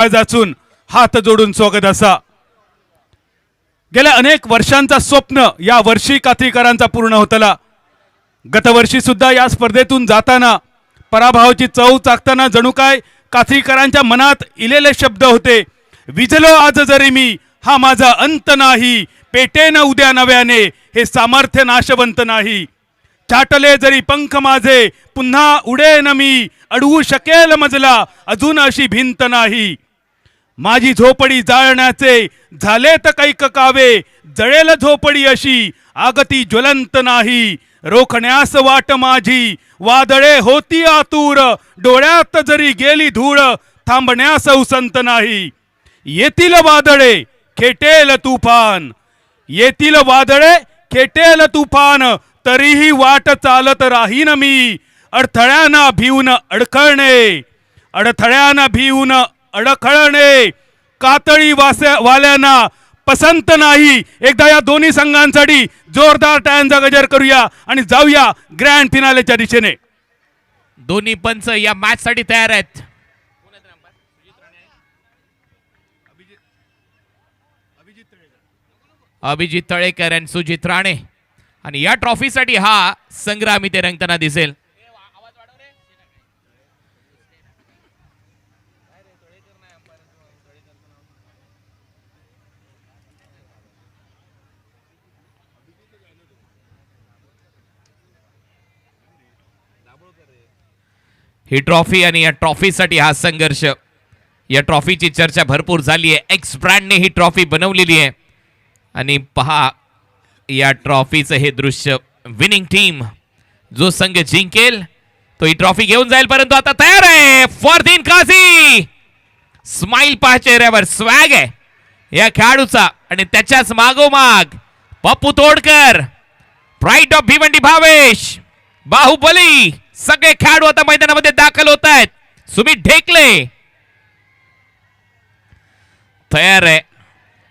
जाचून हात जोडून स्वागत असा। गेल्या अनेक वर्षांचा स्वप्न या वर्षी कात्रीकरांचा पूर्ण होतला। गतवर्षी सुद्धा या स्पर्धेतून जाताना पराभवाची चव चाकताना जणू काय कात्रीकरांच्या मनात इलेले शब्द होते, विजलो आज जरी मी हा माझा अंत नाही, पेटेन उद्या नव्याने हे सामर्थ्य नाशवंत नाही। चाटले जरी पंख माझे पुन्हा उडेन मी, अडवू शकेल मजला अजून अशी भिंत नाही। माझी झोपडी जाळण्याचे झाले तर कैक कावे, जळेल झोपडी अशी आगती ज्वलंत नाही। रोखण्यास वाट माझी वादळे होती आतुर, डोळ्यात जरी गेली धूळ थांबण्यास उसंत नाही। येतील वादळे खेटेल तुफान, येतील वादळे खेटेल तुफान, तरीही वाट चालत राहीन मी। अडथळ्यांना भिवून अडखळणे, अडथळ्यांना भिवून अडखळणे कातळी वाल्यांना पसंत नाही। एकदा या दोन्ही संघांसाठी जोरदार टाळ्यांचा गजर करूया आणि जाऊया ग्रँड फिनालेच्या दिशेने। दोन्ही पंच या मॅच साठी तयार आहेत। अभिजित तळेकर आणि सुजित राणे, आणि या ट्रॉफी साठी हा संग्राम इथे रंगताना दिसेल। ही ट्रॉफी आणि या ट्रॉफी साठी हा संघर्ष, या ट्रॉफीची चर्चा भरपूर झाली आहे। एक्स ब्रँडने ही ट्रॉफी बनवलेली आहे आणि पहा या ट्रॉफीचं हे दृश्य। विनिंग टीम, जो संघ जिंकेल तो ही ट्रॉफी घेऊन जाईल। परंतु आता तयार आहे फरदीन काझी, स्माइल पहा चेहऱ्यावर, स्वॅग आहे या खेळाडूचा। आणि त्याच्याच मागोमाग पप्पू तोडकर, प्राईड ऑफ भिवंडी भावेश, बाहुबली, सगळे खेळाडू आता मैदानामध्ये दाखल होत आहेत। सुमित ढेकले तयार आहे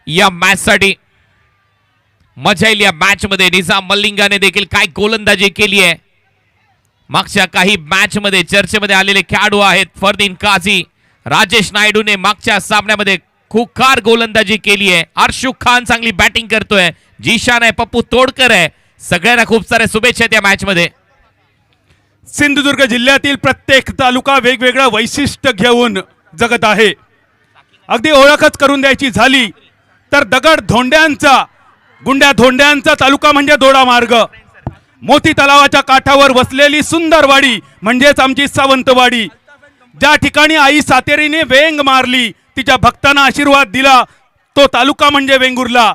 या मॅच साठी। मजा येईल या मॅच मध्ये। निजाम मल्लिंगाने देखील काय गोलंदाजी केली आहे। मागच्या काही मॅच मध्ये चर्चेमध्ये आलेले खेळाडू आहेत फरदीन काझी, राजेश नायडूने मागच्या सामन्यामध्ये खूपकार गोलंदाजी केली आहे। अर्शु खान चांगली बॅटिंग करतोय, जीशान आहे, पप्पू तोडकर आहे। सगळ्यांना खूप साऱ्या शुभेच्छा त्या मॅच मध्ये। सिंधुदुर्ग जिल्ह्यातील प्रत्येक तालुका वेगवेगळं वैशिष्ट्य घेऊन जगत आहे। अगदी ओळखच करून द्यायची झाली तर दगड धोंड्यांचा, गुंड्या धोंड्यांचा तालुका म्हणजे दोडामार्ग। मोती तलावाच्या काठावर वसलेली सुंदरवाडी म्हणजेच आमची सावंतवाडी। ज्या ठिकाणी आई सातेरीने वेंग मारली, तिच्या भक्तांना आशीर्वाद दिला, तो तालुका म्हणजे वेंगुर्ला।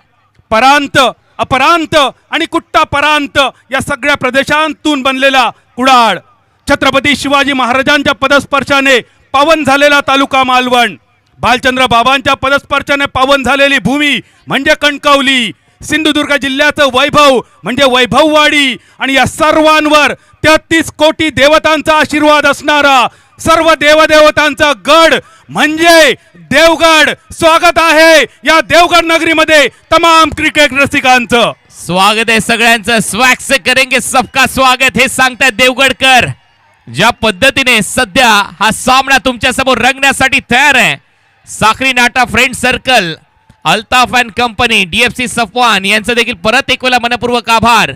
परांत, अपरांत आणि कुट्टा परांत या सगळ्या प्रदेशांतून बनलेला कुडाळ, छत्रपती शिवाजी महाराजांच्या पदस्पर्शाने पावन झालेला तालुका मालवण, भालचंद्र बाबांच्या पदस्पर्शाने पावन झालेली भूमी म्हणजे कणकवली। सिंधुदुर्ग जिल्ह्याचं वैभव म्हणजे वैभववाडी, आणि या सर्वांवर 33 कोटी देवतांचा आशीर्वाद असणारा सर्व देवदेवतांचा गड म्हणजे देवगड। स्वागत आहे या देवगड नगरीमध्ये तमाम क्रिकेट रसिकांचं। स्वागत आहे सगळ्यांचं। स्वॅग से करेंगे सबका स्वागत हे सांगतायत देवगडकर। ज्या पद्धतीने सध्या हा सामना तुमच्या समोर रंगण्यासाठी तयार आहे, Sakhari Nata friend circle, Altaf and company, DFC Safwan यांचं देखील परत एक वेळा मनपूर्वक आभार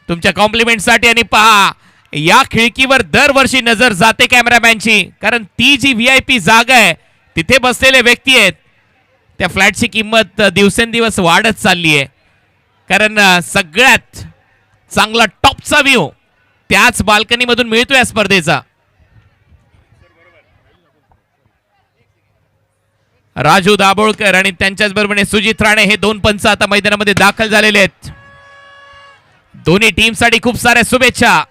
तुमच्या कॉम्प्लिमेंट साठी। आणि पहा या खिडकीवर दरवर्षी नजर जाते कॅमेरामॅनची, कारण ती जी व्हीआयपी जागा आहे तिथे बसलेले व्यक्ती आहेत, त्या फ्लॅटची किंमत दिवसेंदिवस वाढत चालली आहे। कारण सगळ्यात चांगला टॉपचा व्ह्यू त्याच बाल्कनी मधून मिळतोय स्पर्धेचा। राजू दाभोळकर आणि त्यांच्याच बरोबरीने सुजित राणे हे दोन पंच आता मैदानामध्ये दाखल झालेले आहेत। दोन्ही टीम साठी खूप साऱ्या शुभेच्छा।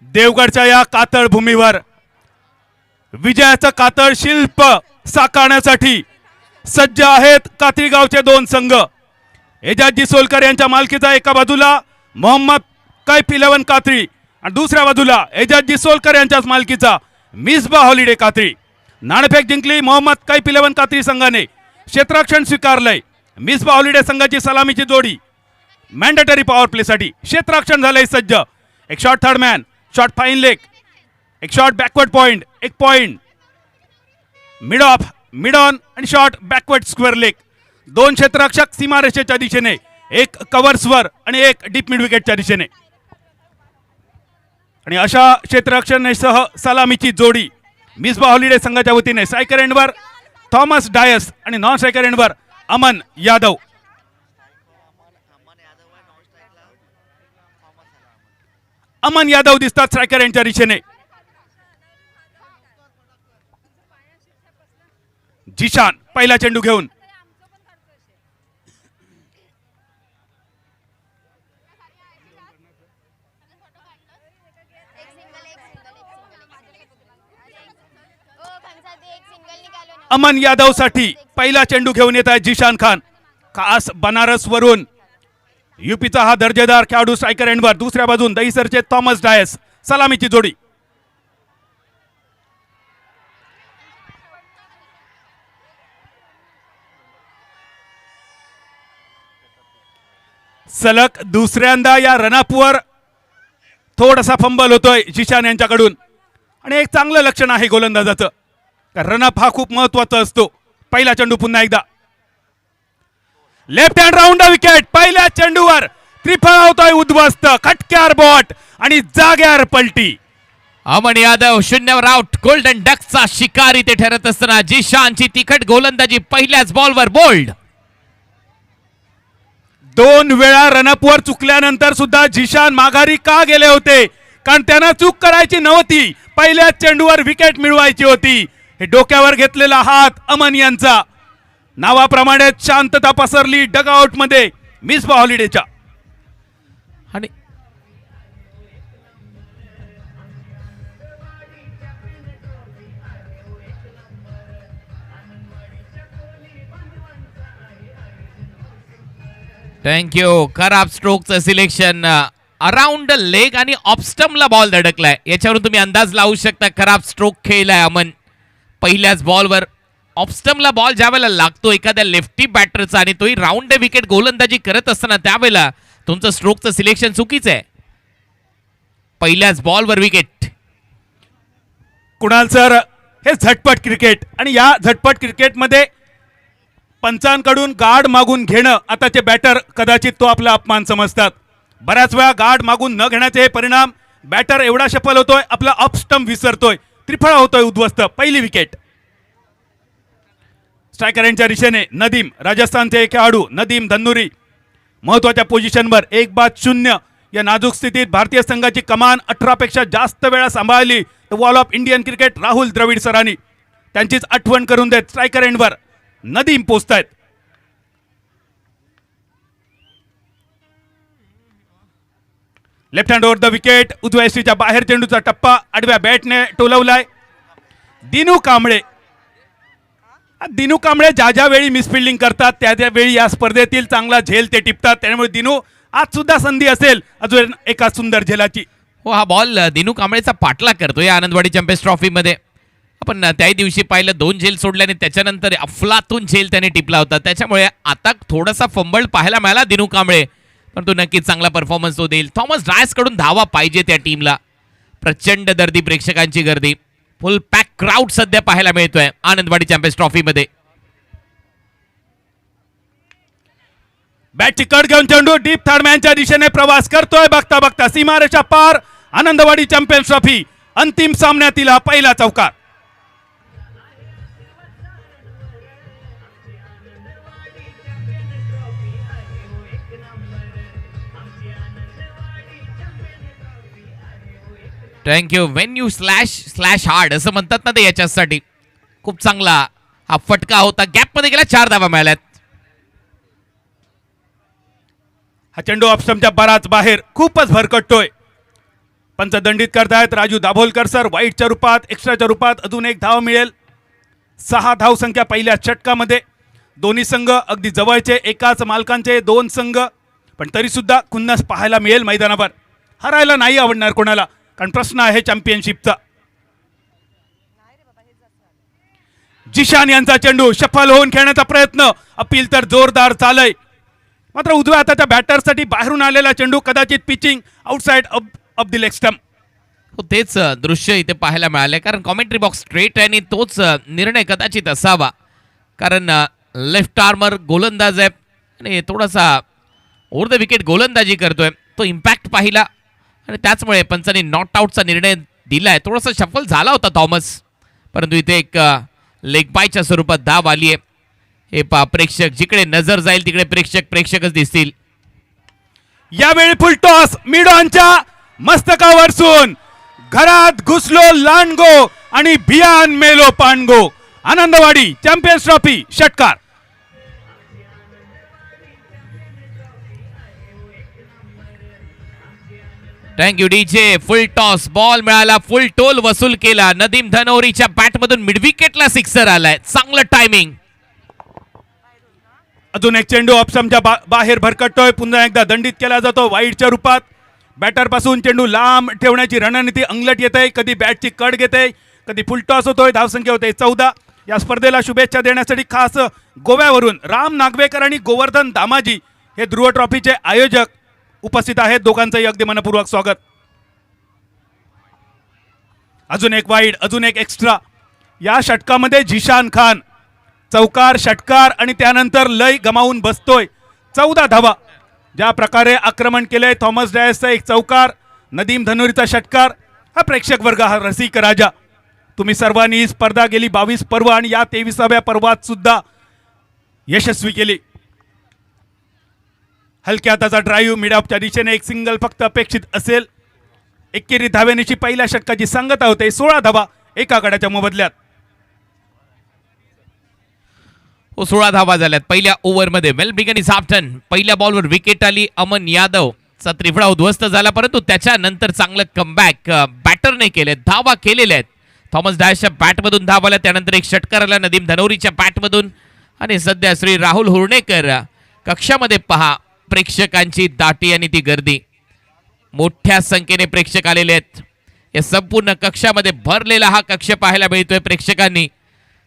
देवगडच्या या कातळ भूमीवर विजयाचं कातळ शिल्प साकारण्यासाठी सज्ज आहेत कात्रीगावचे दोन संघ। एजाजी सोलकर यांच्या मालकीचा एका बाजूला मोहम्मद कैफ 11 कात्री आणि दुसऱ्या बाजूला एजाजी सोलकर यांच्याच मालकीचा मिसबा हॉलिडे कात्री। नाणेफेक जिंकली मोहम्मद कैफ 11 कात्री संघाने, क्षेत्ररक्षण स्वीकारलंय। मिसबा हॉलिडे संघाची सलामीची जोडी मॅन्डेटरी पॉवर प्लेसाठी क्षेत्ररक्षण झालंय सज्ज. एक shot third man, shot fine leg, एक शॉट बॅकवर्ड पॉइंट, एक point mid of, mid on आणि शॉट बॅकवर्ड स्क्वेअर लेग. दोन क्षेत्ररक्षक सीमारेषेच्या दिशेने, एक कव्हर्सवर आणि एक डीप मिड विकेटच्या दिशेने. आणि अशा क्षेत्ररक्षणासह सलामीची जोडी मिसबा हॉलिडे संघाच्या वतीने स्ट्रायकर एंडवर थॉमस डायस आणि नॉन स्ट्रायकर एंडवर अमन यादव. अमन यादव दिसतात स्ट्रायकर एंडच्या दिशेने. जिशान पहिला चेंडू घेऊन अमन यादव साठी पहिला चेंडू घेऊन येत आहे जिशान खान. खास बनारस वरून यूपीचा हा दर्जेदार खेळाडू स्ट्रायकर एंडवर. दुसऱ्या बाजून दहीसरचे थॉमस डायस. सलामीची जोडी. सलग दुसऱ्यांदा या रनअपवर थोडासा फंबल होतोय जिशान यांच्याकडून आणि एक चांगलं लक्षण आहे गोलंदाजाचं. रनअप हा खूप महत्वाचा असतो. पहिला चेंडू पुन्हा एकदा लेफ्ट हँड राऊंड विकेट. पहिल्या चेंडूवर त्रिफळा होतोय उद्ध्वस्त. खटक्यार बॉट आणि जाग्यार पलटी. अमन यादव शून्यावर आउट. गोल्डन डकचा शिकारी ते ठरत असताना जिशानची तिखट गोलंदाजी पहिल्याच बॉलवर बोल्ड. दोन वेळा रनअपवर चुकल्यानंतर सुद्धा जिशान माघारी का गेले होते? कारण त्यांना चूक करायची नव्हती. पहिल्या चेंडूवर विकेट मिळवायची होती. हे डोक्यावर घेतलेला हात अमन यांचा. नावाप्रमाणे शांतता पसरली डगआउट मध्ये मिसबा हॉलिडेच्या. आणि थँक्यू. खराब स्ट्रोकचं सिलेक्शन अराउंड लेग आणि ऑफस्टमला बॉल धडकलाय. याच्यावरून तुम्ही अंदाज लावू शकता खराब स्ट्रोक खेळलाय अमन. पहिल्याच बॉलवर ऑफस्टमला बॉल ज्या वेळेला लागतो एखाद्या लेफ्टी बॅटरचा आणि तोही राऊंड विकेट गोलंदाजी करत असताना त्यावेळेला तुमचं स्ट्रोकचं सिलेक्शन चुकीचं आहे. पहिल्याच बॉलवर विकेट. कुणाल सर, हे झटपट क्रिकेट आणि या झटपट क्रिकेटमध्ये पंचांकडून गार्ड मागून घेणं आताचे बॅटर कदाचित तो आपला अपमान समजतात. बऱ्याच वेळा गार्ड मागून न घेण्याचे हे परिणाम. बॅटर एवढा सफल होतोय आपला ऑफ स्टंप विसरतोय. त्रिफळा होतोय उद्ध्वस्त. पहिली विकेट. स्ट्रायकर यांच्या दिशेने नदीम, राजस्थानचे खेळाडू नदीम धन्नुरी महत्वाच्या पोझिशनवर. 1-0 या नाजूक स्थितीत भारतीय संघाची कमान 18 पेक्षा जास्त वेळा सांभाळली wall of Indian cricket Rahul Dravid सरांनी. त्यांचीच आठवण करून देत स्ट्रायकर एंडवर नदीम पोचतायत. Left hand over the wicket. उजव्या यष्टीच्या बाहेर चेंडूचा टप्पा आडव्या बॅटने टोलवलाय. दिनू कांबळे. दिनू कांबळे ज्या ज्या वेळी मिसफिल्डिंग करतात त्या त्यावेळी या स्पर्धेतील चांगला झेल ते टिपतात. त्यामुळे दिनू आज सुद्धा संधी असेल अजून एका सुंदर झेलाची. हो, हा बॉल दिनू कांबळेचा पाठला करतोय आनंदवाडी चॅम्पियन्स ट्रॉफी मध्ये. आपण त्याही दिवशी पाहिलं 2 झेल सोडल्याने त्याच्यानंतर अफलातून झेल त्याने टिपला होता. त्याच्यामुळे आता थोडासा फंबल पाहायला मिळाला दिनू कांबळे, पण तो नक्कीच चांगला परफॉर्मन्स तो देईल. थॉमस डायस कडून धावा पाहिजे त्या टीमला. प्रचंड गर्दी, प्रेक्षकांची गर्दी, फुल पॅक क्राऊड सध्या पाहायला मिळतोय आनंदवाडी चॅम्पियन्स ट्रॉफी मध्ये. बॅटची कट घेऊन चेंडू डीप थर्ड मॅनच्या दिशेने प्रवास करतोय. बघता बघता सीमारेषा पार. आनंदवाडी चॅम्पियन्स ट्रॉफी अंतिम सामन्यातील हा पहिला चौकार. Thank you. Wien you slash hard असं म्हणतात ना ते, याच्यासाठी खूप चांगला हा फटका होता. गॅप मध्ये गेला, 4 धावा मिळाल्यात. हा चेंडू ऑफस्टंपच्या बराच बाहेर खूपच भरकटतोय. पंच दंडित करतायत राजू दाभोलकर सर. वाईटच्या रूपात, एक्स्ट्राच्या रूपात अजून एक धाव मिळेल. 6 धावसंख्या पहिल्या षटकामध्ये. दोन्ही संघ अगदी जवळचे, एकाच मालकांचे 2 संघ, पण तरी सुद्धा खुन्नस पाहायला मिळेल मैदानावर. हरायला नाही आवडणार कोणाला, कारण प्रश्न आहे चॅम्पियनशिपचा. जिशान यांचा चेंडू सफल होऊन खेळण्याचा प्रयत्न, अपील तर जोरदार चालय. मात्र उजव्या हाताच्या बॅटरसाठी बाहेरून आलेला चेंडू कदाचित pitching outside of the leg stump. हो, तेच दृश्य इथे पाहायला मिळाले, कारण कॉमेंट्री बॉक्स स्ट्रेट आहे आणि तोच निर्णय कदाचित असावा, कारण लेफ्ट आर्मर गोलंदाज आहे आणि थोडासा ओव्हर द विकेट गोलंदाजी करतोय. तो इम्पॅक्ट पाहिला आणि त्याचमुळे पंचांनी नॉट आउटचा निर्णय दिलाय. थोडासा शफल झाला होता थॉमस, परंतु इथे एक लेग बायच्या स्वरूपात धाव आली आहे. हे पा प्रेक्षक, जिकडे नजर जाईल तिकडे प्रेक्षकच दिसतील. यावेळी फुल टॉस मिडॉनच्या मस्तकावरसून घरात घुसलो लांडगो आणि भियान मेलो पांडगो. आनंदवाडी चॅम्पियन्स ट्रॉफी षटकार. Thank you DJ. फुल टॉस बॉल मिळाला, फुल टोल वसूल केला. नदीम धनोरीच्या बॅटमधून मिड विकेटला सिक्सर आलाय. चांगलं टायमिंग. अजून एक चेंडू ऑप्शनच्या बाहेर भरकटतोय. पुन्हा एकदा दंडित केला जातो वाईडच्या रूपात. बॅटर पासून चेंडू लांब ठेवण्याची रणनीती अंगलट येते. कधी बॅटची कड घेते, कधी फुल टॉस होतोय. धावसंख्या होते 14. या स्पर्धेला शुभेच्छा देण्यासाठी खास गोव्यावरून राम नागवेकर आणि गोवर्धन दामाजी हे ध्रुव ट्रॉफीचे आयोजक उपस्थित आहेत. दोघांचंही अगदी मनपूर्वक स्वागत. अजून एक वाईड, अजून एक एक्स्ट्रा. या षटकामध्ये जिशान खान चौकार, षटकार आणि त्यानंतर लय गमावून बसतोय. 14 धावा. ज्या प्रकारे आक्रमण केलंय थॉमस डायसचा एक चौकार, नदीम धनोरीचा षटकार. हा प्रेक्षक वर्ग, हा रसिक राजा. तुम्ही सर्वांनी स्पर्धा गेली 22 पर्व आणि या 23व्या पर्वात सुद्धा यशस्वी केली. हलक्या हाताचा ड्राईव्ह, मिड ऑफच्या दिशेने एक सिंगल फक्त अपेक्षित असेल. एकेरी धावेनीची पहिल्या षटकाची सांगता होते. 16 धावा एका गड्याच्या मोबदल्यात. 16 धावा झाल्यात पहिल्या ओव्हरमध्ये. मेलब्रिगन इज हाफटन. पहिल्या बॉलवर विकेट आली. अमन यादवचा त्रिफळा उद्ध्वस्त झाला, परंतु त्याच्यानंतर चांगलं कमबॅक बॅटरने केले. धावा केलेल्या आहेत. थॉमस डायसच्या बॅटमधून धाव आला, त्यानंतर एक षटकार आला नदीम धनोरीच्या बॅटमधून. आणि सध्या श्री राहुल हुर्णेकर कक्षामध्ये पहा. प्रेक्षकांची दाटी आणि ती गर्दी. मोठ्या संख्येने प्रेक्षक आलेले आहेत. या संपूर्ण कक्षामध्ये भरलेला हा कक्ष पाहायला मिळतोय प्रेक्षकांनी.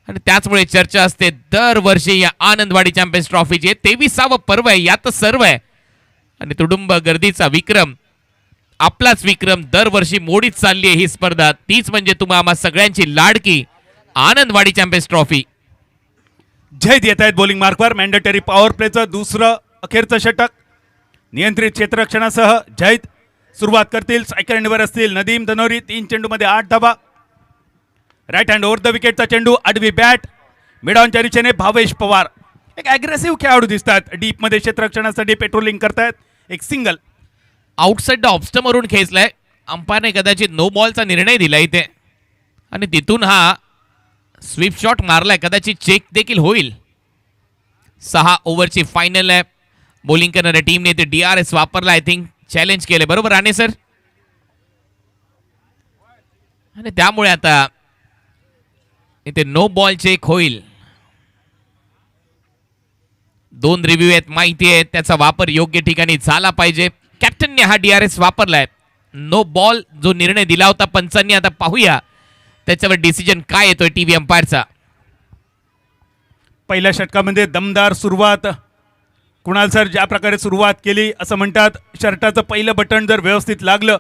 आणि त्याचमुळे चर्चा असते दरवर्षी या आनंदवाडी चॅम्पियन्स ट्रॉफीची. 23वं पर्व आहे, यात सर्व आहे. आणि तुडुंब गर्दीचा विक्रम, आपलाच विक्रम दरवर्षी मोडीत चालली आहे ही स्पर्धा. तीच म्हणजे तुम्हा आम्हा सगळ्यांची लाडकी आनंदवाडी चॅम्पियन्स ट्रॉफी. जयद येत आहेत बॉलिंग मार्कवर. मॅन्डेटरी पॉवर प्लेचं दुसरं अखेरचं षटक. नियंत्रित क्षेत्ररक्षणासह जयद सुरुवात करतील. सेकंड एंडवर असतील नदीम धनोरी. 3 चेंडूमध्ये 8 धावा. राईट हँड ओव्हर द विकेटचा चेंडू, आडवी बॅट. मिडॉनच्या दिशेने भावेश पवार. एक अग्रेसिव्ह खेळाडू दिसतात. डीपमध्ये क्षेत्ररक्षणासाठी पेट्रोलिंग करतायत. एक सिंगल आउटसाइड द ऑफस्टमवरून खेचलाय. अंपायरने कदाचित नो बॉलचा निर्णय दिला इथे आणि तिथून हा स्वीप शॉट मारलाय. कदाचित चेक देखील होईल. 6 ओव्हरची फायनल आहे. बॉलिंग करणाऱ्या टीमने ते DRS वापरला. आय थिंक चॅलेंज केले, बरोबर राणे सर? आणि त्यामुळे आता इथे नो बॉल चेक होईल. 2 रिव्ह्यू आहेत, माहिती आहे त्याचा वापर योग्य ठिकाणी झाला पाहिजे. कॅप्टनने हा DRS वापरलाय. नो बॉल जो निर्णय दिला होता पंचांनी, आता पाहूया त्याच्यावर डिसिजन काय येतोय टीव्ही अंपायरचा. पहिल्या षटकामध्ये दमदार सुरुवात. कुणाल सर ज्या प्रकारे सुरुवात केली, असं म्हणतात शर्टाचं पहिलं बटन जर व्यवस्थित लागलं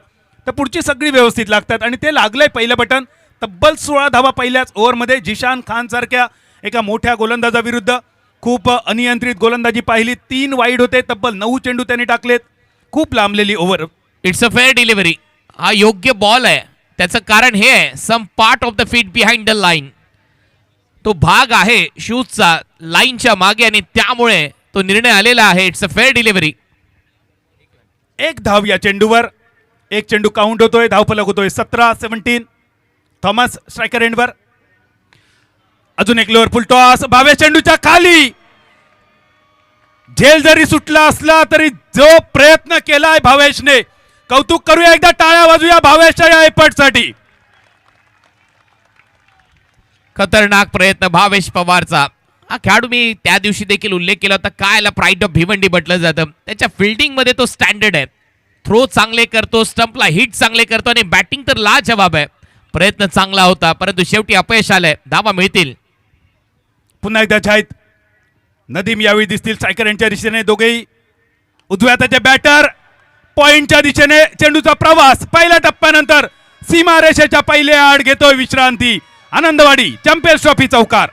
तर पुढची सगळी व्यवस्थित लागतात. आणि ते लागलंय पहिलं बटन. तब्बल 16 धावा पहिल्याच ओव्हरमध्ये. जिशान खान सारख्या एका मोठ्या गोलंदाजाविरुद्ध खूप अनियंत्रित गोलंदाजी पाहिली. 3 वाईड होते. तब्बल 9 चेंडू त्यांनी टाकलेत. खूप लांबलेली over. It's a fair delivery. हा योग्य बॉल आहे. त्याचं कारण हे आहे, some part of the feet behind the line. तो भाग आहे शूजचा लाईनच्या मागे आणि त्यामुळे तो निर्णय आलेला आहे. It's a fair delivery. 1 धाव या चेंडूवर. 1 चेंडू काउंट होतोय. धावफलक होतोय 17-17. थॉमस स्ट्रायकर एंडवर. अजून एक लोअर फुल टॉस. भावे चेंडूच्या खाली. झेल जरी सुटला असला तरी जो प्रयत्न केलाय भावेशने, कौतुक करूया एकदा, टाळ्या वाजूया भावेशच्या या एफर्टसाठी. खतरनाक प्रयत्न भावेश पवारचा. हा खेळाडू मी त्या दिवशी देखील उल्लेख केला होता. कायला प्राईड ऑफ भिवंडी म्हटलं जातं. त्याच्या फिल्डिंगमध्ये तो स्टँडर्ड आहे. थ्रो चांगले करतो, स्टंपला हिट चांगले करतो आणि बॅटिंग तर लाजवाब आहे. प्रयत्न चांगला होता, परंतु शेवटी अपयश आलंय. धावा मिळतील. पुन्हा एकदा आहेत नदीम यावेळी दिसतील सायकर यांच्या दिशेने दोघेही उजव्या हाताचे बॅटर पॉइंटच्या दिशेने चेंडूचा प्रवास पहिल्या टप्प्यानंतर सीमारेषेच्या पहिले आड घेतोय विश्रांती आनंदवाडी चॅम्पियन्स ट्रॉफी चौकार.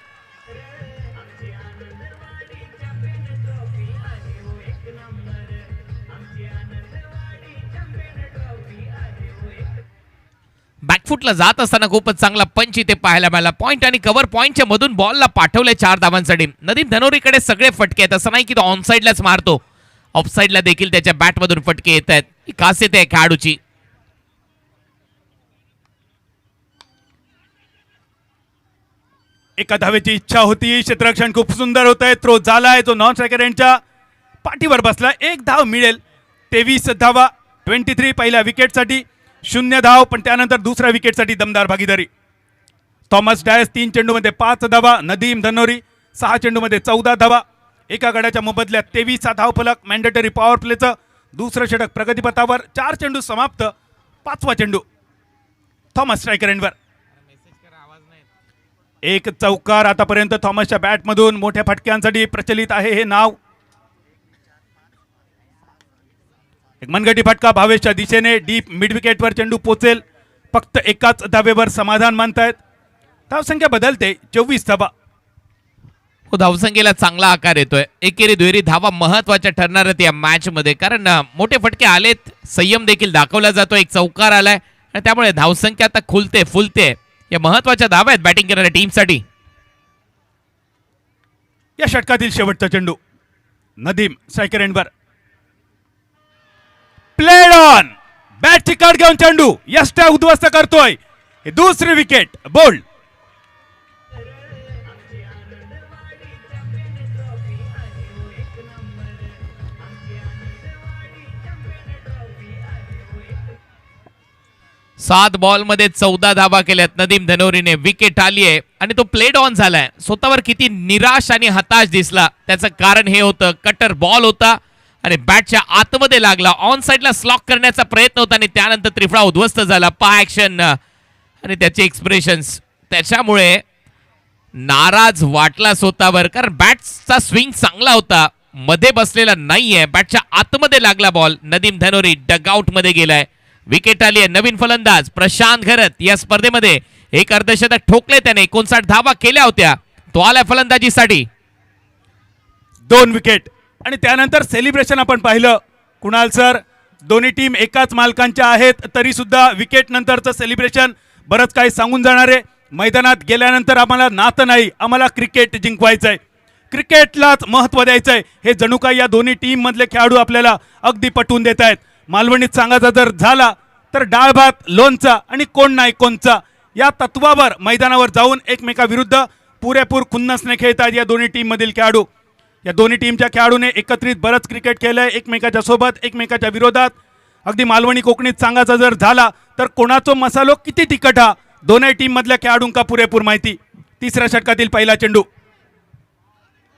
बॅकफुटला जात असताना खूपच चांगला पंच इथे पाहायला मिळाला. पॉइंट आणि कव्हर पॉइंटच्या मधून बॉलला पाठवले 4 धावांसाठी. नदीम धनोरीकडे सगळे फटके आहेत. असं नाही की तो ऑन साइडलाच मारतो, ऑफ साइडला देखील त्याच्या बॅटमधून फटके येत आहेत. ही खासियत आहे खेळाडूची. एका धावेची इच्छा होती. क्षेत्ररक्षण खूप सुंदर होत आहे. थ्रो झालाय तो नॉन स्ट्रायकर यांच्या पाठीवर बसला. 1 धाव मिळेल. 23 धावा 23 पहिल्या विकेटसाठी 0 धाव, पण त्यानंतर दुसऱ्या विकेटसाठी दमदार भागीदारी. थॉमस डायस 3 चेंडूमध्ये 5 धावा. नदीम धनोरी 6 चेंडूमध्ये 14 धावा. एका गड्याच्या मोबदल्यात 23 धाव फलक. मॅन्डेटरी पॉवर प्लेचं दुसरं षटक प्रगतीपथावर. 4 चेंडू समाप्त. 5वा चेंडू थॉमस स्ट्रायकर यांवर. एक चौकार आतापर्यंत थॉमसच्या बॅटमधून मोठ्या फटक्यांसाठी प्रचलित आहे हे नाव. एक मनगटी फटका भावेशच्या दिशेने डीप मिड विकेटवर चेंडू पोचेल. फक्त एकाच धावेवर समाधान मानतायत. धावसंख्या बदलते 24 धावा. धावसंख्येला चांगला आकार येतोय. एकेरी दुहेरी धावा महत्वाच्या ठरणार आहेत या मॅच मध्ये, कारण मोठे फटके आलेत, संयम देखील दाखवला जातो. एक चौकार आलाय आणि त्यामुळे धावसंख्या आता खुलते फुलते. या महत्वाच्या धावा आहेत बॅटिंग करणाऱ्या टीमसाठी. या षटकातील शेवटचा चेंडू नदीम स्ट्रायकर एंडवर. Played on. बॅटची कट घेऊन चेंडू यष्ट्या उद्ध्वस्त करतोय. हे दुसरी विकेट. बोल्ड. सात बॉल मध्ये 14 धावा केल्यात नदीम धनोरीने. विकेट आली आहे आणि तो प्लेड ऑन झालाय. स्वतःवर किती निराश आणि हताश दिसला. त्याचं कारण हे होतं, कटर बॉल होता आणि बॅटच्या आतमध्ये लागला. ऑन साइडला स्लॉक करण्याचा प्रयत्न होता आणि त्यानंतर त्रिफळा उद्ध्वस्त झाला. पहा ऍक्शन आणि त्याचे एक्सप्रेशन्स. त्याच्यामुळे नाराज वाटला स्वतःवर, कारण बॅटचा स्विंग चांगला होता, मध्ये बसलेला नाहीये. बॅटच्या आतमध्ये लागला बॉल. नदीम धनोरी डगआउट मध्ये गेलाय. विकेट आली आहे. नवीन फलंदाज प्रशांत घरत या स्पर्धेमध्ये एक अर्धशतक ठोकले त्याने. 59 धावा केल्या होत्या. तो आलाय फलंदाजीसाठी. 2 विकेट आणि त्यानंतर सेलिब्रेशन आपण पाहिलं. कुणाल सर, दोन्ही टीम एकाच मालकांच्या आहेत, तरी सुद्धा विकेट नंतरचं सेलिब्रेशन बरंच काही सांगून जाणार आहे. मैदानात गेल्यानंतर आम्हाला नातं नाही, आम्हाला क्रिकेट जिंकवायचंय, क्रिकेटलाच महत्त्व द्यायचंय, हे जणू काही या दोन्ही टीम मधले खेळाडू आपल्याला अगदी पटवून देत आहेत. मालवणीत सांगायचा जर झाला तर डाळ भात लोणचा आणि कोण नाही कोणचा या तत्वावर मैदानावर जाऊन एकमेकाविरुद्ध पुरेपूर खुन्नसने खेळतात या दोन्ही टीम मधील खेळाडू. या दोन्ही टीमच्या खेळाडूने एकत्रित बरंच क्रिकेट खेळलंय, एकमेकाच्या सोबत, एकमेकाच्या विरोधात. अगदी मालवणी कोकणीत सांगायचा जर झाला तर कोणाचो मसालो किती तिखट हा दोन्ही टीम मधल्या खेळाडूंका पुरेपूर माहिती. तिसऱ्या षटकातील पहिला चेंडू.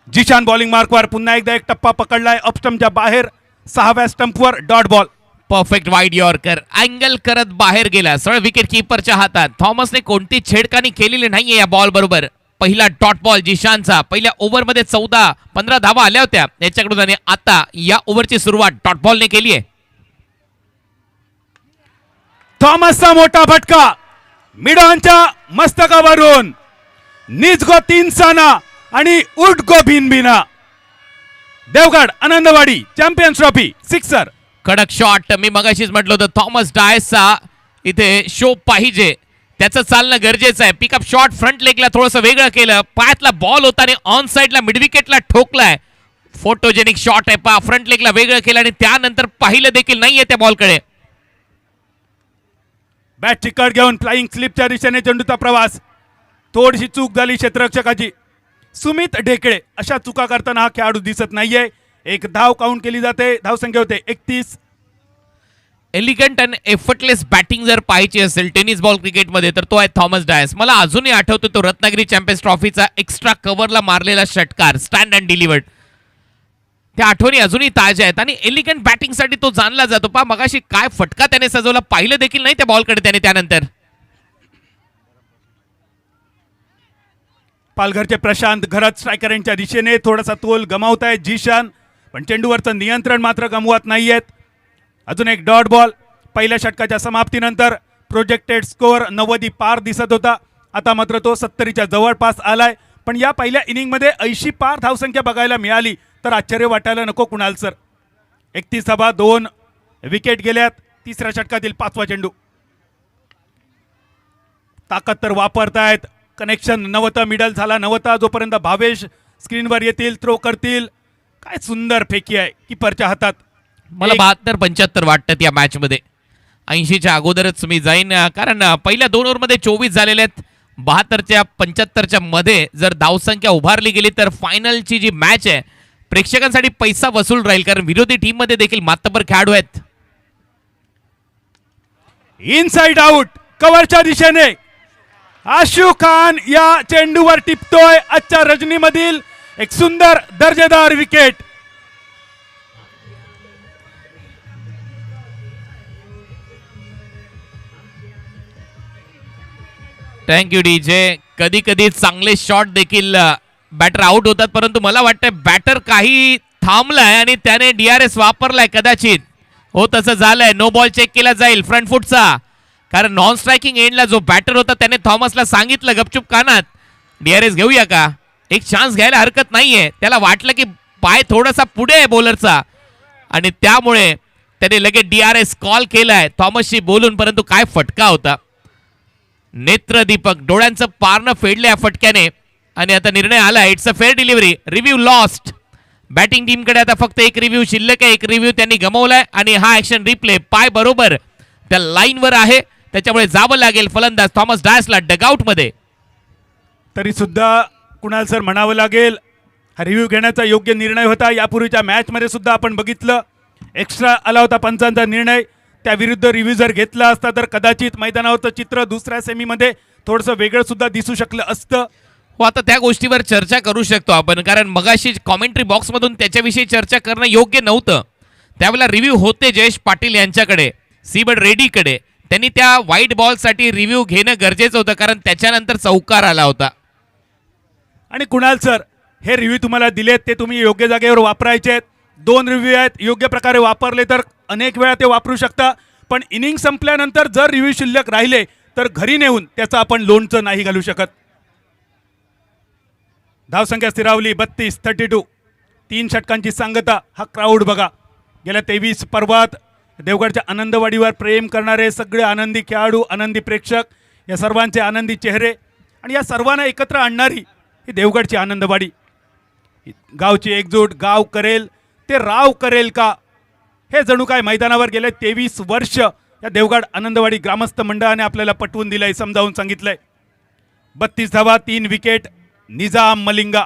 जिशान बॉलिंग मार्कवर पुन्हा एकदा एक टप्पा पकडलाय ऑफस्टंपच्या बाहेर. 6व्या स्टंपवर dot ball. Perfect wide yorker. Angle करत बाहेर गेला, सरळ विकेट कीपरच्या हातात. थॉमसने कोणती छेडखानी केलेली नाहीये या बॉल बरोबर. पहिला डॉट बॉल जिशानचा. पहिल्या ओव्हरमध्ये 14-15 धावा आल्या होत्या याच्याकडून आणि आता या ओव्हरची सुरुवात डॉट बॉलने केली आहे. थॉमसचा मोठा फटका मिडॉनच्या मस्तकावरून. निज गो 3 साना आणि उठ गो भिनभिना. Devgad Anandwadi champions trophy sixer. कडक शॉट. मी मगाशीच म्हटलं होतं थॉमस डायसचा इथे शो पाहिजे, त्याचं चालणं गरजेचं आहे. पिकअप शॉट फ्रंट लेगला थोडंसं वेगळं केलं. पायातला बॉल होता आणि ऑन साइडला मिड विकेटला ठोकलाय. फोटोजेनिक शॉट आहे. पा फ्रंट लेगला वेगळं केलं आणि त्यानंतर पाहिलं देखील नाहीये त्या बॉलकडे. बॅटची कट घेऊन फ्लाइंग स्लिपच्या दिशेने चेंडूचा प्रवास. थोडीशी चूक झाली क्षेत्ररक्षकाची. सुमित ढेकळे अशा चुका करताना हा खेळाडू दिसत नाहीये. एक धाव काउंट केली जाते. धावसंख्या होते 31. एलिगंट अँड एफर्टलेस बॅटिंग जर पाहायची असेल टेनिस बॉल क्रिकेटमध्ये तर तो आहे थॉमस डायस. मला अजूनही आठवतो तो रत्नागिरी चॅम्पियन्स ट्रॉफीचा एक्स्ट्रा कव्हरला मारलेला षटकार, स्टँड अँड डिलिव्हर्ड. त्या आठवणी अजूनही ताज्या आहेत आणि एलिगंट बॅटिंगसाठी तो जाणला जातो. पहा मगाशी काय फटका त्याने सजवला, पाहिलं देखील नाही त्या बॉलकडे त्याने. त्यानंतर पालघरचे प्रशांत घरात स्ट्रायकरांच्या दिशेने थोडासा तोल गमावत आहेत जीशान, पण चेंडूवरचं नियंत्रण मात्र गमवत नाहीयेत. अजून एक डॉट बॉल. पहिल्या षटकाच्या समाप्तीनंतर प्रोजेक्टेड स्कोअर 90 पार दिसत होता, आता मात्र तो 70च्या जवळपास आलाय. पण या पहिल्या इनिंगमध्ये 80 पार धावसंख्या बघायला मिळाली तर आश्चर्य वाटायला नको कुणाल सर. 31 धावा, 2 विकेट गेल्यात. तिसऱ्या षटकातील 5वा चेंडू. ताकद तर वापरतायत. कनेक्शन नवता मिडल झाला नवता, जोपर्यंत भावेश स्क्रीनवर येतील थ्रो करतील. काय सुंदर फेकी आहे कीपरच्या हातात. मला 72-75 वाटतात या मॅच मध्ये. 80च्या अगोदरच मी जाईन, कारण पहिल्या 2 ओव्हरमध्ये 24 झालेले आहेत. 72च्या 75च्या मध्ये जर धावसंख्या उभारली गेली तर फायनलची जी मॅच आहे प्रेक्षकांसाठी पैसा वसूल राहील, कारण विरोधी टीम मध्ये देखील मातबर खेळाडू आहेत. इनसाइड आउट कव्हरच्या दिशेने आशू खान या चेंडूवर टिपतोय. आजच्या रजनीमधील एक सुंदर दर्जेदार विकेट. Thank you DJ. कधी कधी चांगले शॉट देखील बॅटर आउट होतात, परंतु मला वाटतं बॅटर काही थांबलाय आणि त्याने DRS वापरलाय कदाचित. हो तसं झालंय. नो बॉल चेक केला जाईल फ्रंट फुटचा, कारण नॉन स्ट्रायकिंग एंडला जो बॅटर होता त्याने थॉमसला सांगितलं गपचूप कानात DRS घेऊया का, एक चान्स घ्यायला हरकत नाहीये. त्याला वाटलं की पाय थोडासा पुढे आहे बॉलरचा आणि त्यामुळे त्याने लगेच DRS कॉल केलाय थॉमसशी बोलून. परंतु काय फटका होता. नेत्र दीपक डोळ्यांचं पारणं फेडलं या फटक्याने आणि आता निर्णय आला. It's a fair delivery. Review lost. Batting टीमकडे आता फक्त एक रिव्ह्यू शिल्लक आहे. एक रिव्ह्यू त्यांनी गमावलाय आणि हा ऍक्शन रिप्ले पाय बरोबर त्या लाईनवर आहे, त्याच्यामुळे जावं लागेल फलंदाज थॉमस डायसला डगआउट मध्ये. तरी सुद्धा कुणाल सर म्हणावं लागेल हा रिव्ह्यू घेण्याचा योग्य निर्णय होता. यापूर्वीच्या मॅचमध्ये सुद्धा आपण बघितलं एक्स्ट्रा आला होता पंचांचा निर्णय, त्याविरुद्ध रिव्ह्यू जर घेतला असता तर कदाचित मैदानावरचं चित्र दुसऱ्या सेमीमध्ये थोडंसं वेगळं सुद्धा दिसू शकलं असतं. हो आता त्या गोष्टीवर चर्चा करू शकतो आपण, कारण मगाशी कॉमेंट्री बॉक्समधून त्याच्याविषयी चर्चा करणं योग्य नव्हतं. त्यावेळेला रिव्ह्यू होते जयेश पाटील यांच्याकडे, सीबड रेड्डीकडे. त्यांनी त्या व्हाईट बॉलसाठी रिव्ह्यू घेणं गरजेचं होतं, कारण त्याच्यानंतर चौकार आला होता. आणि कुणाल सर हे रिव्ह्यू तुम्हाला दिलेत ते तुम्ही योग्य जागेवर वापरायचे आहेत. 2 रिव्ह्यू आहेत, योग्य प्रकारे वापरले तर अनेक वेळा ते वापरू शकता. पण इनिंग संपल्यानंतर जर रिव्ह्यू शिल्लक राहिले तर घरी नेऊन त्याचं आपण लोणचं नाही घालू शकत. धावसंख्या स्थिरावली 32-32. 3 षटकांची सांगता. हा क्राऊड बघा. गेल्या 23 पर्वात देवगडच्या आनंदवाडीवर प्रेम करणारे सगळे आनंदी खेळाडू, आनंदी प्रेक्षक, या सर्वांचे आनंदी चेहरे आणि या सर्वांना एकत्र आणणारी ही देवगडची आनंदवाडी. गावची एकजूट. गाव करेल ते राव करेल का, हे जणू काय मैदानावर गेले 23 वर्ष या देवगड आनंदवाडी ग्रामस्थ मंडळाने आपल्याला पटवून दिलंय, समजावून सांगितलंय. 32 धावा, 3 विकेट. निजाम मलिंगा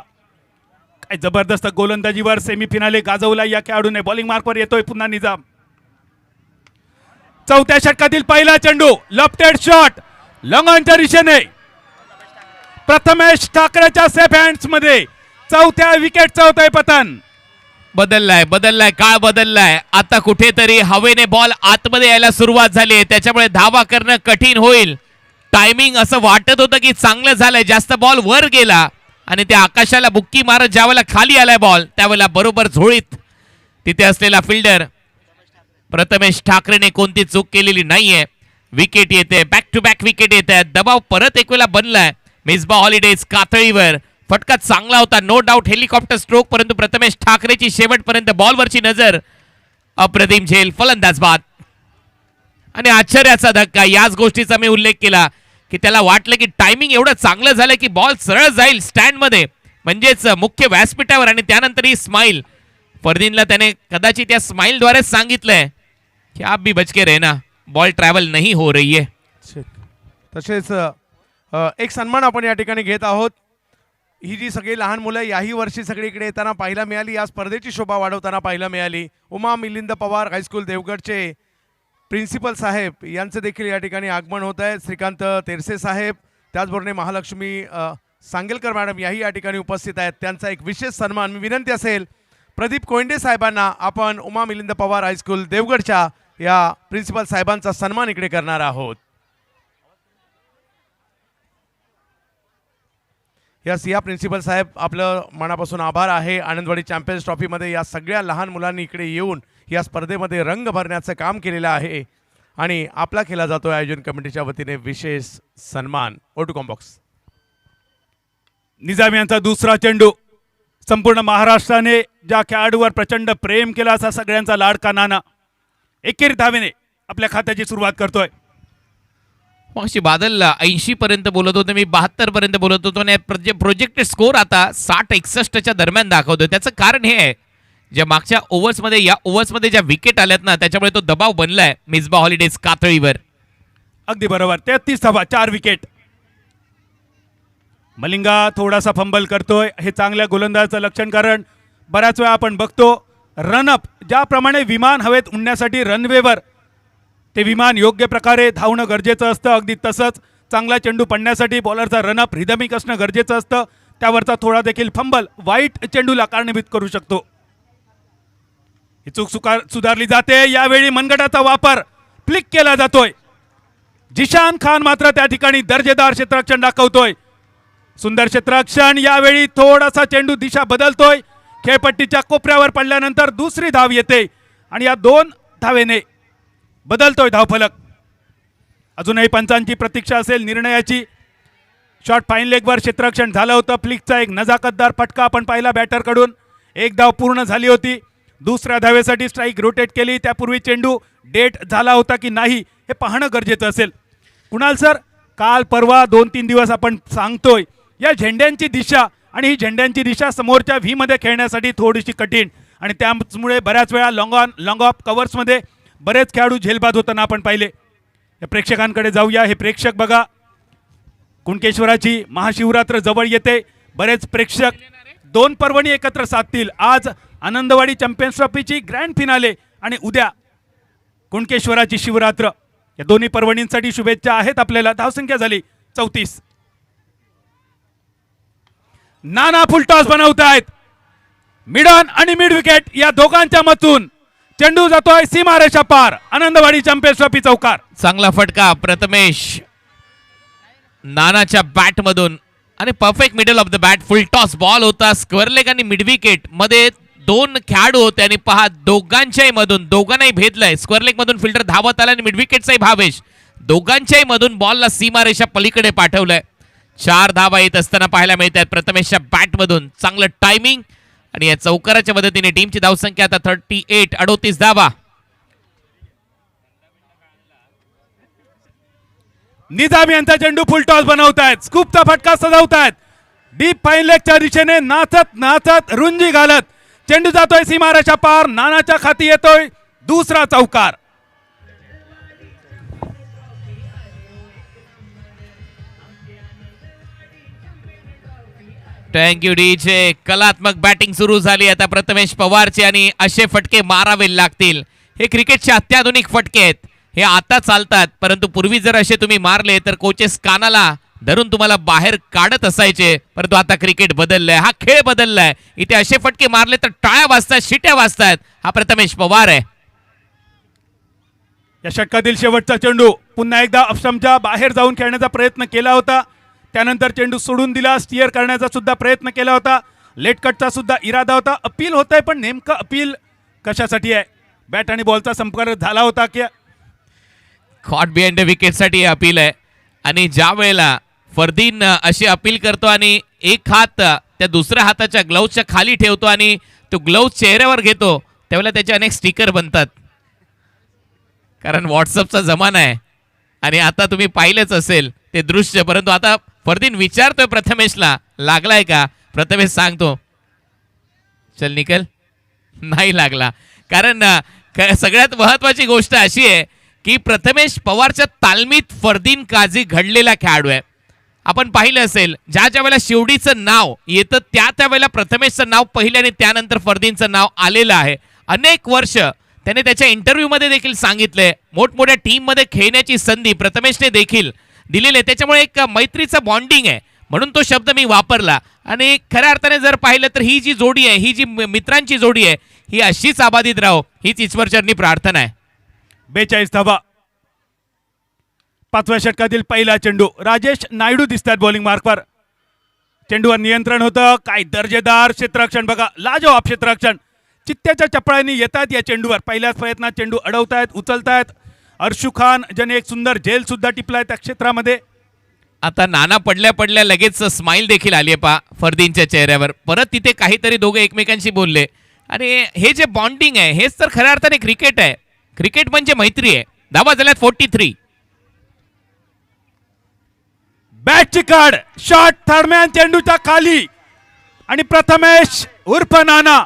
काय जबरदस्त गोलंदाजीवर सेमीफिनाले गाजवला या खेळाडूने. बॉलिंग मार्कवर येतोय पुन्हा निजाम. चौथ्या षटकातील पहिला चेंडू लफ्टेड शॉट लॉंगॉनच्या दिशेने. प्रथमेश ठाकरेच्या सेफ हँड्स मध्ये चौथ्या विकेटचं होतंय पतन. बदललाय काळ बदललाय. आता कुठेतरी हवेने बॉल आतमध्ये यायला सुरुवात झाली आहे, त्याच्यामुळे धावा करणं कठीण होईल. टायमिंग असं वाटत होतं की चांगलं झालंय, जास्त बॉल वर गेला आणि त्या आकाशाला बुक्की मारत ज्यावेळेला खाली आलाय बॉल त्यावेळेला बरोबर झोळीत तिथे असलेला फिल्डर प्रथमेश ठाकरेने कोणती चूक केलेली नाहीये. विकेट येते, बॅक टू बॅक विकेट येत आहे. दबाव परत एक वेळा बनलाय मिसबा हॉलिडेज कातळीवर. फटका चांगला होता, नो डाऊट हेलिकॉप्टर स्ट्रोक, परंतु प्रथमेश ठाकरेची शेवटपर्यंत बॉलवरची नजर. अप्रतिम झेल, फलंदाज बाद. आणि आश्चर्याचा धक्का. याच गोष्टीचा मी उल्लेख केला की त्याला वाटलं की टायमिंग एवढं चांगलं झालं की बॉल सरळ जाईल स्टँडमध्ये, म्हणजेच मुख्य व्यासपीठावर. आणि त्यानंतर ही स्माइल. फरदीनला त्याने कदाचित या स्माइलद्वारेच सांगितलंय की आप भी बच के रहना, बॉल ट्रॅव्हल नहीं हो रही है. तसेच एक सन्मान आपण या ठिकाणी घेत आहोत. ही जी सगळी लहान मुलं याही वर्षी सगळीकडे येताना पाहायला मिळाली, या स्पर्धेची शोभा वाढवताना पाहायला मिळाली. उमा मिलिंद पवार हायस्कूल देवगडचे प्रिन्सिपल साहेब यांचं देखील या ठिकाणी आगमन होत आहे. श्रीकांत तेरसे साहेब, त्याचबरोबर महालक्ष्मी सांगेलकर मॅडम याही या ठिकाणी उपस्थित आहेत. त्यांचा एक विशेष सन्मान. मी विनंती असेल प्रदीप कोंडे साहेबांना, आपण उमा मिलिंद पवार हायस्कूल देवगडच्या या प्रिन्सिपल साहेबांचा सन्मान इकडे करणार आहोत. यस, या प्रिन्सिपल साहेब आपलं मनापासून आभार आहे. आनंदवाडी चॅम्पियन्स ट्रॉफीमध्ये या सगळ्या लहान मुलांनी इकडे येऊन या स्पर्धेमध्ये रंग भरण्याचं काम केलेलं आहे आणि आपला केला जातो आयोजन कमिटीच्या वतीने विशेष सन्मान. ओटू कॉम्बॉक्स. निजाम यांचा दुसरा चेंडू. संपूर्ण महाराष्ट्राने ज्या खेळाडूवर प्रचंड प्रेम केला असा सगळ्यांचा लाडका नाना एकेरी धावेने आपल्या खात्याची सुरुवात करतोय. मग अशी बादल 80 पर्यंत बोलत होतो मी, 72 पर्यंत बोलत होतो आणि प्रोजेक्टेड स्कोर आता 60-61च्या दरम्यान दाखवतोय. त्याचं कारण हे आहे, ज्या मागच्या ओव्हर्समध्ये या ओव्हर्समध्ये ज्या विकेट आल्यात ना, त्याच्यामुळे तो दबाव बनलाय मिसबा हॉलिडेज कातळीवर. अगदी बरोबर. 33 धावा, 4 विकेट. मलिंगा थोडासा फंबल करतोय. हे चांगल्या गोलंदाजाचं लक्षण, कारण बऱ्याच वेळा आपण बघतो रनअप ज्याप्रमाणे विमान हवेत उडण्यासाठी रनवेवर ते विमान योग्य प्रकारे धावणं गरजेचं असतं, अगदी तसंच चांगला चेंडू पडण्यासाठी बॉलरचा रनअप रिदमिक असणं गरजेचं असतं. त्यावरचा थोडा देखील फंबल वाईट चेंडूला कारणीभूत करू शकतो. ही चूक सुधारली जाते. यावेळी मनगटाचा वापर फ्लिक केला जातोय. जिशान खान मात्र त्या ठिकाणी दर्जेदार क्षेत्ररक्षण दाखवतोय. सुंदर क्षेत्ररक्षण. यावेळी थोडासा चेंडू दिशा बदलतोय. खेळपट्टीच्या कोपऱ्यावर पडल्यानंतर दुसरी धाव येते आणि या 2 धावेने बदलतोय धावफलक. अजूनही पंचांची प्रतीक्षा असेल निर्णयाची. शॉट फाईन लेगवर क्षेत्ररक्षण झालं होतं. फ्लिकचा एक नजाकतदार फटका आपण पाहिला बॅटरकडून. एक धाव पूर्ण झाली होती. दुसऱ्या धावेसाठी स्ट्राईक रोटेट केली. त्यापूर्वी चेंडू डेट झाला होता की नाही हे पाहणं गरजेचं असेल. कुणाल सर, काल परवा 2-3 दिवस आपण सांगतोय या झेंड्यांची दिशा, आणि ही झेंड्यांची दिशा समोरच्या व्ही मध्ये खेळण्यासाठी थोडीशी कठीण, आणि त्यामुळे बऱ्याच वेळा लॉंग ऑफ कव्हर्समध्ये बरेच खेळाडू झेलबाद होताना आपण पाहिले. या प्रेक्षकांकडे जाऊया. हे प्रेक्षक बघा, कुणकेश्वराची महाशिवरात्र जवळ येते. बरेच प्रेक्षक 2 पर्वणी एकत्र साधतील. आज आनंदवाडी चॅम्पियन्स ट्रॉफीची ग्रँड फिनाले आणि उद्या कुणकेश्वराची शिवरात्र. या दोन्ही पर्वणींसाठी शुभेच्छा आहेत आपल्याला. धावसंख्या झाली 34. नाना फुलटॉस बनवतायत. मिड ऑन आणि मिड विकेट या दोघांच्या मधून चेंडू जातोय सीमारेषा पार. आनंदवाडी चॅम्पियन्स ट्रॉफी चौकार. चांगला फटका प्रथमेश नानाच्या बॅट मधून आणि perfect middle of the bat. Full toss ball होता. स्क्वेअर लेग आणि मिड विकेट मध्ये 2 खेळाडू होते आणि पहा दोघांच्याही मधून दोघांनाही भेदलंय. स्क्वेअर लेग मधून फिल्डर धावत आला आणि मिड विकेटचाही भावेश. दोघांच्याही मधून बॉलला सीमारेषा पलीकडे पाठवलंय. 4 धावा येत असताना पाहायला मिळतात प्रथमेशच्या बॅट मधून. चांगलं टायमिंग आणि या चौकाराच्या मदतीने टीमची धावसंख्या आता 38, 38 धावा. निजाम यांचा चेंडू फुल टॉस बनवतायत. स्कूपचा फटका सजवतायत. डीप फाईन लेगच्या दिशेने नाचत नाचत रुंजी घालत चेंडू जातोय सीमारेषा पार. नानाच्या खाती येतोय दुसरा चौकार. Thank you DJ. कलात्मक बॅटिंग सुरू झाली आता प्रथमेश पवारचे आणि असे फटके मारावे लागतील. हे क्रिकेटचे अत्याधुनिक फटके आहेत. हे आता चालतात, परंतु पूर्वी जर असे तुम्ही मारले तर कोचेस कानाला धरून तुम्हाला बाहेर काढत असायचे. परंतु आता क्रिकेट बदललंय, हा खेळ बदललाय. इथे असे फटके मारले तर टाळ्या वाजतात, शिट्या वाजतात. हा प्रथमेश पवार आहे. या षटकातील शेवटचा चेंडू पुन्हा एकदा ऑफस्टंपच्या बाहेर जाऊन खेळण्याचा प्रयत्न केला होता. त्यानंतर चेंडू सोडून दिला. स्टिअर करण्याचा सुद्धा प्रयत्न केला होता. लेट कटचा सुद्धा इरादा होता. अपील होत आहे, पण नेमकं अपील कशासाठी आहे? बॅट आणि बॉलचा संपर्क झाला होता की कॉट बिहाइंड द विकेट साठी अपील आहे. आणि ज्या वेळेला फरदीन अशी अपील करतो आणि एक हात त्या दुसऱ्या हाताच्या ग्लव्सच्या खाली ठेवतो आणि तो ग्लव्स चेहऱ्यावर घेतो, त्यावेळेला त्याचे अनेक स्टिकर बनतात. कारण व्हॉट्सअपचा जमाना आहे आणि आता तुम्ही पाहिलेच असेल ते दृश्य. परंतु आता फरदीन विचारतोय प्रथमेशला, लागलाय का? प्रथमेश सांगतो चल निकल, नाही लागला. कारण सगळ्यात महत्वाची गोष्ट अशी आहे की प्रथमेश पवारच्या तालमीत फरदीन काझी घडलेला खेळाडू आहे. आपण पाहिलं असेल ज्या ज्या वेळेला शिवडीचं नाव येतं त्या वेळेला प्रथमेशचं नाव पहिलं आणि त्यानंतर फरदीनचं नाव आलेलं आहे. अनेक वर्ष त्याने त्याच्या इंटरव्ह्यू मध्ये देखील सांगितलंय, मोठमोठ्या टीम मध्ये खेळण्याची संधी प्रथमेशने देखील दिलेली आहे. त्याच्यामुळे एक मैत्रीचं बॉन्डिंग आहे म्हणून तो शब्द मी वापरला. आणि खऱ्या अर्थाने जर पाहिलं तर ही जी जोडी आहे, ही जी मित्रांची जोडी आहे, ही अशीच आबाधित राहो हीच ईश्वरचरणी प्रार्थना आहे. 42 धावा. 5व्या षटकातील पहिला चेंडू. राजेश नायडू दिसतात बॉलिंग मार्कवर. चेंडूवर नियंत्रण होतं. काय दर्जेदार क्षेत्ररक्षण बघा, लाजवाब क्षेत्ररक्षण. चित्त्याच्या चपळाईने येतात या चेंडूवर. पहिल्याच प्रयत्नात चेंडू अडवतायत, उचलतायत. अर्शू खान ज्याने एक सुंदर झेल सुद्धा टिपलाय त्या क्षेत्रामध्ये. आता नाना पडल्या पडल्या लगेच स्माइल देखील आली आहे पा फरदीनच्या चेहऱ्यावर. परत तिथे काहीतरी दोघे एकमेकांशी बोलले आणि हे जे बॉन्डिंग आहे हेच तर खऱ्या अर्थाने क्रिकेट आहे. क्रिकेट म्हणजे मैत्री आहे. धावा झाल्यात 43. बॅटची काढ, शॉट थर्डमॅन चेंडूच्या खाली आणि प्रथमेश उर्फ नाना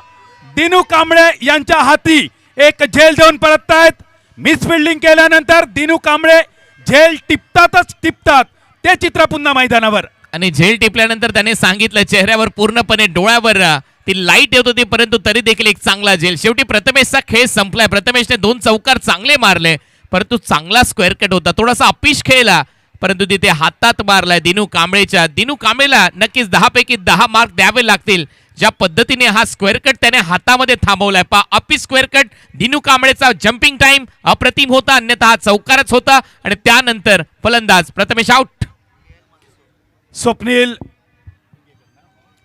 दिनू कांबळे यांच्या हाती एक झेल देऊन परततायत. मिसफिल्डिंग केल्यानंतर दिनू कांबळे झेल टिपतातच टिपतात. ते चित्र पुन्हा मैदानावर. आणि झेल टिपल्यानंतर त्याने सांगितलं चेहऱ्यावर पूर्णपणे डोळ्यावर ती लाईट येत होती परंतु तरी देखील एक चांगला झेल. शेवटी प्रथमेशचा खेळ संपलाय. प्रथमेशने 2 चौकार चांगले मारले परंतु चांगला स्क्वेअर कट होता. थोडासा अपिश खेळला परंतु तिथे हातात मारलाय दिनू कांबळेच्या. दिनू कांबळेला नक्कीच 10 पैकी 10 मार्क द्यावे लागतील. ज्या पद्धतीने हा स्क्वेअर कट त्याने हातामध्ये थांबवलाय पा. अपी स्क्वेअर कट दिनू कांबळेचा जम्पिंग टाइम अप्रतिम होता. अन्यथा हा चौकारच होता आणि त्यानंतर फलंदाज प्रथमेश आउट. स्वप्नील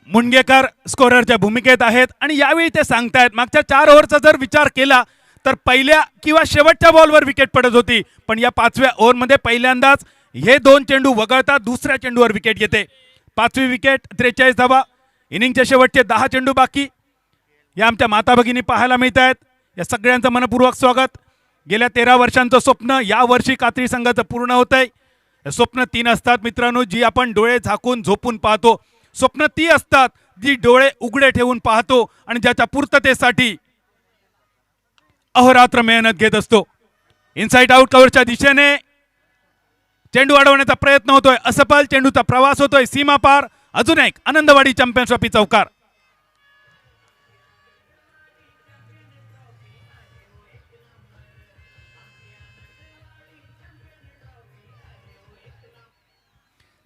मुंडगेकर स्कोररच्या भूमिकेत आहेत आणि यावेळी ते सांगतायत मागच्या 4 ओव्हरचा जर विचार केला तर पहिल्या किंवा शेवटच्या बॉलवर विकेट पडत होती, पण या 5व्या ओव्हरमध्ये पहिल्यांदाच हे 2 चेंडू वगळता दुसऱ्या चेंडूवर विकेट येते. 5वी विकेट, 43 धावा. इनिंगचे शेवटचे 10 चेंडू बाकी. या आमच्या माता भगिनी पाहायला मिळत आहेत. या सगळ्यांचं मनपूर्वक स्वागत. गेल्या 13 वर्षांचं स्वप्न या वर्षी कात्री संघाचं पूर्ण होत आहे. स्वप्न 3 असतात मित्रांनो, जी आपण डोळे झाकून झोपून पाहतो. स्वप्न ती असतात जी डोळे उघडे ठेवून पाहतो आणि ज्याच्या पूर्ततेसाठी अहोरात्र मेहनत घेत असतो. इनसाइड आउट कव्हरच्या दिशेने चेंडू अडवण्याचा प्रयत्न होतोय. असफल चेंडूचा प्रवास होतोय सीमा पार. अजून एक आनंदवाडी चॅम्पियन्स ट्रॉफी चौकार.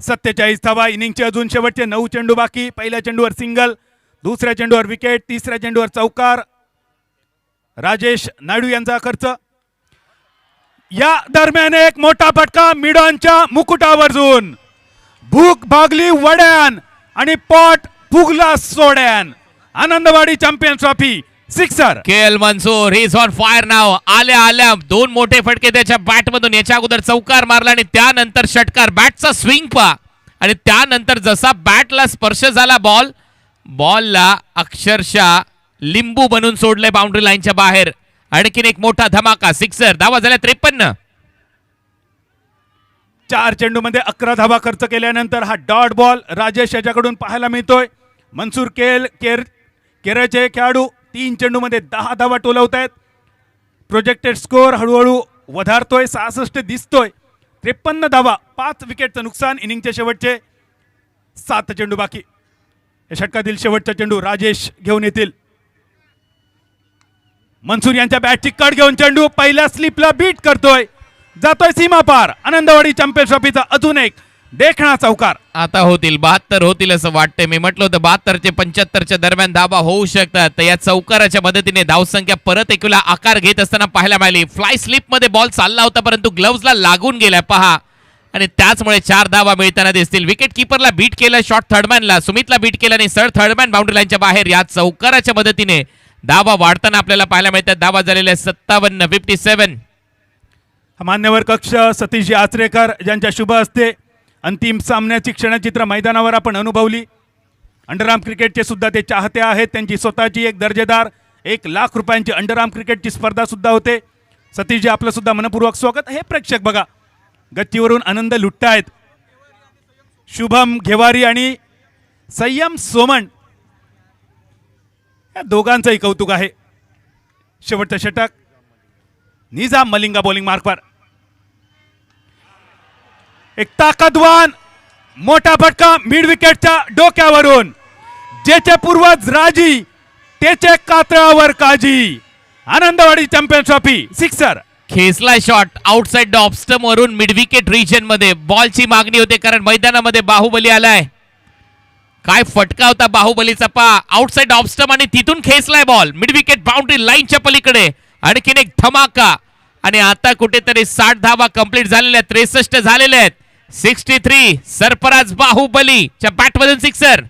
सत्तेचाळीस धावा. इनिंगचे अजून शेवटचे 9 चेंडू बाकी. पहिल्या चेंडूवर सिंगल, दुसऱ्या चेंडूवर विकेट, तिसऱ्या चेंडूवर चौकार. राजेश नायडू यांचा खर्च. या दरम्यान एक मोठा फटका मिडॉनच्या मुकुटावरून. भूक भागली वड्यान आणि पॉट फुगला सोड्यान. Anandwadi champions trophy sixer. KL Mansoor he is on fire नाव. आल्या आल्या 2 मोठे फटके त्याच्या बॅटमधून. याच्या अगोदर चौकार मारला आणि त्यानंतर षटकार. बॅटचा स्विंग पा आणि त्यानंतर जसा बॅटला स्पर्श झाला बॉलला अक्षरशः लिंबू बनून सोडले बाउंड्री लाईनच्या बाहेर. आणखीन एक मोठा धमाका, सिक्सर. धावा झाल्या 53. 4 चेंडूमध्ये 11 धावा खर्च केल्यानंतर हा डॉट बॉल राजेश याच्याकडून पाहायला मिळतोय. मनसूर केरळचे खेळाडू 3 चेंडूमध्ये 10 धावा टोलवत आहेत. प्रोजेक्टेड स्कोअर हळूहळू वधारतोय, 66 दिसतोय. 53 धावा, 5 विकेटचं नुकसान. इनिंगचे शेवटचे 7 चेंडू बाकी. या षटकातील शेवटचा चेंडू राजेश घेऊन येतील. मनसूर यांच्या बॅटची कट घेऊन चेंडू पहिल्या स्लिपला बीट करतोय, जातोय सीमा पार. आनंदवाडी चॅम्पियन्स ट्रॉफीचा अजून एक देखणा चौकार. आता होतील 72 होतील असं वाटतंय. मी म्हटलं होतं 72 ते 75च्या दरम्यान धावा होऊ शकतात. तर या चौकाराच्या मदतीने धावसंख्या परत एकला आकार घेत असताना पाहायला मिळाली. फ्लाय स्लिप मध्ये बॉल चालला होता परंतु ग्लव्सला लागून गेलाय पहा आणि त्याचमुळे 4 धावा मिळताना दिसतील. विकेट किपरला बीट केलं, शॉर्ट थर्डमॅनला सुमितला बीट केलं आणि सर थर्डमॅन बाउंड्री लाईनच्या बाहेर. या चौकाराच्या मदतीने धावा वाढताना आपल्याला पाहायला मिळतात. धावा झालेल्या 57, 57. मान्यवर कक्ष सतीशजी आचरेकर ज्यांच्या शुभ हस्ते अंतिम सामन्याची क्षणचित्र मैदानावर आपण अनुभवली. अंडरआर्म क्रिकेटचे सुद्धा ते चाहते आहेत. त्यांची स्वतःची एक दर्जेदार 1 लाख रुपयांची अंडरआर्म क्रिकेटची स्पर्धा सुद्धा होते. सतीशजी आपलं सुद्धा मनपूर्वक स्वागत. हे प्रेक्षक बघा गच्चीवरून आनंद लुटतायत. शुभम घेवारी आणि संयम सोमण या दोघांचंही कौतुक आहे. शेवटचं षटक. निजाम मलिंगा बॉलिंग मार्कवर. एक ताकदवान मोठा फटका मिड विकेटच्या डोक्यावरून. जेचे पूर्वज राजी तेचे कातळावर काजी. Anandwadi champions trophy sixer. खेचला शॉट आउटसाइड द ऑफस्टम वरून मिड विकेट रिजन मध्ये. बॉलची मागणी होते कारण मैदानामध्ये बाहुबली आलाय. काय फटका होता बाहुबलीचा पा. आउटसाइड ऑफस्टम आणि तिथून खेचलाय बॉल मिड विकेट बाउंड्री लाईनच्या पलीकडे. आणखीन एक धमाका आणि आता कुठेतरी 60 धावा कंप्लीट झालेल्या आहेत. 63 झालेल्या आहेत. 63 सरफराज बाहुबलीच्या बॅटमधून सिक्सर.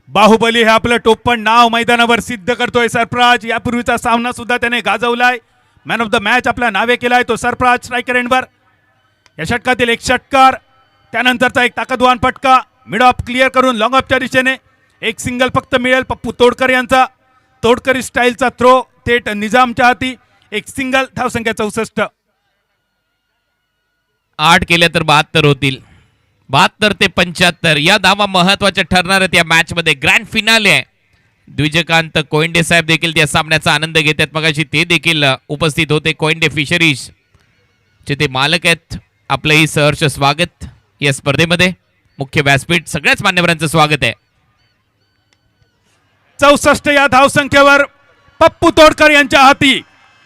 बाहुबली हे आपलं टोपण नाव मैदानावर सिद्ध करतोय सरफराज. यापूर्वीचा सामना सुद्धा त्याने गाजवलाय. मॅन ऑफ द मॅच आपल्या नावे केलाय तो सरफराज स्ट्रायकर एंडवर. या षटकातील एक षटकार, त्यानंतरचा एक ताकदवान फटका, मिड ऑफ क्लिअर करून लॉंग ऑफच्या दिशेने एक सिंगल फक्त मिळेल पप्पू तोडकर यांचा. तोडकरी स्टाईलचा थ्रो थेट निजामच्या हाती. एक सिंगल, धावसंख्या 64. 8 केले तर 72 होतील. 72 ते 75 या धावा महत्वाच्या ठरणार आहेत या मॅच मध्ये. ग्रँड फिनाले आहे. द्विजकांत कोयंडे साहेब देखील त्या सामन्याचा आनंद घेत आहेत. मगाशी ते देखील उपस्थित होते. कोयंडे फिशरीज चे ते मालक आहेत. आपलंही सहर्ष स्वागत या स्पर्धेमध्ये. मुख्य व्यासपीठ सगळ्याच मान्यवरांचं स्वागत आहे. 64 या धावसंख्येवर पप्पू तोडकर यांच्या हाती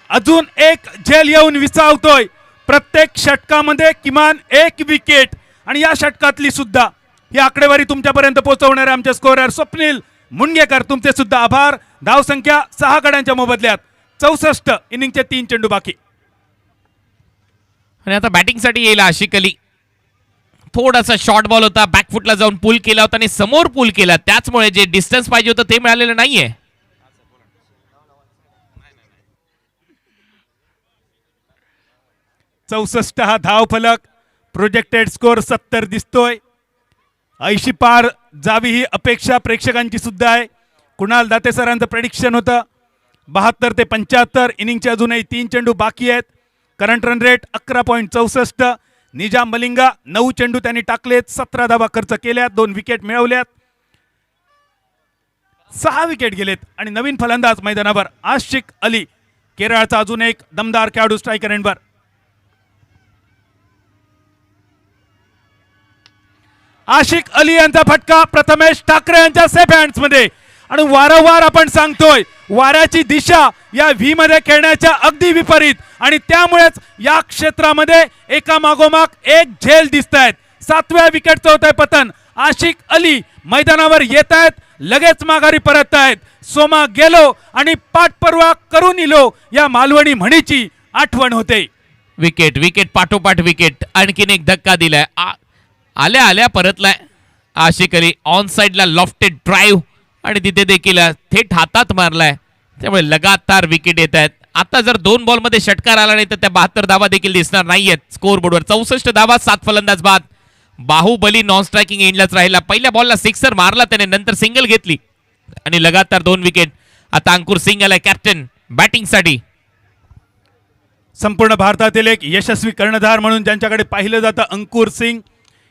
अजून एक झेल येऊन विसावतोय. प्रत्येक षटकामध्ये किमान एक विकेट आणि या षटकातली सुद्धा ही आकडेवारी तुमच्यापर्यंत पोहोचवणारे आमचे स्कोरर स्वप्नील मुनगेकर, तुमचे सुद्धा आभार. धावसंख्या 6 गड्यांच्या मोबदल्यात 64. इनिंगचे 3 चेंडू बाकी. आणि आता बॅटिंगसाठी येईल आशिक अली. थोडासा शॉर्ट बॉल होता, बॅकफुटला जाऊन पुल केला होता आणि समोर पुल केला, त्याचमुळे जे डिस्टन्स पाहिजे होतं ते मिळालेलं नाहीये. चौसष्ट हा धाव फलक. प्रोजेक्टेड स्कोर 70 दिसतोय. 80 पार जावी ही अपेक्षा प्रेक्षकांची सुद्धा आहे. कुणाल दाते सरांचं प्रेडिक्शन होतं 72 ते 75. इनिंगचे अजूनही 3 चेंडू बाकी आहेत. Current run rate 11.64. Nizam Malinga 9 चेंडू त्यांनी टाकलेत, 17 धावा खर्च केल्यात, 2 विकेट मिळवल्यात, 6 विकेट गेलेत. आणि नवीन फलंदाज मैदानावर आशिक अली, केरळचा अजून एक दमदार खेळाडू स्ट्रायकर एंडवर. आशिक अली यांचा फटका प्रथमेश ठाकरे यांच्या सेफ हँड्स मध्ये. आणि वारंवार आपण सांगतोय वाऱ्याची दिशा या व्ही मध्ये खेळण्याच्या अगदी विपरीत, आणि त्यामुळेच या क्षेत्रामध्ये एका मागोमाग एक झेल दिसत आहेत. 7व्या विकेटचं होत आहे पतन. आशिक अली मैदानावर येत आहेत, लगेच माघारी परत आहेत. सोमा गेलो आणि पाठपर्वा करून इलो या मालवणी म्हणीची आठवण होते. विकेट विकेट पाठोपाठ विकेट. आणखीन एक धक्का दिलाय. आल्या आल्या परतलाय आशिक अली. ऑन साइडला लॉफ्टेड ड्राईव्ह आणि तिथे देखील थेट हातात मारलाय. त्यामुळे लगातार विकेट येत आहेत. आता जर 2 बॉलमध्ये षटकार आला नाही तर त्या 72 धावा देखील दिसणार नाहीयेत स्कोर बोर्डवर. 64 धावा, 7 फलंदाज बाद. बाहुबली नॉन स्ट्रायकिंग एंडलाच राहिला. पहिल्या बॉलला सिक्सर मारला त्याने, नंतर सिंगल घेतली आणि लगातार 2 विकेट. आता अंकुर सिंग आलाय कॅप्टन बॅटिंगसाठी. संपूर्ण भारतातील एक यशस्वी कर्णधार म्हणून ज्यांच्याकडे पाहिलं जातं अंकुर सिंग.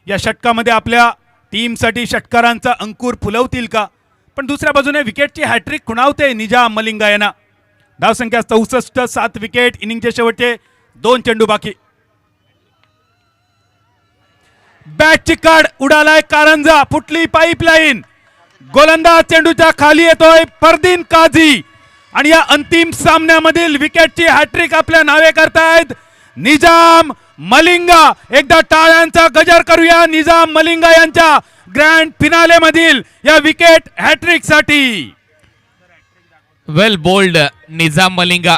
या षटकामध्ये आपल्या टीमसाठी षटकारांचा अंकुर फुलवतील का? पण दुसऱ्या बाजूने विकेटची हॅट्रिक खुणावते निजाम मलिंगा यांना. धावसंख्या 64, 7 विकेट. इनिंगचे शेवटचे 2 चेंडू बाकी. बॅटची काढ, उडालाय कारंजा, फुटली पाईपलाईन. गोलंदाज चेंडूच्या खाली येतोय फरदीन काझी. आणि या अंतिम सामन्यामधील विकेटची हॅट्रिक आपल्या नावे करतायत निजाम मलिंगा. एकदा टाळ्यांचा गजर करूया निजाम मलिंगा यांच्या ग्रँड फिनाले मधील या विकेट हॅट्रिक साठी. वेल बोल्ड निजाम मलिंगा.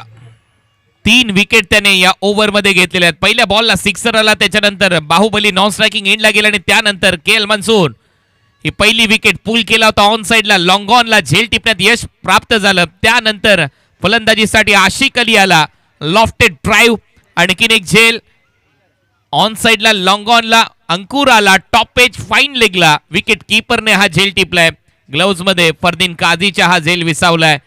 3 विकेट त्याने या ओव्हर मध्ये घेतलेल्या आहेत. पहिल्या बॉलला सिक्सर आला, त्याच्यानंतर बाहुबली नॉन स्ट्रायकिंग एंडला गेला आणि त्यानंतर के.एल. मनसूर ही पहिली विकेट पूल केला होता. ऑन साइडला लॉंग ऑनला झेल टिपण्यात यश प्राप्त झालं. त्यानंतर फलंदाजीसाठी आशिक अली आला, लॉफ्टेड ड्राईव्ह, आणखीन एक झेल. ऑन साइडला लॉंग ऑनला अंकुर आला, टॉप एज फाईन लेगला विकेट कीपरने हा झेल टिपलाय. ग्लव्ज मध्ये फरदीन काझीचा हा झेल विसावलाय.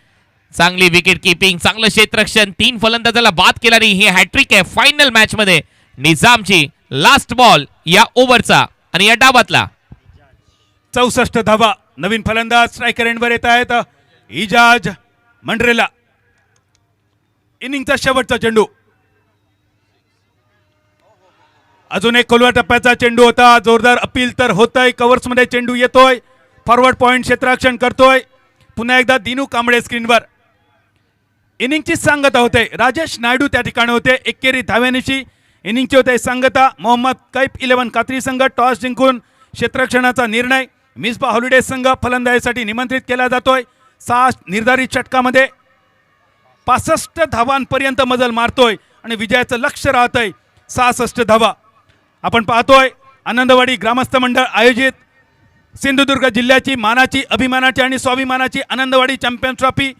चांगली विकेट किपिंग, चांगलं क्षेत्ररक्षण, 3 फलंदाजाला बाद केला आणि ही हॅट्रिक आहे फायनल मॅच मध्ये निजामची. लास्ट बॉल या ओव्हरचा आणि या डावातला. 64 धावा. नवीन फलंदाज स्ट्रायकर एंडवर येत आहेत इजाज मंडरेला. इनिंगचा शेवटचा चेंडू. अजून एक खोलवर टप्प्याचा चेंडू होता. जोरदार अपील तर होतंय. कव्हर्स मध्ये चेंडू येतोय. फॉरवर्ड पॉइंट क्षेत्ररक्षण करतोय. पुन्हा एकदा दिनू कांबळे स्क्रीनवर. इनिंगची सांगता होते. राजेश नायडू त्या ठिकाणी होते. एकेरी धाव्यानिशी इनिंगची होते सांगता. मोहम्मद कैफ 11 कात्री संघ टॉस जिंकून क्षेत्ररक्षणाचा निर्णय. मिसबा हॉलिडे संघ फलंदाजीसाठी निमंत्रित केला जातोय. 6 निर्धारित षटकामध्ये 65 धावांपर्यंत मजल मारतोय आणि विजयाचं लक्ष राहतंय 66 धावा. आपण पाहतोय आनंदवाडी ग्रामस्थ मंडळ आयोजित सिंधुदुर्ग जिल्ह्याची मानाची, अभिमानाची आणि स्वाभिमानाची आनंदवाडी चॅम्पियन्स ट्रॉफी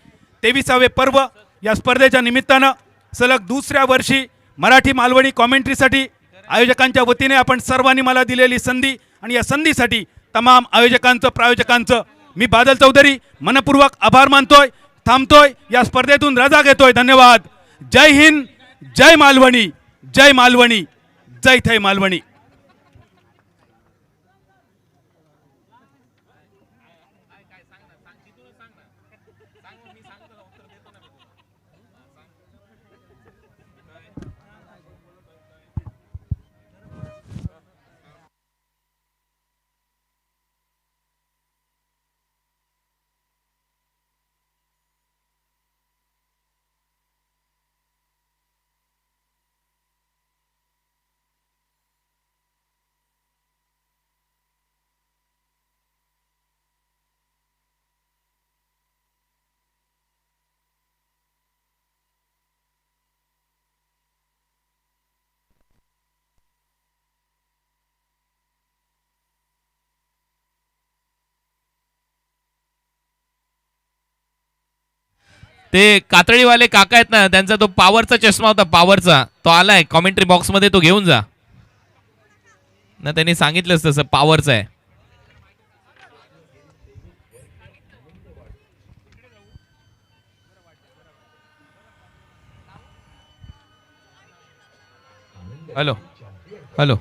23वे पर्व या स्पर्धेच्या निमित्तानं सलग दुसऱ्या वर्षी मराठी मालवणी कॉमेंट्रीसाठी आयोजकांच्या वतीने आपण सर्वांनी मला दिलेली संधी आणि या संधीसाठी तमाम आयोजकांचं, प्रायोजकांचं मी बादल चौधरी मनपूर्वक आभार मानतोय, थांबतोय, या स्पर्धेतून रजा घेतोय. धन्यवाद. जय हिंद, जय मालवणी, जय मालवणी, जय थै मालवणी. ते कातळीवाले काका आहेत ना, त्यांचा तो पॉवरचा चष्मा होता, पॉवरचा, तो आलाय कॉमेंट्री बॉक्स मध्ये, तो घेऊन जा ना. त्यांनी सांगितलंच तसं पॉवरचा आहे. Hello hello.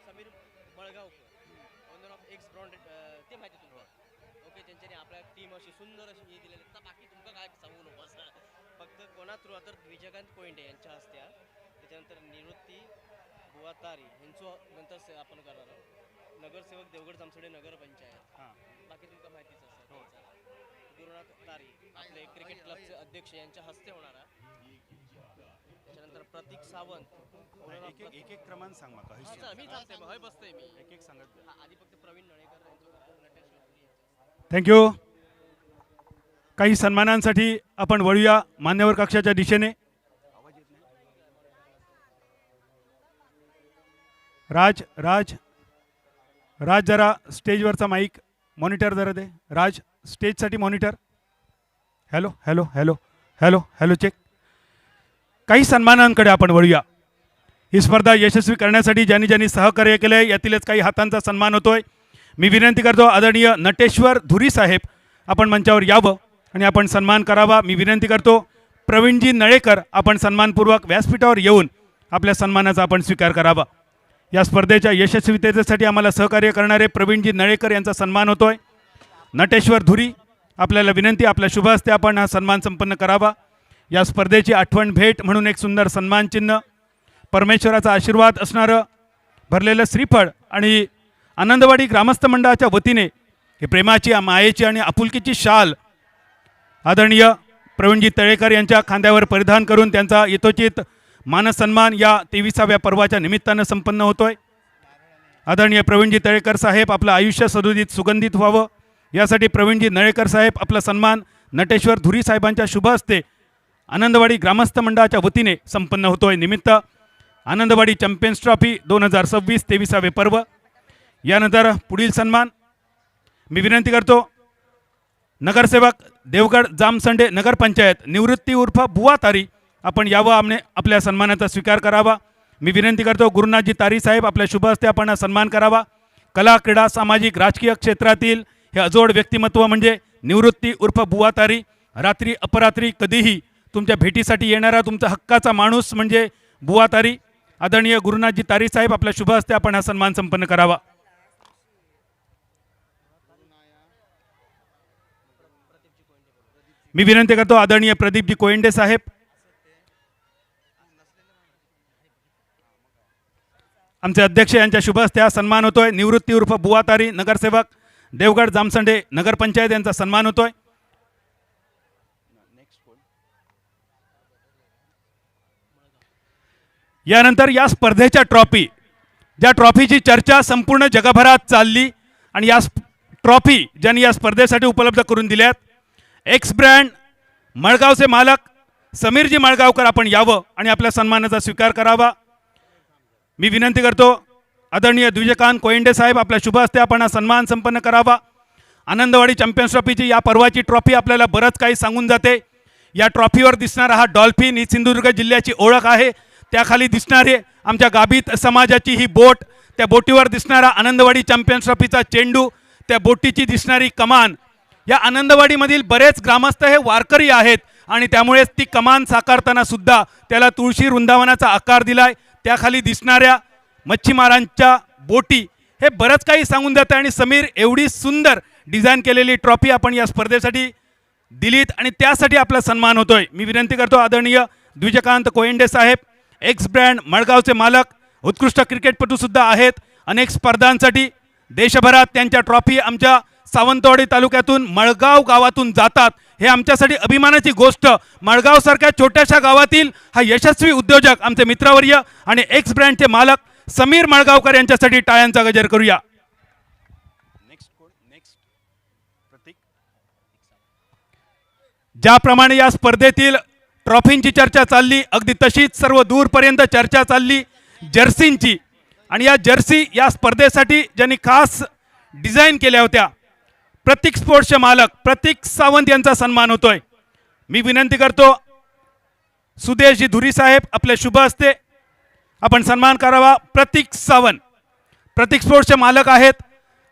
Sameer Malgaonkar, owner of X brand, ते माहिती तुम्हाला. ओके, त्यांच्याने आपल्या टीम अशी सुंदर अशी हे दिलेली. तर बाकी तुमचं काय सांगू नको असं. फक्त कोणा थ्रू तर विजयकांत कोयंडे यांच्या हस्ते, त्याच्यानंतर निवृत्ती बुवा तारी यांचं नंतर आपण करणार आहोत. नगरसेवक देवगड जामसोडे नगर पंचायत. बाकी तुमचं माहितीच असं. गुरुनाथ तारी आपले क्रिकेट क्लबचे अध्यक्ष यांच्या हस्ते होणार आहे. त्याच्यानंतर प्रतीक सावंत, एक एक क्रमांक सांग मला. मी सांगते, हय बसते मी एक एक सांगत. आधी फक्त प्रवीण नळेकर यांचं. थँक्यू. काही सन्मानांसाठी आपण वळूया मान्यवर कक्षाच्या दिशेने. राज राज राज जरा स्टेजवरचा माईक मॉनिटर जरा दे. राज, स्टेजसाठी monitor. Hello hello hello hello hello check. काही सन्मानांकडे आपण वळूया. ही स्पर्धा यशस्वी करण्यासाठी ज्यांनी ज्यांनी सहकार्य केले यातीलच काही हातांचा सन्मान होतोय. मी विनंती करतो आदरणीय नटेश्वर धुरी साहेब आपण मंचावर यावं आणि आपण सन्मान करावा. मी विनंती करतो प्रवीणजी नळेकर आपण सन्मानपूर्वक व्यासपीठावर येऊन आपल्या सन्मानाचा आपण स्वीकार करावा. या स्पर्धेच्या यशस्वीतेसाठी आम्हाला सहकार्य करणारे प्रवीणजी नळेकर यांचा सन्मान होतोय. नटेश्वर धुरी आपल्याला विनंती, आपल्या शुभ हस्ते आपण हा सन्मान संपन्न करावा. या स्पर्धेची आठवण भेट म्हणून एक सुंदर सन्मान चिन्ह, परमेश्वराचा आशीर्वाद असणारं भरलेलं श्रीफळ आणि आनंदवाडी ग्रामस्थ मंडळाच्या वतीने हे प्रेमाची, मायेची आणि आपुलकीची शाल आदरणीय प्रवीणजी तळेकर यांच्या खांद्यावर परिधान करून त्यांचा यथोचित मानसन्मान या 23व्या पर्वाच्या निमित्तानं संपन्न होतोय. आदरणीय प्रवीणजी तळेकर साहेब आपलं आयुष्य सदुदित सुगंधित व्हावं यासाठी प्रवीणजी नळेकर साहेब आपला सन्मान नटेश्वर धुरी साहेबांच्या शुभ हस्ते आनंदवाडी ग्रामस्थ मंडळाच्या वतीने संपन्न होतोय. निमित्त आनंदवाडी चॅम्पियन्स ट्रॉफी 2026 23वे पर्व. यानंतर पुढील सन्मान मी विनंती करतो नगरसेवक देवगड जामसंडे नगरपंचायत निवृत्ती उर्फ बुवा तारी आपण यावं, आमने आपल्या सन्मानाचा स्वीकार करावा. मी विनंती करतो गुरुनाथजी तारी साहेब आपल्या शुभ हस्ते आपण हा सन्मान करावा. कला, क्रीडा, सामाजिक, राजकीय क्षेत्रातील हे अजोड व्यक्तिमत्व म्हणजे निवृत्ती उर्फ बुवा तारी. रात्री अपरात्री कधीही तुमच्या भेटीसाठी येणारा तुमचा हक्काचा माणूस म्हणजे बुवा तारी. आदरणीय गुरुनाथजी तारी साहेब आपल्या शुभ हस्ते आपण हा सन्मान संपन्न करावा. मी विनंती करतो आदरणीय प्रदीपजी कोयंडे साहेब आमचे अध्यक्ष यांच्या शुभ हस्ते हा सन्मान होतोय. निवृत्ती उर्फ बुवातारी नगरसेवक देवगड जामसंडे नगरपंचायत यांचा सन्मान होतोय. यानंतर या स्पर्धेच्या ट्रॉफी, ज्या ट्रॉफीची चर्चा संपूर्ण जगभरात चालली आणि या ट्रॉफी ज्यांनी या स्पर्धेसाठी उपलब्ध करून दिल्यात, एक्स ब्रँड मळगावचे मालक समीरजी मळगावकर आपण यावं आणि आपल्या सन्मानाचा स्वीकार करावा. मी विनंती करतो आदरणीय द्विजकांत कोयंडे साहेब, आपल्या शुभ हस्ते आपण हा सन्मान संपन्न करावा. आनंदवाडी चॅम्पियन्स ट्रॉफीची या पर्वाची ट्रॉफी आपल्याला बरंच काही सांगून जाते. या ट्रॉफीवर दिसणारा हा डॉल्फिन ही सिंधुदुर्ग जिल्ह्याची ओळख आहे. त्याखाली दिसणारे आमच्या गाभित समाजाची ही बोट, त्या बोटीवर दिसणारा आनंदवाडी चॅम्पियन्स ट्रॉफीचा चेंडू, त्या बोटीची दिसणारी कमान, या आनंदवाडीमधील बरेच ग्रामस्थ हे वारकरी आहेत आणि त्यामुळेच ती कमान साकारताना सुद्धा त्याला तुळशी वृंदावनाचा आकार दिलाय. त्याखाली दिसणाऱ्या मच्छीमारांच्या बोटी, हे बरंच काही सांगून जातं. आणि समीर, एवढी सुंदर डिझाईन केलेली ट्रॉफी आपण या स्पर्धेसाठी दिलीत आणि त्यासाठी आपला सन्मान होतोय. मी विनंती करतो आदरणीय द्विजकांत कोयंडे साहेब, एक्स ब्रँड मळगावचे मालक, उत्कृष्ट क्रिकेटपटू सुद्धा आहेत. अनेक स्पर्धांसाठी देशभरात त्यांच्या ट्रॉफी आमच्या सावंतवाडी तालुक्यातून मळगाव गावातून जातात. हे आमच्यासाठी अभिमानाची गोष्ट. मळगावसारख्या छोट्याशा गावातील हा यशस्वी उद्योजक आमचे मित्रवर्य आणि एक्स ब्रँडचे मालक समीर मळगावकर यांच्यासाठी टाळ्यांचा गजर करूया. ज्याप्रमाणे या स्पर्धेतील ट्रॉफींची चर्चा चालली, अगदी तशीच सर्व दूरपर्यंत चर्चा चालली जर्सींची. आणि या जर्सी या स्पर्धेसाठी ज्यांनी खास डिझाईन केल्या होत्या, प्रतीक स्पोर्ट्सचे मालक प्रतीक सावंत यांचा सन्मान होतोय. मी विनंती करतो सुदेशजी धुरी साहेब, आपल्या शुभ हस्ते आपण सन्मान करावा. प्रतीक सावंत प्रतीक स्पोर्ट्सचे मालक आहेत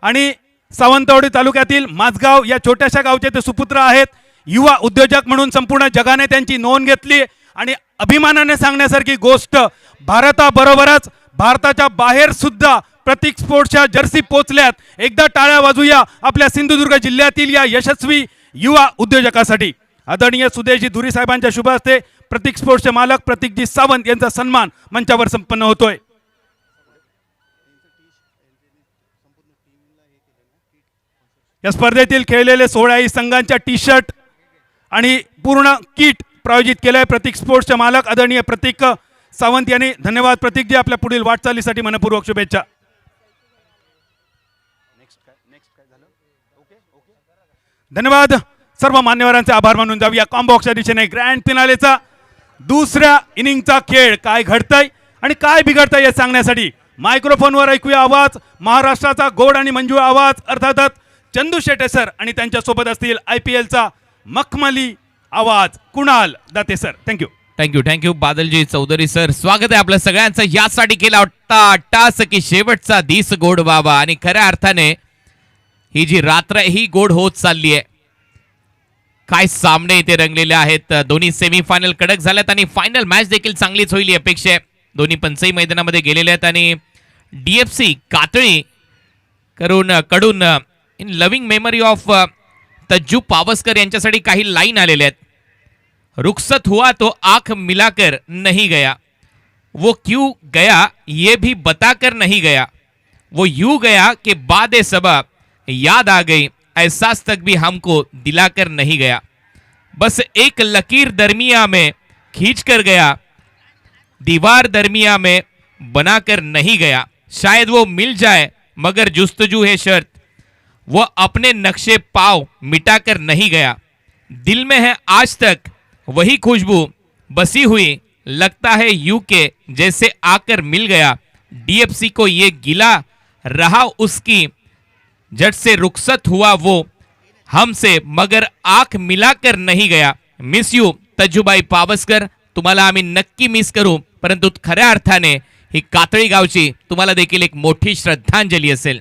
आणि सावंतवाडी तालुक्यातील माझगाव या छोट्याशा गावचे ते सुपुत्र आहेत. युवा उद्योजक म्हणून संपूर्ण जगाने त्यांची नोंद घेतली आणि अभिमानाने सांगण्यासारखी गोष्ट, भारताबरोबरच भारताच्या बाहेर सुद्धा प्रतीक स्पोर्ट्सच्या जर्सी पोचल्यात. एकदा टाळ्या वाजूया आपल्या सिंधुदुर्ग जिल्ह्यातील या यशस्वी युवा उद्योजकासाठी. आदरणीय सुदेशजी धुरी साहेबांच्या शुभ हस्ते प्रतीक स्पोर्ट्सचे मालक प्रतीकजी सावंत यांचा सन्मान मंचावर संपन्न होतोय. या स्पर्धेतील खेळलेले 16 संघांच्या टी शर्ट आणि पूर्ण किट प्रायोजित केलंय प्रतीक स्पोर्ट्सचे मालक आदरणीय प्रतीक सावंत यांनी. धन्यवाद प्रतीकजी, आपल्या पुढील वाटचालीसाठी मनपूर्वक शुभेच्छा. धन्यवाद. सर्व मान्यवरांचे आभार मानून जाऊया कॉम्बॉक्सच्या दिशेने. ग्रँड फिनालेचा दुसऱ्या इनिंगचा खेळ काय घडतंय आणि काय बिघडतंय हे सांगण्यासाठी मायक्रोफोनवर ऐकूया आवाज, महाराष्ट्राचा गोड आणि मंजूळ आवाज, अर्थातच चंदू शेटे सर आणि त्यांच्या सोबत असतील IPLचा मखमली आवाज Kunal Date sir. Thank you. Thank you Badalji Chaudhari sir. स्वागत आहे आपलं सगळ्यांचं. यासाठी केला होता टास की शेवटचा दिस गोड बाबा. आणि खऱ्या अर्थाने ही जी रात्र ही गोड होत चालली आहे. काय सामने इथे रंगलेले आहेत. दोन्ही सेमीफायनल कडक झाल्यात आणि फायनल मॅच देखील चांगलीच होईल ही अपेक्षा आहे. दोन्ही पंचही मैदानामध्ये गेलेले आहेत आणि DFC कातळी कडून in loving memory of Tajju Pawaskar यांच्यासाठी काही लाईन आलेले आहेत. रुखसत हुआ तो आंख मिलाकर नहीं गया, वो क्यों गया ये भी बताकर नहीं गया, वो यूं गया कि बादे सबा याद आ गई, एहसास तक भी हमको दिलाकर नहीं गया, बस एक लकीर दरमिया में खींच कर गया, दीवार दरमिया में बनाकर नहीं गया, शायद वो मिल जाए मगर जुस्तजू है शर्त, वो अपने नक्शे पाव मिटाकर नहीं गया, दिल में है आज तक वही खुशबू बसी हुई, लगता है यू के जैसे आकर मिल गया, DFC को ये गिला रहा उसकी जट से रुखसत हुआ वो हमसे मगर आंख मिलाकर नहीं गया. मिस यू तज्जूबाई पावसकर. तुम्हाला आम्ही नक्की मिस करू, परंतु खऱ्या अर्थाने ही कातळी गावची तुम्हाला देखील एक मोठी श्रद्धांजली असेल.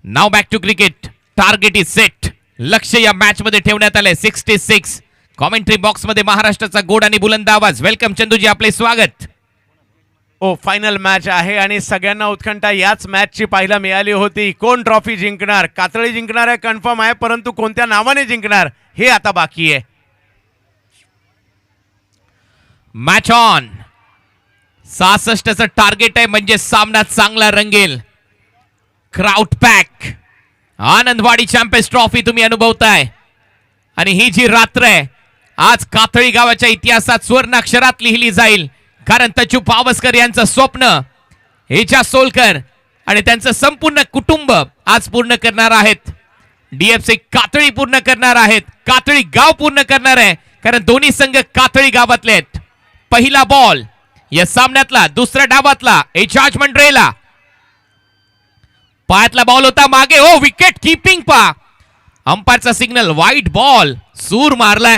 नाव back to cricket. Target is set. लक्ष या मॅच मध्ये ठेवण्यात आले 66. कॉमेंट्री बॉक्स मध्ये महाराष्ट्राचा गोड आणि बुलंद आवाज. वेलकम चंदूजी, आपले स्वागत. फायनल मॅच आहे आणि सगळ्यांना उत्कंठा याच मॅचची पाहायला मिळाली होती. कोण ट्रॉफी जिंकणार? कातळी जिंकणार आहे कन्फर्म आहे, परंतु कोणत्या नावाने जिंकणार हे आता बाकी आहे. Match on. 66चं टार्गेट आहे म्हणजे सामना चांगला रंगेल. Crowd pack Anandwadi champions trophy तुम्ही अनुभवताय आणि ही जी रात्र आहे आज कातळी गावाच्या इतिहासात स्वर्णाक्षरात लिहिली जाईल. कारण तचू पावसकर यांचं स्वप्न हेजा सोलकर आणि त्यांचं संपूर्ण कुटुंब आज पूर्ण करणार आहेत. डीएफसी कातळी पूर्ण करणार आहेत, कातळी गाव पूर्ण करणार आहे. कारण दोन्ही संघ कातळी गावातले आहेत. पहिला बॉल या सामन्यातला, दुसऱ्या डावातला एजाज मंडरेला. पायातला बॉल होता मागे. हो विकेट कीपिंग पा. अंपायरचा सिग्नल व्हाईट बॉल. सूर मारलाय.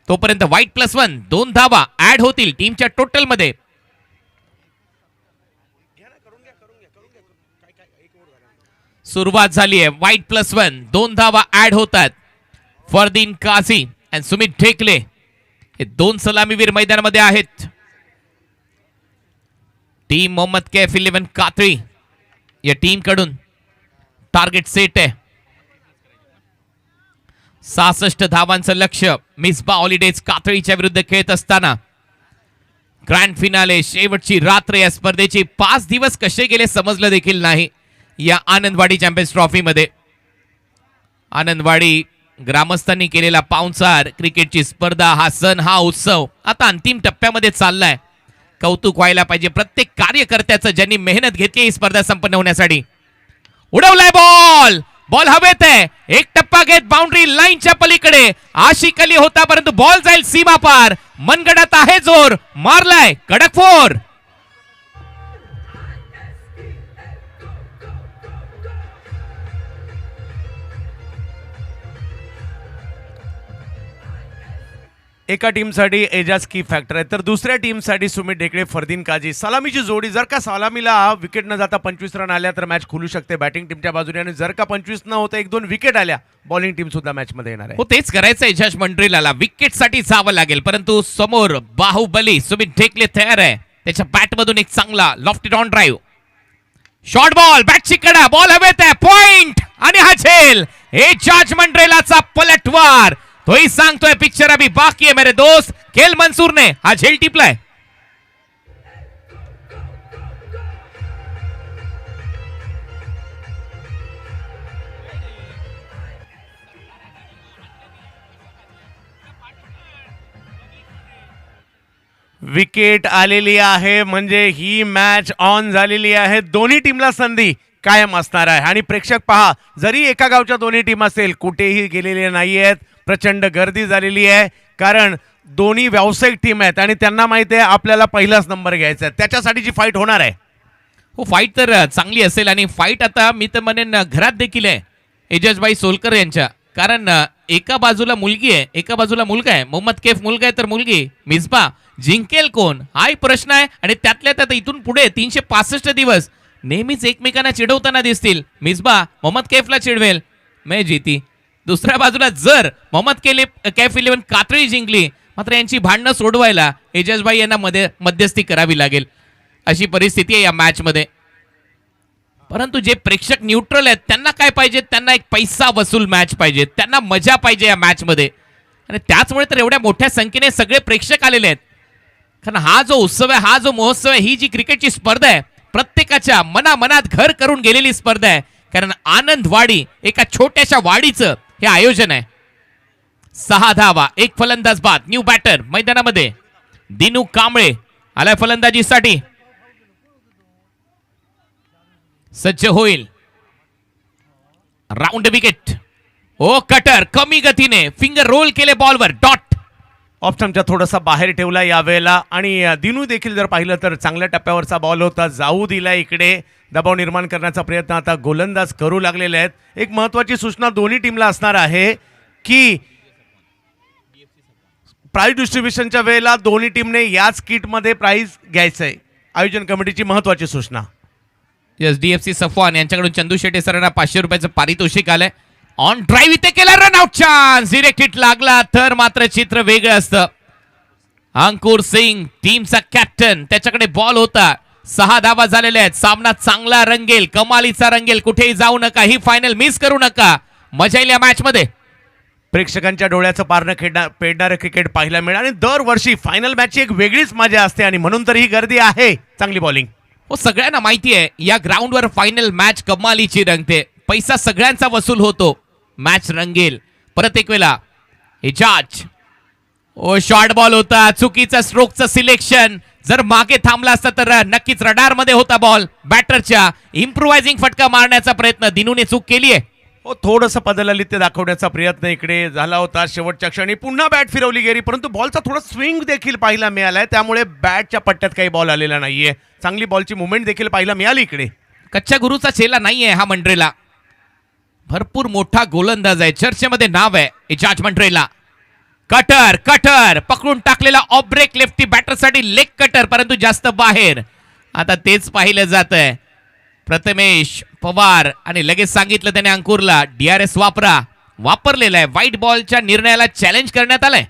तोपर्यंत व्हाईट +1 2 धावा ऍड होतील टीमच्या टोटल मध्ये. सुरुवात झाली आहे. व्हाईट +1 2 धावा ऍड होतात. फरदीन काझी आणि सुमित ढेकले हे 2 सलामीवीर मैदानामध्ये आहेत. टीम मोहम्मद कैफ 11 कातळी या टीम कडून टार्गेट सेट आहे. 66 धावांचं लक्ष्य. मिसबा हॉलिडेज कातळीच्या विरुद्ध खेळत असताना ग्रँड फिनाले शेवटची रात्र या स्पर्धेची 5 दिवस कसे गेले समजलं देखील नाही. या आनंदवाडी चॅम्पियन्स ट्रॉफी मध्ये आनंदवाडी ग्रामस्थांनी केलेला पाहुणचार, क्रिकेटची स्पर्धा, हा सण, हा उत्सव आता अंतिम टप्प्यामध्ये चाललाय. कौतुक व्हायला पाहिजे प्रत्येक कार्यकर्त्याचं ज्यांनी मेहनत घेतली ही स्पर्धा संपन्न होण्यासाठी. उडवलाय बॉल. बॉल हवेत आहे. एक टप्पा घेत बाउंड्री लाईनच्या पलीकडे आशिक अली होता परंतु बॉल जाईल सीमा पार. मनगडात आहे जोर. मारलाय कडक 4. एका टीमसाठी एजाज की फॅक्टर आहे तर दुसऱ्या टीमसाठी सुमित ढेकळे, फरदीन काझी. सलामीची जोडी. जर का सलामीला विकेट न जाता 25 रन आल्या तर मॅच खुलू शकते बॅटिंग टीमच्या बाजूने. आणि जर का 25 न होता 1-2 विकेट आल्या बॉलिंग टीम सुद्धा मॅच मध्ये येणार आहे. हो तेच करायचं एजाज मंडरेला. विकेट साठी जावं लागेल परंतु समोर बाहुबली सुमित ढेकले तयार आहे. त्याच्या बॅट मधून एक चांगला lofted on drive. Short ball. बॅटची कडा. बॉल हवेत आहे. पॉइंट आणि हा झेल. एजाज मंडरेलाचा पलटवार. तोही सांगतोय पिक्चर अभी बाकी है मेरे दोस्त. केल मंसूर ने हा झेल टिपलाय. विकेट आलेली आहे म्हणजे ही मॅच ऑन झालेली आहे. दोन्ही टीमला संधी कायम असणार आहे. आणि प्रेक्षक पहा, जरी एका गावच्या दोन्ही टीम असेल कुठेही गेलेले नाही आहेत. प्रचंड गर्दी झालेली आहे कारण दोन्ही व्यावसायिक टीम आहेत आणि त्यांना माहिती आहे आपल्याला पहिलाच नंबर घ्यायचा आहे. त्याच्यासाठी जी फाईट होणार आहे. हो फाईट तर चांगली असेल आणि फाईट आता मी तर म्हणेन घरात देखील आहे एजाजबाई सोलकर यांच्या. कारण एका बाजूला मुलगी आहे, एका बाजूला मुलगा आहे. मोहम्मद कैफ मुलगा आहे तर मुलगी. मिसबा जिंकेल कोण हाही प्रश्न आहे. आणि त्यातल्या त्यात इथून पुढे 365 दिवस नेहमीच एकमेकांना चिडवताना दिसतील. मिसबा मोहम्मद कैफला चिडवेल, मैं जीती. दुसऱ्या बाजूला जर मोहम्मद कैफ 11 कातळी जिंकली मात्र यांची भांडणं सोडवायला एजाजबाई यांना मध्यस्थी करावी लागेल अशी परिस्थिती आहे या मॅच मध्ये. परंतु जे प्रेक्षक न्यूट्रल आहेत त्यांना काय पाहिजे, त्यांना एक पैसा वसूल मॅच पाहिजे, त्यांना मजा पाहिजे या मॅच मध्ये. आणि त्याचमुळे तर एवढ्या मोठ्या संख्येने सगळे प्रेक्षक आलेले आहेत. कारण हा जो उत्सव आहे, हा जो महोत्सव आहे, ही जी क्रिकेटची स्पर्धा आहे प्रत्येकाच्या मनामनात घर करून गेलेली स्पर्धा आहे. कारण आनंदवाडी एका छोट्याशा वाडीचं हे आयोजन आहे. 6 धावा, 1 फलंदाज बाद. न्यू बॅटर मैदानामध्ये दिनू कांबळे आलाय फलंदाजीसाठी. सज्ज होईल. Round wicket. ओ कटर कमी गतीने फिंगर रोल केले बॉलवर. डॉट. ऑफ स्टंपच्या थोडासा बाहेर ठेवला यावेळेला. आणि दिनू देखील जर पाहिलं तर चांगल्या टप्प्यावरचा बॉल होता. जाऊ दिला इकडे. दबाव निर्माण करण्याचा प्रयत्न आता गोलंदाज करू लागलेले आहेत. एक महत्वाची सूचना दोन्ही टीमला असणार आहे की प्राइज डिस्ट्रीब्युशनच्या वेळेला दोन्ही टीमने याच किटमध्ये प्राइज घ्यायचंय. आयोजन कमिटीची महत्वाची सूचना. एस डीएफसी सफवान यांच्याकडून चंदू शेट्टे सरांना 500 रुपयाचं पारितोषिक आलंय. ऑन ड्राईव्ह इथे केला run out chance. Direct hit लागला तर मात्र चित्र वेगळं असतं. अंकुर सिंग टीमचा कॅप्टन, त्याच्याकडे बॉल होता. 6 धावा झालेल्या आहेत. सामना चांगला रंगेल, कमालीचा रंगेल. कुठेही जाऊ नका, ही फायनल मिस करू नका. मजा येईल या मॅच मध्ये. प्रेक्षकांच्या डोळ्याचं पारणं पेडणारं क्रिकेट पाहायला मिळेल आणि दरवर्षी फायनल मॅचची एक वेगळीच मजा असते आणि म्हणून तर ही गर्दी आहे. चांगली बॉलिंग. हो, सगळ्यांना माहिती आहे या ग्राउंडवर फायनल मॅच कमालीची रंगते. पैसा सगळ्यांचा वसूल होतो. मॅच रंगेल. परत एक वेळा इजाज. ओ शॉर्ट बॉल होता. चुकीचा स्ट्रोकचं सिलेक्शन. जर मागे थांबला असता तर नक्कीच रडार मध्ये होता बॉल. बॅटरच्या इम्प्रोवायझिंग फटका मारण्याचा प्रयत्न दिनूने चूक केली आहे. हो, थोडंसं पदललित दाखवण्याचा प्रयत्न इकडे झाला होता. शेवटच्या क्षणी पुन्हा बॅट फिरवली गेली परंतु बॉलचा थोडा स्विंग देखील पाहायला मिळालाय. त्यामुळे बॅटच्या पट्ट्यात काही बॉल आलेला नाहीये. चांगली बॉलची मुवमेंट देखील पाहायला मिळाली इकडे. कच्च्या गुरुचा चेला नाहीये हा मंड्रेला. भरपूर मोठा गोलंदाज आहे. चर्चेमध्ये नाव आहे इजाज मंड्रेला. कटर कटर पकडून टाकलेला ऑफ ब्रेक लेफ्टी बॅटरसाठी लेग कटर परंतु जास्त बाहेर. आता तेच पाहिलं जात आहे. प्रथमेश पवार आणि लगेच सांगितलं त्याने अंकुरला DRS वापरलेला आहे. व्हाईट बॉलच्या निर्णयाला चॅलेंज करण्यात आलंय.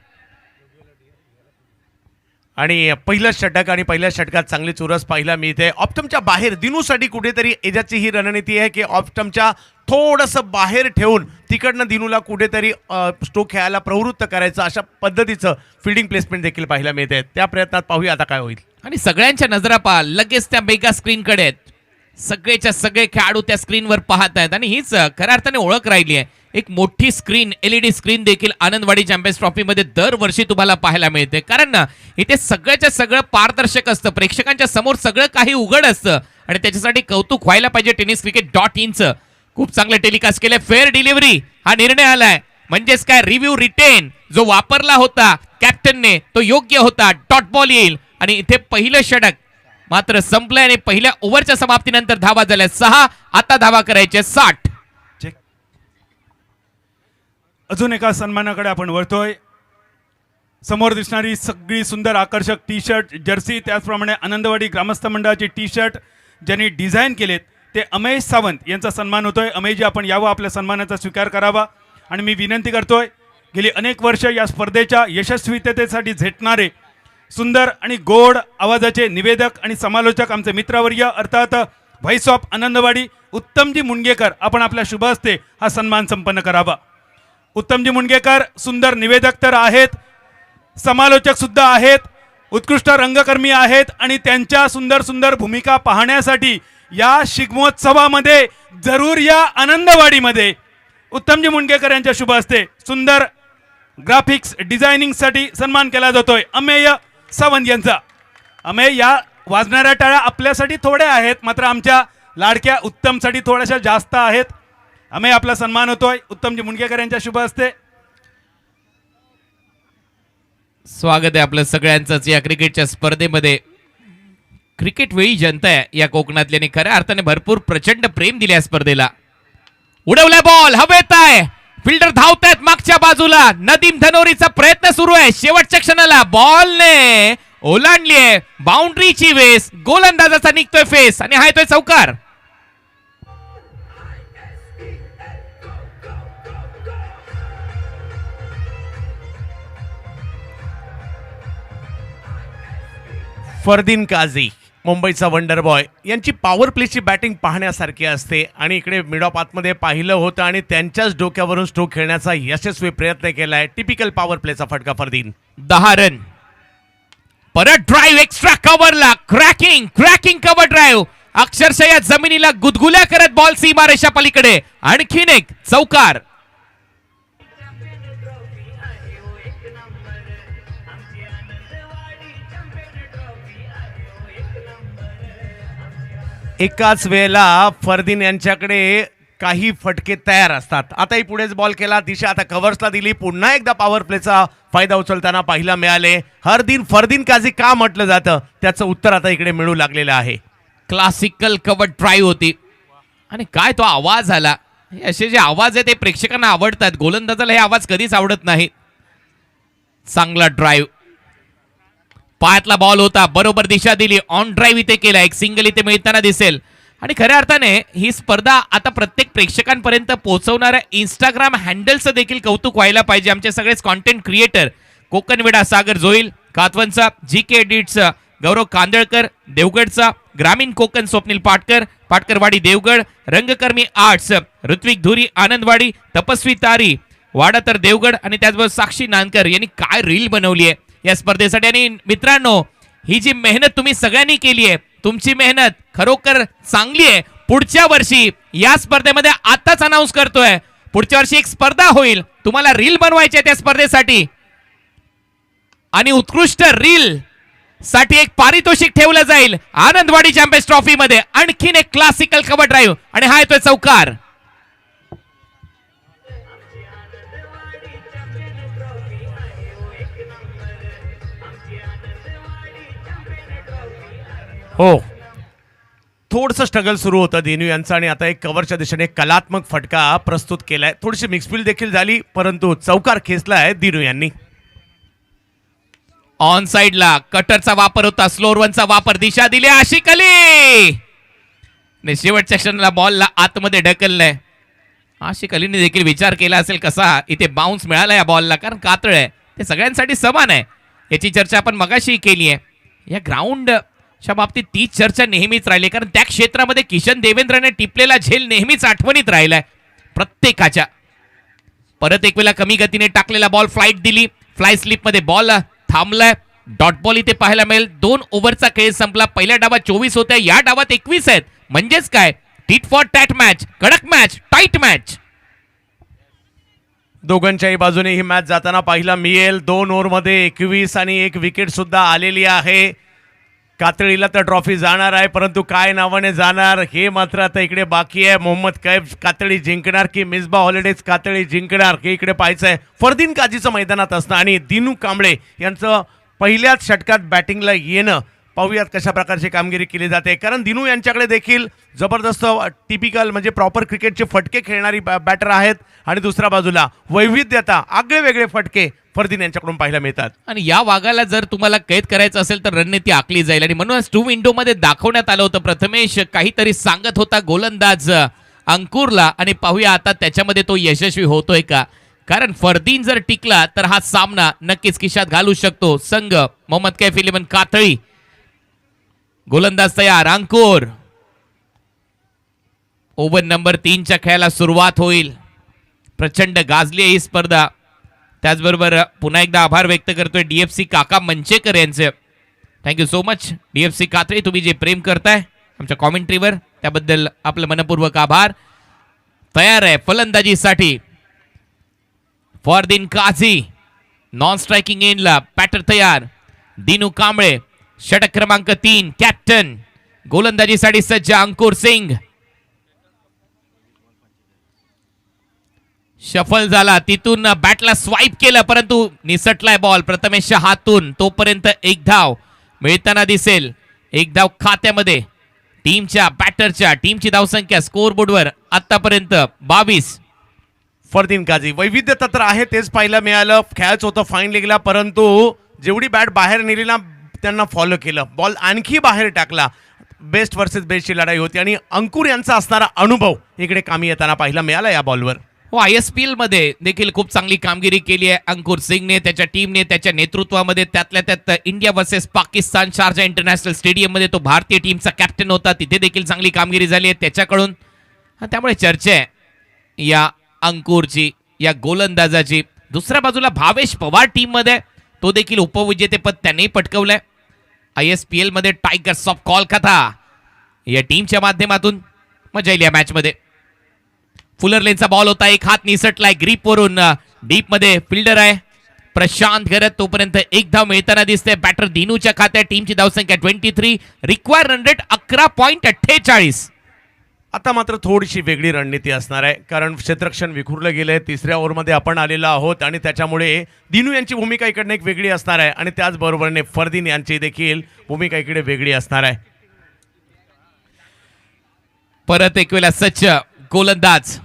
आणि पहिलं षटक आणि पहिल्या षटकात चांगली चुरस पाहायला मिळते. ऑप्टमच्या बाहेर दिनूसाठी कुठेतरी एजाची ही रणनीती आहे की ऑप्टमच्या थोडंसं बाहेर ठेवून तिकडनं दिनूला कुठेतरी स्ट्रोक खेळायला प्रवृत्त करायचं अशा पद्धतीचं फील्डिंग प्लेसमेंट देखील पाहायला मिळते. त्या प्रयत्नात पाहूया आता काय होईल. आणि सगळ्यांच्या नजरा पहा लगेच त्या मेगा स्क्रीनकडे आहेत. सगळेच्या सगळे खेळाडू त्या स्क्रीनवर पाहत आहेत आणि हीच खऱ्या अर्थाने ओळख राहिली आहे. एक मोठी स्क्रीन LED स्क्रीन देखील आनंदवाडी चॅम्पियन्स ट्रॉफीमध्ये दरवर्षी तुम्हाला पाहायला मिळते. कारण ना इथे सगळ्याच्या सगळं पारदर्शक असतं. प्रेक्षकांच्या समोर सगळं काही उघड असतं आणि त्याच्यासाठी कौतुक व्हायला पाहिजे tenniscricket.in. खूप चांगलं टेलिकास्ट केलंय. फेअर डिलिव्हरी हा निर्णय आलाय. म्हणजेच काय रिव्ह्यू रिटेन जो वापरला होता कॅप्टनने तो योग्य होता. डॉट बॉल येईल आणि इथे पहिलं षटक मात्र संपलंय आणि पहिल्या ओव्हरच्या समाप्तीनंतर धावा झाल्या 6. आता धावा करायचे 60. अजून एका सन्मानाकडे आपण वळतोय. समोर दिसणारी सगळी सुंदर आकर्षक टी शर्ट जर्सी त्याचप्रमाणे आनंदवाडी ग्रामस्थ मंडळाची टी शर्ट ज्यांनी डिझाईन केलेत ते अमेश सावंत यांचा सन्मान होतोय. अमेशजी आपण यावं आपल्या सन्मानाचा स्वीकार करावा आणि मी विनंती करतोय गेली अनेक वर्ष या स्पर्धेच्या यशस्वीतेसाठी झेटणारे सुंदर आणि गोड आवाजाचे निवेदक आणि समालोचक आमचे मित्रवर्य अर्थात व्हॉइस ऑफ आनंदवाडी उत्तमजी मुंडगेकर आपण आपल्या शुभ हस्ते हा सन्मान संपन्न करावा. उत्तमजी मुंडगेकर सुंदर निवेदक तर आहेत, समालोचक सुद्धा आहेत, उत्कृष्ट रंगकर्मी आहेत आणि त्यांच्या सुंदर सुंदर भूमिका पाहण्यासाठी या शिगमोत्सवामध्ये जरूर या आनंदवाडीमध्ये. उत्तमजी मुंडगेकर यांच्या शुभ हस्ते सुंदर ग्राफिक्स डिझायनिंगसाठी सन्मान केला जातोय अमेय सावंत यांचा. अमेय, या वाजणाऱ्या टाळ्या आपल्यासाठी थोड्या आहेत मात्र आमच्या लाडक्या उत्तमसाठी थोड्याशा जास्त आहेत. अमेय, आपला सन्मान होतोय उत्तमजी मुंडगेकर यांच्या शुभ हस्ते. स्वागत आहे आपलं सगळ्यांचंच या क्रिकेटच्या स्पर्धेमध्ये. क्रिकेट वेळी जनता आहे या कोकणातल्याने खऱ्या अर्थाने भरपूर प्रचंड प्रेम दिले या स्पर्धेला. उडवलाय बॉल हवेत आहे. फिल्डर धावतायत मागच्या बाजूला. नदीम धनोरीचा प्रयत्न सुरू आहे. शेवटच्या क्षणाला बॉलने ओलांडली आहे बाउंड्रीची वेस. गोलंदाजाचा निघतोय फेस आणि हा येतोय चौकार. फरदीन काझी मुंबईचा वंडर बॉय यांची पॉवर प्लेची बॅटिंग पाहण्यासारखी असते आणि इकडे मिड ऑफ आतमध्ये पाहिलं होतं आणि त्यांच्याच डोक्यावरून स्ट्रोक खेळण्याचा यशस्वी प्रयत्न केलाय. टिपिकल पॉवर प्लेचा फटका फरदीन. 10 रन. परत ड्राईव्ह एक्स्ट्रा कव्हरला. Cracking cover drive. अक्षरशः या जमिनीला गुदगुल्या करत बॉल सीमारेषा पलीकडे. आणखीन एक चौकार. एकाच वेळेला फरदीन यांच्याकडे काही फटके तयार असतात. आताही पुढेच बॉल केला. दिशा आता कव्हर्सला दिली. पुन्हा एकदा पॉवर प्लेचा फायदा उचलताना पाहायला मिळाले. फरदीन काझी का म्हटलं जातं त्याचं उत्तर आता इकडे मिळू लागलेलं आहे. क्लासिकल कव्हर ड्राईव्ह होती आणि काय तो आवाज आला. असे जे आवाज आहे ते प्रेक्षकांना आवडतात. गोलंदाजाला हे आवाज कधीच आवडत नाही. चांगला ड्राईव्ह. पायातला बॉल होता. बरोबर दिशा दिली. ऑन ड्राईव्ह इथे केला. एक सिंगल इथे मिळताना दिसेल. आणि खऱ्या अर्थाने ही स्पर्धा आता प्रत्येक प्रेक्षकांपर्यंत पोहोचवणाऱ्या इंस्टाग्राम हँडलचं देखील कौतुक व्हायला पाहिजे. आमचे सगळेच कॉन्टेंट क्रिएटर कोकणवेडा सागर जोईल, कातवनचा GK एडिट्सचा गौरव कांदळकर, देवगडचा ग्रामीण कोकण स्वप्नील पाटकरवाडी देवगड, रंगकर्मी आर्ट्स ऋत्विक धुरी आनंदवाडी, तपस्वी तारी वाडा तर देवगड आणि त्याचबरोबर साक्षी नानकर यांनी काय रील बनवली आहे या स्पर्धेसाठी. आणि मित्रांनो, ही जी मेहनत तुम्ही सगळ्यांनी केली आहे, तुमची मेहनत खरोखर चांगली आहे. पुढच्या वर्षी या स्पर्धेमध्ये आताच अनाऊन्स करतोय, पुढच्या वर्षी एक स्पर्धा होईल, तुम्हाला रील बनवायची आहे त्या स्पर्धेसाठी आणि उत्कृष्ट रील साठी एक पारितोषिक ठेवलं जाईल आनंदवाडी चॅम्पियन्स ट्रॉफी मध्ये. आणखीन एक क्लासिकल कव्हर ड्राईव्ह आणि हा येतोय चौकार. हो, थोडंसं स्ट्रगल सुरू होतं दिनू यांचं आणि आता एक कव्हरच्या दिशेने कलात्मक फटका प्रस्तुत केलाय. थोडीशी मिक्सफील्ड देखील झाली, परंतु चौकार खेचलाय दिनू यांनी. ऑन साइडला कटरचा वापर होता, स्लोअर वनचा वापर, दिशा दिली आशिक अली ने शेवटच्या क्षणाला बॉलला आतमध्ये ढकललंय. आशिक अलीने देखील विचार केला असेल कसा इथे बाउन्स मिळाला या बॉलला, कारण कातळ आहे ते सगळ्यांसाठी समान आहे. याची चर्चा आपण मगाशी केली आहे. या ग्राउंडच्या बाबतीत तीच चर्चा नेहमीच राहिली, कारण त्या क्षेत्रामध्ये किशन देवेंद्रने टिपलेला झेल नेहमीच आठवणीत राहिलाय प्रत्येकाच्या. परत एक वेळा कमी गतीने टाकलेला बॉल फ्लाईट दिली, फ्लाय स्लिप मध्ये बॉल थांबलाय. डॉट बॉल इथे पाहायला मिळेल. 2 ओव्हरचा खेळ संपला. पहिल्या डावात 24 होत्या, या डावात 21 आहेत. म्हणजेच काय, टीट फॉर टॅट मॅच, कडक मॅच, टाईट मॅच. दोघांच्याही बाजूने ही मॅच जाताना पाहायला मिळेल. 2 ओव्हरमध्ये 21 आणि 1 विकेट सुद्धा आलेली आहे. कातळीला तर ट्रॉफी जाणार आहे, परंतु काय नावाने जाणार हे मात्र आता इकडे बाकी आहे. मोहम्मद कैफ कातळी जिंकणार की मिसबा हॉलिडेज कातळी जिंकणार हे इकडे पाहायचं आहे. फरदीन काझीचं मैदानात असणं आणि दिनू कांबळे यांचं पहिल्याच षटकात बॅटिंगला येणं, पाहूयात कशा प्रकारची कामगिरी केली जाते. कारण दिनू यांच्याकडे देखील जबरदस्त टिपिकल म्हणजे प्रॉपर क्रिकेटचे फटके खेळणारी बॅटर आहेत आणि दुसऱ्या बाजूला वैविध्यता, आगळे वेगळे फटके फरदीन यांच्याकडून पाहायला मिळतात. आणि या वाघाला जर तुम्हाला कैद करायचं असेल तर रणनीती आखली जाईल आणि म्हणूनच 2 विंडो मध्ये दाखवण्यात आलं होतं. प्रथमेश काहीतरी सांगत होता गोलंदाज अंकुरला आणि पाहूया आता त्याच्यामध्ये तो यशस्वी होतोय का. कारण फरदीन जर टिकला तर हा सामना नक्कीच खिशात घालू शकतो संघ मोहम्मद कैफ 11 कातळी. गोलंदाज तयार, अंकुर. ओव्हर नंबर 3च्या खेळाला सुरुवात होईल. प्रचंड गाजली ही स्पर्धा. त्याचबरोबर पुन्हा एकदा आभार व्यक्त करतोय डीएफसी काका मंचेकर यांचे. थँक्यू सो मच डीएफसी कातळी, तुम्ही जे प्रेम करताय आमच्या कॉमेंट्रीवर त्याबद्दल आपलं मनपूर्वक आभार. तयार आहे फलंदाजीसाठी फरदीन काझी. नॉन स्ट्रायकिंग एंडला बॅटर तयार दिनू कांबळे. षटक क्रमांक 3 कॅप्टन. गोलंदाजीसाठी सज्ज अंकुर सिंग. शफल झाला, तिथून बॅटला स्वाईप केलं परंतु निसटलाय बॉल प्रथमेशच्या हातून. तोपर्यंत एक धाव मिळताना दिसेल. एक धाव खात्यामध्ये टीमच्या बॅटरच्या. टीमची धावसंख्या स्कोअर बोर्डवर आतापर्यंत 22. फरदीन काझी वैविध्यता तर आहे तेच पाहायला मिळालं. खेळायचं होतं फाईन लेगला, परंतु जेवढी बॅट बाहेर नेली ना त्यांना फॉलो केलं, बॉल आणखी बाहेर टाकला. बेस्ट वर्सेस बेस्टची लढाई होती आणि अंकुर यांचा असणारा अनुभव इकडे कामी येताना पाहायला मिळाला या बॉलवर. हो, ISPL मध्ये देखील खूप चांगली कामगिरी केली आहे अंकुर सिंगने, त्याच्या टीमने, त्याच्या नेतृत्वामध्ये. त्यातल्या त्यात India versus Pakistan Sharjah international stadium मध्ये तो भारतीय टीमचा कॅप्टन होता, तिथे देखील चांगली कामगिरी झाली आहे त्याच्याकडून. त्यामुळे चर्चा आहे या अंकुरची, या गोलंदाजाची. दुसऱ्या बाजूला भावेश पवार टीम मध्ये, तो देखील उपविजेतेपद त्याने पटकवलंय. ISPL मध्ये टायगर्स ऑफ कोलकाता या टीमच्या माध्यमातून मजा येईल या मॅच मध्ये. फुलर लेनचा बॉल होता, एक हात निसटलाय ग्रीप वरून. डीप मध्ये फिल्डर आहे प्रशांत गरत. तोपर्यंत एक धाव मिळताना दिसते बॅटर दिनूच्या खात्यात. टीमची धावसंख्या 23. Require run rate 11.48. आता मात्र थोडीशी वेगळी रणनीती असणार आहे, कारण क्षेत्ररक्षण विखुरलं गेलंय. 3ऱ्या ओव्हरमध्ये आपण आलेलो आहोत आणि त्याच्यामुळे दिनू यांची भूमिका इकडनं एक वेगळी असणार आहे आणि त्याचबरोबरने फरदीन यांची देखील भूमिका इकडे वेगळी असणार आहे. परत एक वेळा सच्च गोलंदाज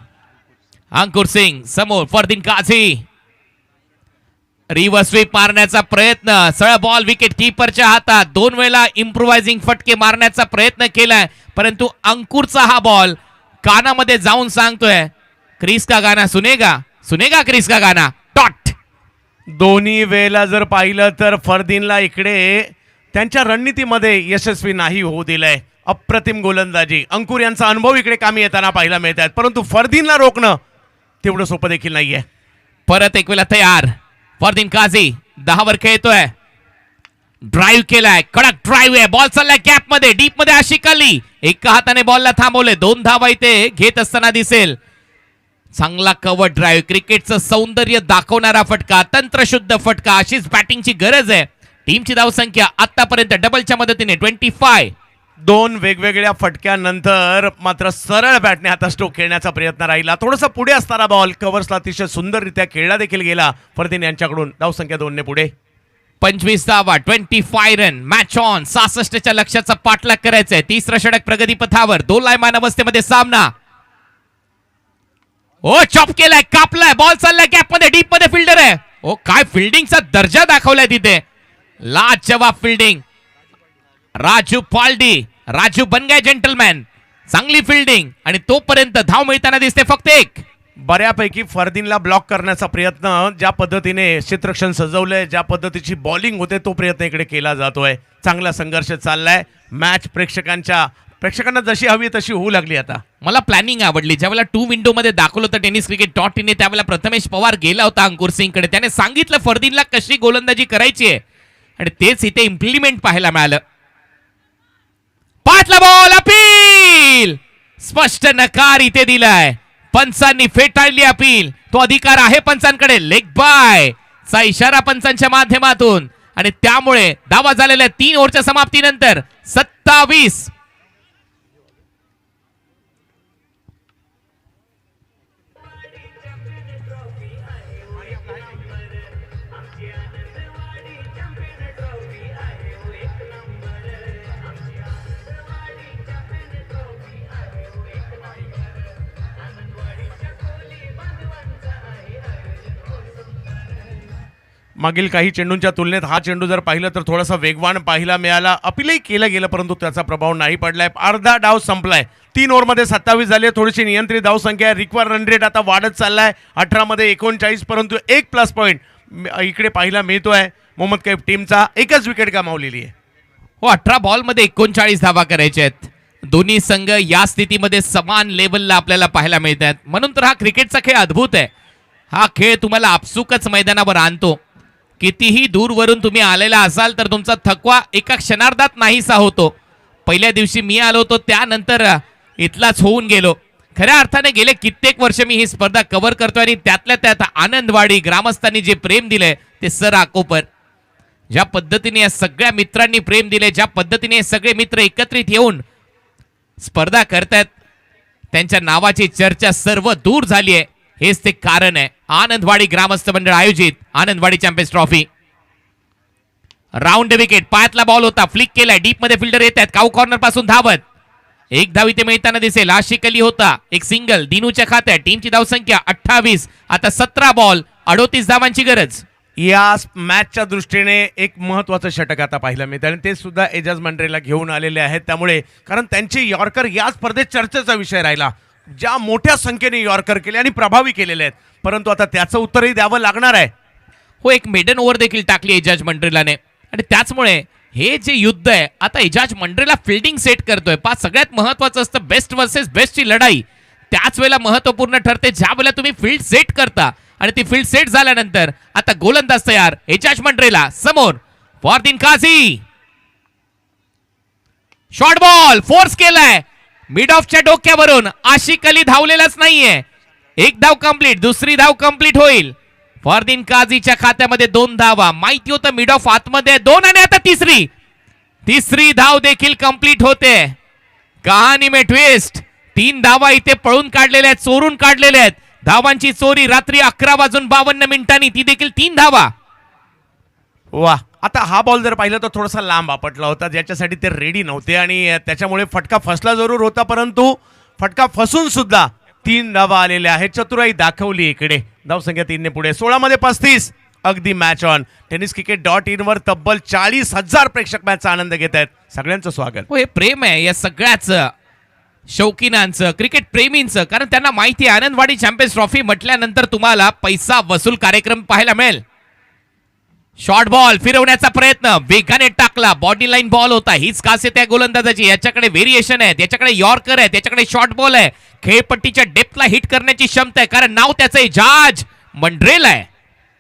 अंकुर सिंग समोर. फरदीन काझी रिव्हर्स स्वीप मारण्याचा प्रयत्न, सरळ बॉल विकेट कीपरच्या हातात. 2 वेळा इम्प्रोवायझिंग फटके मारण्याचा प्रयत्न केलाय, परंतु अंकुरचा हा बॉल कानामध्ये जाऊन सांगतोय क्रिस का गाना सुनेगा, सुनेगा क्रिस का गाना. डॉट. दोन्ही वेळेला जर पाहिलं तर फरदीनला इकडे त्यांच्या रणनीतीमध्ये यशस्वी नाही होऊ दिलंय. अप्रतिम गोलंदाजी, अंकुर यांचा अनुभव इकडे कामी येताना पाहायला मिळत आहेत, परंतु फरदीनला रोखणं तेवढं सोपं देखील नाहीये. परत एक वेळा तयार फरदीन काझी 10 वर खेळतोय. ड्राईव्ह केलाय, कडक ड्राईव्ह आहे, बॉल चाललाय गॅप मध्ये, डीप मध्ये आशिक अली एका हाताने बॉलला थांबवले. 2 धावा इथे घेत असताना दिसेल. चांगला कव्हर ड्राईव्ह, क्रिकेटचं सौंदर्य दाखवणारा फटका, तंत्रशुद्ध फटका. अशीच बॅटिंगची गरज आहे. टीमची धावसंख्या आतापर्यंत डबलच्या मदतीने 25. 2 वेगवेगळ्या फटक्यानंतर मात्र सरळ बॅटने आता स्ट्रोक खेळण्याचा प्रयत्न राहिला. थोडासा पुढे असणारा बॉल कव्हर्सला अतिशय सुंदररित्या खेळला देखील गेला फरदीन यांच्याकडून. धावसंख्या 2 ने पुढे. 25 धावा, 25 रन. Match on. 66च्या लक्ष्याचा पाठलाग करायचंय. 3रं षटक प्रगती पथावर. 2 लायमान अवस्थेमध्ये सामना. ओ चॉप केलाय, कापलाय, बॉल चाललाय गॅप मध्ये, डीप मध्ये फिल्डर आहे. ओ काय फिल्डिंगचा दर्जा दाखवलाय तिथे. लाजवाब फिल्डिंग. राजू पालडी, राजू बन गया जेंटलमॅन. चांगली फिल्डिंग आणि तोपर्यंत धाव मिळताना दिसते फक्त एक. बऱ्यापैकी फरदीनला ब्लॉक करण्याचा प्रयत्न, ज्या पद्धतीने क्षेत्ररक्षण सजवलंय, ज्या पद्धतीची बॉलिंग होते तो प्रयत्न इकडे केला जातोय. चांगला संघर्ष चाललाय. मॅच प्रेक्षकांना जशी हवी तशी होऊ लागली. आता मला प्लॅनिंग आवडली. ज्यावेळेला 2 विंडो मध्ये दाखवलं होतं tenniscricket.in त्यावेळेला प्रथमेश पवार गेला होता अंकुर सिंगकडे. त्याने सांगितलं फरदीनला कशी गोलंदाजी करायची आहे आणि तेच इथे इम्प्लिमेंट पाहायला मिळालं. 5ला बॉल, अपील. स्पष्ट नकार इथे दिलाय. पंचांनी फेटाळली अपील. तो अधिकार आहे पंचांकडे. लेग बाय चा इशारा पंचांच्या माध्यमातून आणि त्यामुळे धावा झालेल्या 3 ओव्हरच्या समाप्तीनंतर 27. मागील काही चेंडूंच्या तुलनेत हा चेंडू जर पाहिलं तर थोडासा वेगवान पाहायला मिळाला. अपीलही केलं गेलं परंतु त्याचा प्रभाव नाही पडलाय. अर्धा डाव संपलाय. 3 ओव्हरमध्ये 27 झाले. थोडीशी नियंत्रित धावसंख्या. रिक्वायर रन रेट आता वाढत चाललाय. 18 मध्ये 39 परंतु एक प्लस पॉईंट इकडे पाहायला मिळतोय. मोहम्मद कैफ टीमचा एकच विकेट गमावलेली आहे. हो 18 बॉल मध्ये 39 धावा करायच्या आहेत. दोन्ही संघ या स्थितीमध्ये समान लेवलला आपल्याला पाहायला मिळतात. म्हणून तर हा क्रिकेटचा खेळ अद्भुत आहे. हा खेळ तुम्हाला आपसुकच मैदानावर आणतो. कितीही दूरवरून तुम्ही आलेला असाल तर तुमचा थकवा एका क्षणार्धात नाहीसा होतो. पहिल्या दिवशी मी आलो होतो त्यानंतर इथलाच होऊन गेलो. खऱ्या अर्थाने गेले कित्येक वर्ष मी ही स्पर्धा कव्हर करतोय आणि त्यातल्या त्यात आनंदवाडी ग्रामस्थांनी जे प्रेम दिलंय ते सर आकोपर. ज्या पद्धतीने या सगळ्या मित्रांनी प्रेम दिले, ज्या पद्धतीने हे सगळे मित्र एकत्रित येऊन स्पर्धा करतात, त्यांच्या नावाची चर्चा सर्व दूर झाली आहे. हेच ते कारण आहे. आनंदवाडी ग्रामस्थ मंडळ आयोजित Anandwadi champions trophy. Round wicket. पायातला बॉल होता, फ्लिक केलाय, डीप मध्ये फिल्डर येत आहेत. काऊ कॉर्नर पासून धावत. एक धाव इथे मिळताना दिसेल. आशिक अली होता. एक सिंगल दिनूच्या खात्यात. टीमची धावसंख्या 28. आता 17 बॉल 38 धावांची गरज. या मॅचच्या दृष्टीने एक महत्त्वाचं षटक आता पाहायला मिळतं आणि ते सुद्धा एजाज मंड्रेला घेऊन आलेले आहेत. त्यामुळे कारण त्यांचे यॉर्कर या स्पर्धेत चर्चेचा विषय राहिला. ज्या मोठ्या संख्येने यॉर्कर केले आणि प्रभावी केलेले आहेत, परंतु आता त्याचं उत्तरही द्यावं लागणार आहे. हो एक मेडन ओव्हर देखील टाकली एजाज मंड्रेलाने आणि त्याचमुळे हे जे युद्ध आहे आता एजाज मंड्रेला फिल्डिंग सेट करतोय. सगळ्यात महत्वाचं असतं बेस्ट वर्सेस बेस्टची लढाई. त्याच वेळेला महत्वपूर्ण ठरते ज्या वेळेला तुम्ही फील्ड सेट करता आणि ती फील्ड सेट झाल्यानंतर आता गोलंदाज तयार. एजाज मंड्रेला समोर. Fardeen Kazi short ball force केलाय मिड ऑफच्या डोक्यावरून. आशिक अली धावलेलाच नाहीये. एक धाव कंप्लीट. दुसरी धाव कंप्लीट होईल. फरदीन काझीच्या खात्यामध्ये 2 धावा. माहिती होतं मिड ऑफ आतमध्ये 2 आणि आता तिसरी धाव देखील कंप्लीट होते. कहाणी में ट्विस्ट. 3 धावा इथे पळून काढलेल्या आहेत, चोरून काढलेल्या आहेत. धावांची चोरी रात्री 11:52 ती देखील 3 धावा. वा. आता हा बॉल जर पाहिलं तर थोडासा लांब आपटला होता, ज्याच्यासाठी ते रेडी नव्हते आणि त्याच्यामुळे फटका फसला जरूर होता, परंतु फटका फसून सुद्धा 3 धावा आलेल्या आहेत. चतुराई दाखवली इकडे. धावसंख्या 3 ने पुढे. 16 मध्ये 35. अगदी मॅच ऑन. tenniscricket.in वर तब्बल 40,000 प्रेक्षक मॅचचा आनंद घेत आहेत. सगळ्यांचं स्वागत. हो हे प्रेम आहे या सगळ्याच शौकीनांचं, क्रिकेट प्रेमींचं. कारण त्यांना माहिती आहे आनंदवाडी चॅम्पियन्स ट्रॉफी म्हटल्यानंतर तुम्हाला पैसा वसूल कार्यक्रम पाहायला मिळेल. शॉर्ट बॉल फिरवण्याचा प्रयत्न वेगाने टाकला. बॉडी लाईन बॉल होता. हीच खासियत आहे गोलंदाजाची. याच्याकडे व्हेरिएशन आहे, याच्याकडे यॉर्कर आहे, त्याच्याकडे शॉर्ट बॉल आहे. खेळपट्टीच्या डेप्थला हिट करण्याची क्षमता आहे. कारण नाव त्याचं एजाज मंड्रेल आहे.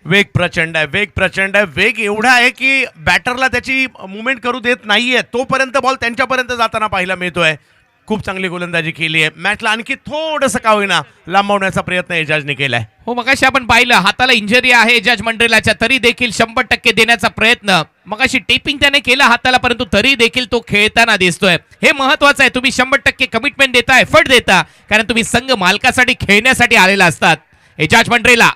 वेग प्रचंड आहे, वेग प्रचंड आहे. वेग एवढा आहे की बॅटरला त्याची मुवमेंट करू देत नाहीये. तोपर्यंत बॉल त्यांच्यापर्यंत जाताना पाहायला मिळतोय. खूप चांगली गोलंदाजी केली आहे. मॅचला आणखी थोडंसं का होईना लांबवण्याचा प्रयत्न एजाजने केलाय. हो, मगाशी आपण पाहिलं हाताला इंजरी आहे एजाज मंड्रेलाच्या, तरी देखील 100% देण्याचा प्रयत्न. मगाशी टेपिंग त्याने केला हाताला, परंतु तरी देखील तो खेळताना दिसतोय. हे महत्वाचं आहे, तुम्ही 100% कमिटमेंट देता, एफर्ट देता, कारण तुम्ही संघ मालकासाठी खेळण्यासाठी आलेला असतात. एजाज मंड्रेला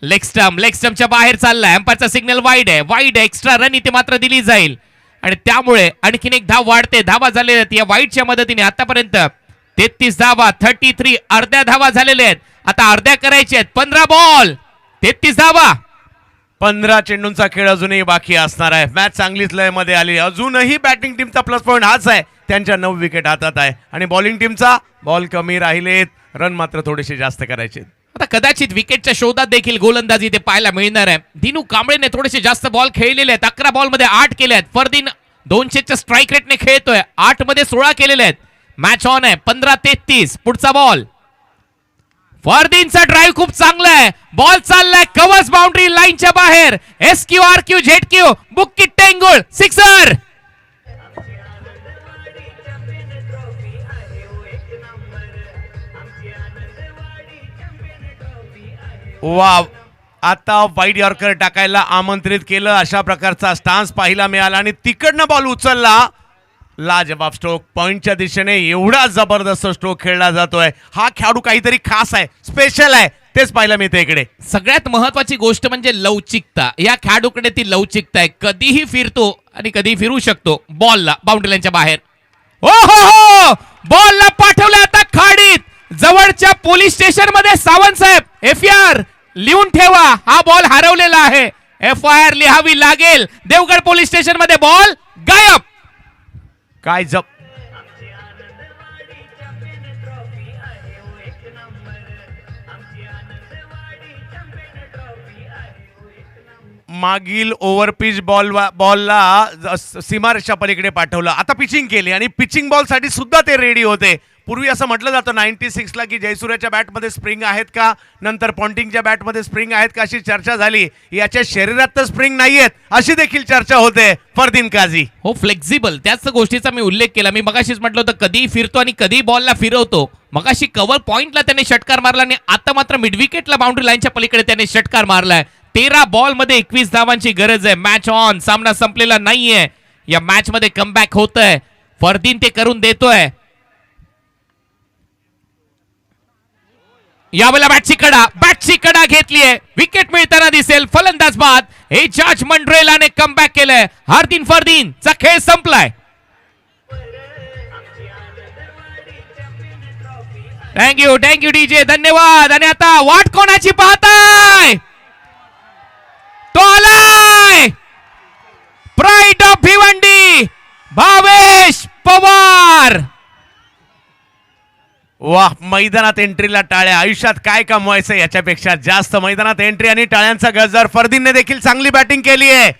लेग स्टंपच्या बाहेर चाललाय. अंपायरचा सिग्नल वाईड आहे. एक्स्ट्रा रन इथे मात्र दिली जाईल आणि त्यामुळे आणखीन एक धाव वाढते. धावा झालेल्या आहेत या वाईडच्या मदतीने. आतापर्यंत 33 धावा, 33 अर्ध्या धावा झालेल्या आहेत. आता अर्ध्या करायच्या आहेत. 15 बॉल 33 धावा. 15 चेंडूंचा खेळ अजूनही बाकी असणार आहे. मॅच चांगलीच लयमध्ये आली. अजूनही बॅटिंग टीमचा प्लस पॉईंट हाच आहे, त्यांच्या 9 विकेट हातात आहे. आणि बॉलिंग टीमचा बॉल कमी राहिलेत, रन मात्र थोडेसे जास्त करायचे. आता कदाचित विकेटच्या शोधात देखील गोलंदाजी ते पाहायला मिळणार आहे. दिनू कांबळेने थोडेसे जास्त बॉल खेळलेले आहेत. 11 बॉलमध्ये 8 केले आहेत. फरदीन 200च्या स्ट्राईक रेटने खेळतोय. 8 मध्ये 16 केलेले आहेत. मॅच ऑन आहे. 15-33 पुढचा बॉल. फरदीनचा ड्राईव्ह खूप चांगला आहे. बॉल चाललाय कव्हर्स बाउंड्री लाईनच्या बाहेर. SQ RQ ZQ बुक्की टेंगुळ सिक्सर. वा, आता वाईड यॉर्कर टाकायला आमंत्रित केलं. अशा प्रकारचा स्टान्स पाहायला मिळाला आणि तिकडनं बॉल उचलला. लाजवाब स्ट्रोक पॉइंटच्या दिशेने. एवढा जबरदस्त स्ट्रोक खेळला जातोय. हा खेळाडू काहीतरी खास आहे, स्पेशल आहे, तेच पाहायला मिळते इकडे. सगळ्यात महत्वाची गोष्ट म्हणजे लवचिकता. या खेळाडूकडे ती लवचिकता आहे. कधीही फिरतो आणि कधीही फिरू शकतो. बॉलला बाउंड्री लाईनच्या बाहेर. ओ हो, बॉलला पाठवलं आता खाडीत. जवळच्या पोलीस स्टेशन मध्ये सावंत साहेब FIR लिहून ठेवा. हा बॉल हरवलेला आहे. FIR लिहावी लागेल. देवगड पोलीस स्टेशन मध्ये बॉल गायब. काय मागील ओव्हरपिच बॉलला सीमारेषा पलीकडे पाठवलं. आता पिचिंग केली आणि पिचिंग बॉल साठी सुद्धा ते रेडी होते. पूर्वी असं म्हटलं जातं 96 ला की जयसूर्याच्या बॅटमध्ये स्प्रिंग आहेत का, नंतर पॉन्टिंगच्या बॅटमध्ये स्प्रिंग आहेत का, अशी चर्चा झाली. याच्या शरीरात तर स्प्रिंग नाहीयेत अशी देखील चर्चा होते. फरदीन काझी हो, फ्लेक्झिबल. त्याच गोष्टीचा मी उल्लेख केला. मी मगाशीच म्हटलं होतं कधी फिरतो आणि कधी बॉलला फिरवतो. मगाशी कव्हर पॉइंटला त्याने षटकार मारला आणि आता मात्र मिड विकेटला बाउंड्री लाईनच्या पलीकडे त्याने षटकार मारलाय. 13 बॉल मध्ये 21 धावांची गरज आहे. Match on. सामना संपलेला नाहीये. या मॅच मध्ये कमबॅक होतंय. फरदीन ते करून देतोय. यावेळेला बॅटची कडा घेतलीये. विकेट मिळताना दिसेल. फलंदाज बाद. एजाज मंड्रेलाने कमबॅक केलंय. हार्दिन फरदीनचा खेळ संपलाय. थँक्यू DJ, धन्यवाद. आणि आता वाट कोणाची पाहताय? तो आलाय प्राईड ऑफ भिवंडी भावेश पवार. वाह, मैदानात एंट्रीला टाळ्या. आयुष्यात काय कमवायचं याच्यापेक्षा जास्त. मैदानात एंट्री आणि टाळ्यांचा गजर. फरदीनने देखील चांगली बॅटिंग केली आहे.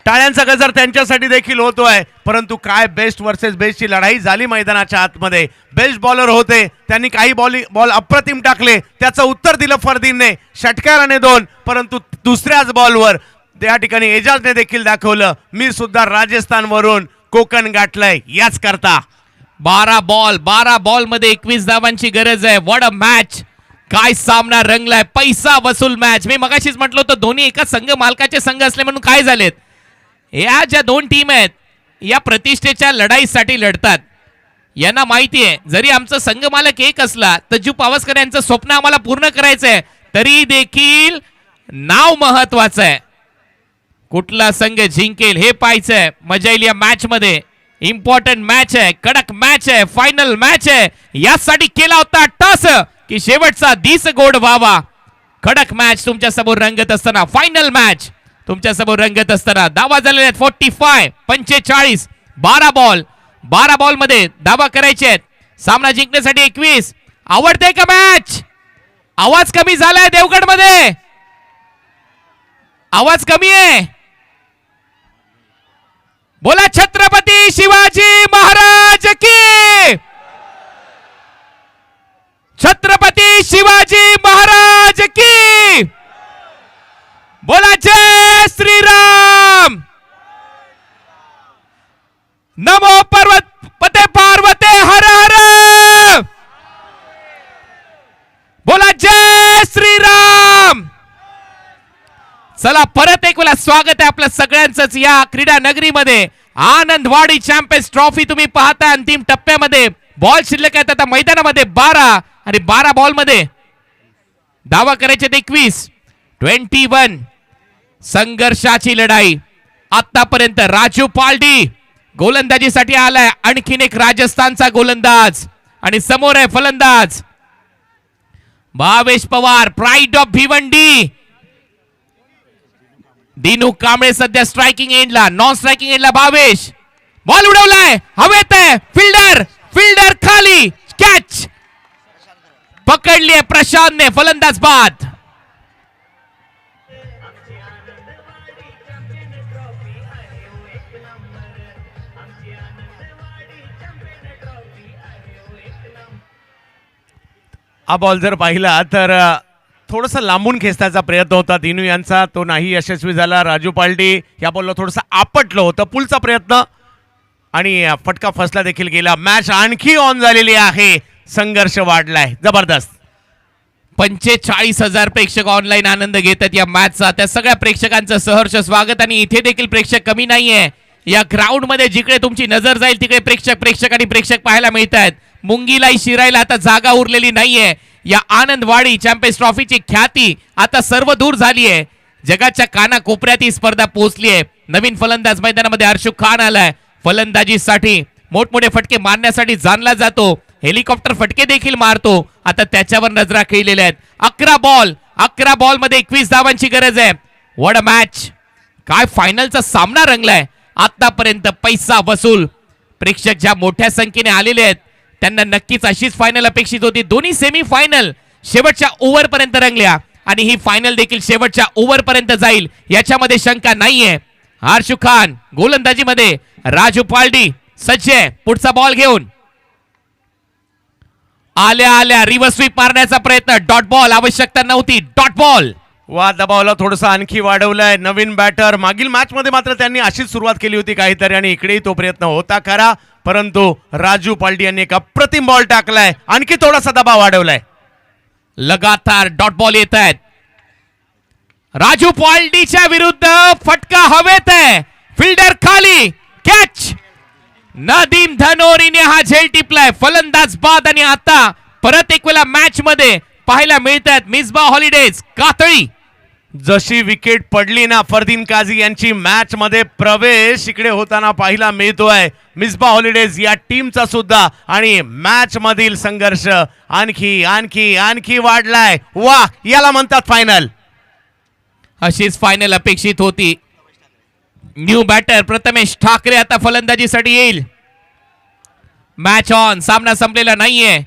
टाळ्यांचा गजर त्यांच्यासाठी देखील होतोय. परंतु काय बेस्ट वर्सेस बेस्टची लढाई झाली मैदानाच्या आतमध्ये. बेस्ट बॉलर होते, त्यांनी काही बॉल अप्रतिम टाकले. त्याचं उत्तर दिलं फरदीनने षटकाराने 2. परंतु दुसऱ्याच बॉलवर त्या ठिकाणी एजाजने देखील दाखवलं मी सुद्धा राजस्थानवरून कोकण गाठलंय. याच करता 12 बॉल मध्ये 21 धावांची गरज आहे. What a match. काय सामना रंगलाय. पैसा वसूल मॅच. मी मगाशीच म्हटलं होतं दोन्ही एका संघ मालकाचे संघ असले म्हणून काय झालेत. या ज्या 2 टीम आहेत या प्रतिष्ठेच्या लढाईसाठी लढतात. यांना माहिती आहे जरी आमचा संघ मालक एक असला तज्जू पावसकर यांचं स्वप्न आम्हाला पूर्ण करायचंय, तरी देखील नाव महत्वाचं आहे. कुठला संघ जिंकेल हे पाहायचंय. मजा येईल या मॅच मध्ये. इम्पॉर्टंट मॅच आहे, कडक मॅच आहे, फायनल मॅच आहे. यासाठी केला होता टॉस की शेवटचा दिस गोड व्हावा. कडक मॅच तुमच्या समोर रंगत असताना, फायनल मॅच तुमच्या समोर रंगत असताना धावा झालेल्या आहेत 45 45. 12 बॉल मध्ये धावा करायचे आहेत. सामना जिंकण्यासाठी 21. आवडते का मॅच? आवाज कमी झालाय देवगड मध्ये. आवाज कमी आहे. बोला छत्रपती शिवाजी महाराज की. छत्रपती शिवाजी महाराज की. चला परत एक वेळा स्वागत आहे आपल्या सगळ्यांचंच या क्रीडा नगरीमध्ये. आनंदवाडी चॅम्पियन्स ट्रॉफी तुम्ही पाहता अंतिम टप्प्यामध्ये. बॉल शिल्लक आहेत आता मैदानामध्ये 12 आणि 12 बॉल मध्ये धावा करायचे 21. 21 संघर्षाची लढाई आतापर्यंत. राजू पालडी गोलंदाजीसाठी आलाय. आणखीन एक राजस्थानचा गोलंदाज आणि समोर आहे फलंदाज भावेश पवार, प्राईड ऑफ भिवंडी. दिनू कांबळे सध्या स्ट्रायकिंग एंडला, नॉन स्ट्रायकिंग एंडला भावेश. बॉल उडवलाय, हवेत आहे. फिल्डर खाली, कॅच पकडली आहे प्रशांतने. फलंदाज बाद. हा बॉल जर पाहिला तर थोडंसं लांबून खेचण्याचा प्रयत्न होता दिनू यांचा, तो नाही यशस्वी झाला. राजू पालटी या बॉलला थोडंसं आपटलं होतं. पुलचा प्रयत्न आणि फटका फसला देखील गेला. मॅच आणखी ऑन झालेली आहे. संघर्ष वाढलाय जबरदस्त. 45,000 प्रेक्षक ऑनलाईन आनंद घेतात या मॅचचा. त्या सगळ्या प्रेक्षकांचं सहर्ष स्वागत. आणि इथे देखील प्रेक्षक कमी नाहीये. या ग्राउंड मध्ये जिकडे तुमची नजर जाईल तिकडे प्रेक्षक पाहायला मिळत आहेत. मुंगीलाही शिरायला आता जागा उरलेली नाहीये. या आनंदवाडी चॅम्पियन्स ट्रॉफीची ख्याती आता सर्व दूर झाली आहे. जगाच्या कानाकोपऱ्यात ही स्पर्धा पोहोचली आहे. नवीन फलंदाज मैदानामध्ये हर्षुख खान आलाय. फलंदाजीसाठी मोठमोठे फटके मारण्यासाठी जाणला जातो. हेलिकॉप्टर फटके देखील मारतो. आता त्याच्यावर नजरा खेळलेल्या आहेत. 11 बॉल मध्ये 21 धावांची गरज आहे. What a match. काय फायनलचा सामना रंगलाय. आतापर्यंत पैसा वसूल. प्रेक्षक ज्या मोठ्या संख्येने आलेले आहेत त्यांना नक्कीच अशीच फायनल अपेक्षित होती. दोन्ही सेमी फायनल शेवटच्या ओव्हर पर्यंत रंगल्या आणि ही फायनल देखील शेवटच्या ओव्हर पर्यंत जाईल याच्यामध्ये शंका नाहीये. हर्षुख खान गोलंदाजीमध्ये, राजू पालडी सज्ज आहे पुढचा बॉल घेऊन. आल्या रिव्हर्स स्वीप मारण्याचा प्रयत्न. डॉट बॉल, आवश्यकता नव्हती. Dot ball. वा, दबावला थोडंसं आणखी वाढवलंय. नवीन बॅटर. मागील मॅच मध्ये मात्र त्यांनी अशीच सुरुवात केली होती काहीतरी आणि इकडेही तो प्रयत्न होता खरा, परंतु राजू पालटी यांनी एक अप्रतिम बॉल टाकलाय. आणखी थोडासा दबाव वाढवलाय. लगातार डॉट बॉल येत आहेत. राजू पालटीच्या विरुद्ध फटका हवेत आहे. फिल्डर खाली, कॅच. नदीम धनोरीने हा झेल टिपलाय. फलंदाज बाद. आणि आता परत एक वेळा मॅच मध्ये पाहायला मिळतात मिसबा हॉलिडेज कातळी. जशी विकेट पडली ना फरदीन काझी यांची मॅच मध्ये प्रवेश इकडे होताना पाहायला मिळतोय. मिसबा हॉलिडेज या टीमचा सुद्धा. आणि मॅच मधील संघर्ष आणखी वाढलाय. वा, याला म्हणतात फायनल. अशीच फायनल अपेक्षित होती. न्यू बॅटर प्रथमेश ठाकरे आता फलंदाजीसाठी येईल. Match on. सामना संपलेला नाहीये.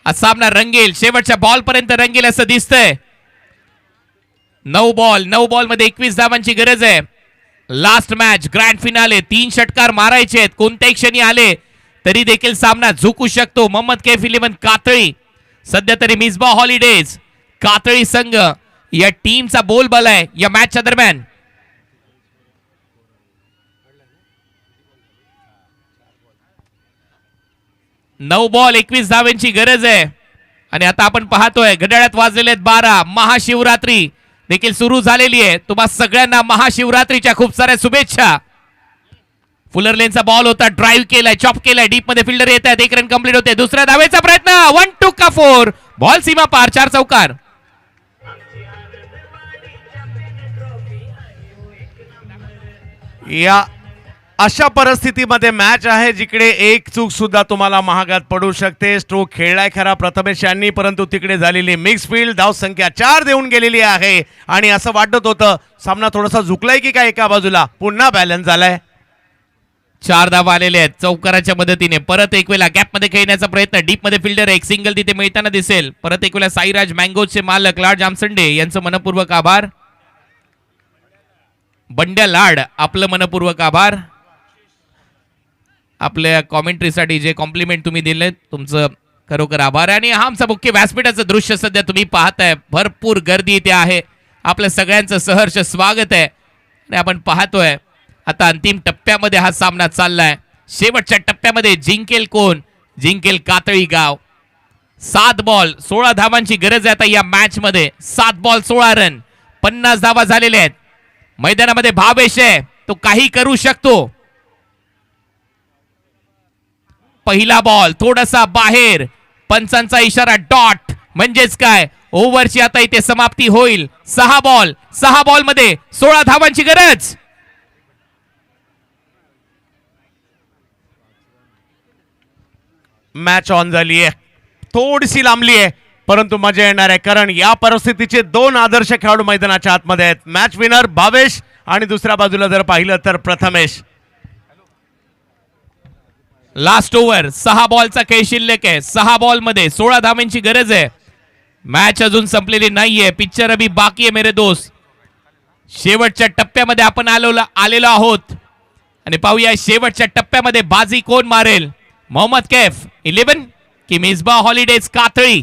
हा सामना रंगेल, शेवटच्या बॉल पर्यंत रंगेल असं दिसतंय. 9 बॉल मध्ये 21 धावांची गरज आहे. Last match, grand finale. 3 षटकार मारायचे आहेत. कोणत्याही क्षणी आले तरी देखील सामना झुकू शकतो. मोहम्मद कैफ 11 कातळी. सध्या तरी मिसबा हॉलिडेज कातळी संघ या टीमचा बोलबाला आहे या मॅचच्या दरम्यान. नऊ बॉल 21 धावांची गरज आहे. आणि आता आपण पाहतोय घड्याळात वाजलेले आहेत 12. महाशिवरात्री देखील सुरू झालेली आहे. तुम्हा सगळ्यांना महाशिवरात्रीच्या खूप साऱ्या शुभेच्छा. फुलर लेनचा बॉल होता, ड्राईव्ह केलाय, चॉप केलाय. डीप मध्ये फिल्डर येत आहेत. 1 रन कंप्लीट होते. दुसऱ्या धावेचा प्रयत्न. 1-2 का 4. बॉल सीमा पार. 4 चौकार. या अशा परिस्थितीमध्ये मॅच आहे जिकडे एक चूक सुद्धा तुम्हाला महागात पडू शकते. स्ट्रोक खेळलाय खरा प्रथमेश यांनी, परंतु तिकडे झालेली मिक्स फील्ड. धाव संख्या 4 देऊन गेलेली आहे. आणि असं वाटत होतं सामना थोडासा झुकलाय की काय एका बाजूला. पुन्हा बॅलन्स झालाय. 4 धावा आलेले आहेत चौकाराच्या मदतीने. परत एक वेळा गॅप मध्ये खेळण्याचा प्रयत्न. डीप मध्ये फिल्डर. एक सिंगल तिथे मिळताना दिसेल. परत एक वेळा साईराज मँगोजचे मालक लाड जामसंडे यांचं मनपूर्वक आभार. बंड्या लाड आपलं मनपूर्वक आभार. आपल्या कॉमेंट्रीसाठी जे कॉम्प्लिमेंट तुम्ही दिले तुमचं खरोखर आभार. आणि हा आमचा मुख्य व्यासपीठाचं दृश्य सध्या तुम्ही पाहताय. भरपूर गर्दी इथे आहे. आपल्या सगळ्यांचं सहर्ष स्वागत आहे. आणि आपण पाहतोय आता अंतिम टप्प्यामध्ये हा सामना चाललाय. शेवटच्या टप्प्यामध्ये जिंकेल कोण? जिंकेल कातळी गाव. 7 बॉल 16 धावांची गरज आहे आता या मॅच मध्ये. 7 बॉल 16 रन. 50 धावा झालेल्या आहेत. मैदानामध्ये भावेश आहे, तो काही करू शकतो. पहिला बॉल थोडासा बाहेर, पंचांचा इशारा डॉट, म्हणजेच काय ओव्हरची आता इथे समाप्ती होईल. 6 बॉल मध्ये 16 धावांची गरज. मॅच ऑन झाली आहे, थोडीशी लांबली आहे, परंतु मजा येणार आहे, कारण या परिस्थितीचे 2 आदर्श खेळाडू मैदानाच्या आतमध्ये आहेत. मॅच विनर भावेश आणि दुसऱ्या बाजूला जर पाहिलं तर प्रथमेश. लास्ट ओव्हर, 6 बॉलचा खेळ शिल्लक आहे. 6 बॉल मध्ये 16 धावांची गरज आहे. मॅच अजून संपलेली नाहीये, पिक्चर अभी बाकी आहे मेरे दोस्त. शेवटच्या टप्प्यामध्ये आपण आलेलो आहोत आणि पाहूया शेवटच्या टप्प्यामध्ये बाजी कोण मारेल. मोहम्मद कैफ 11 की मिसबा हॉलिडेज कातळी.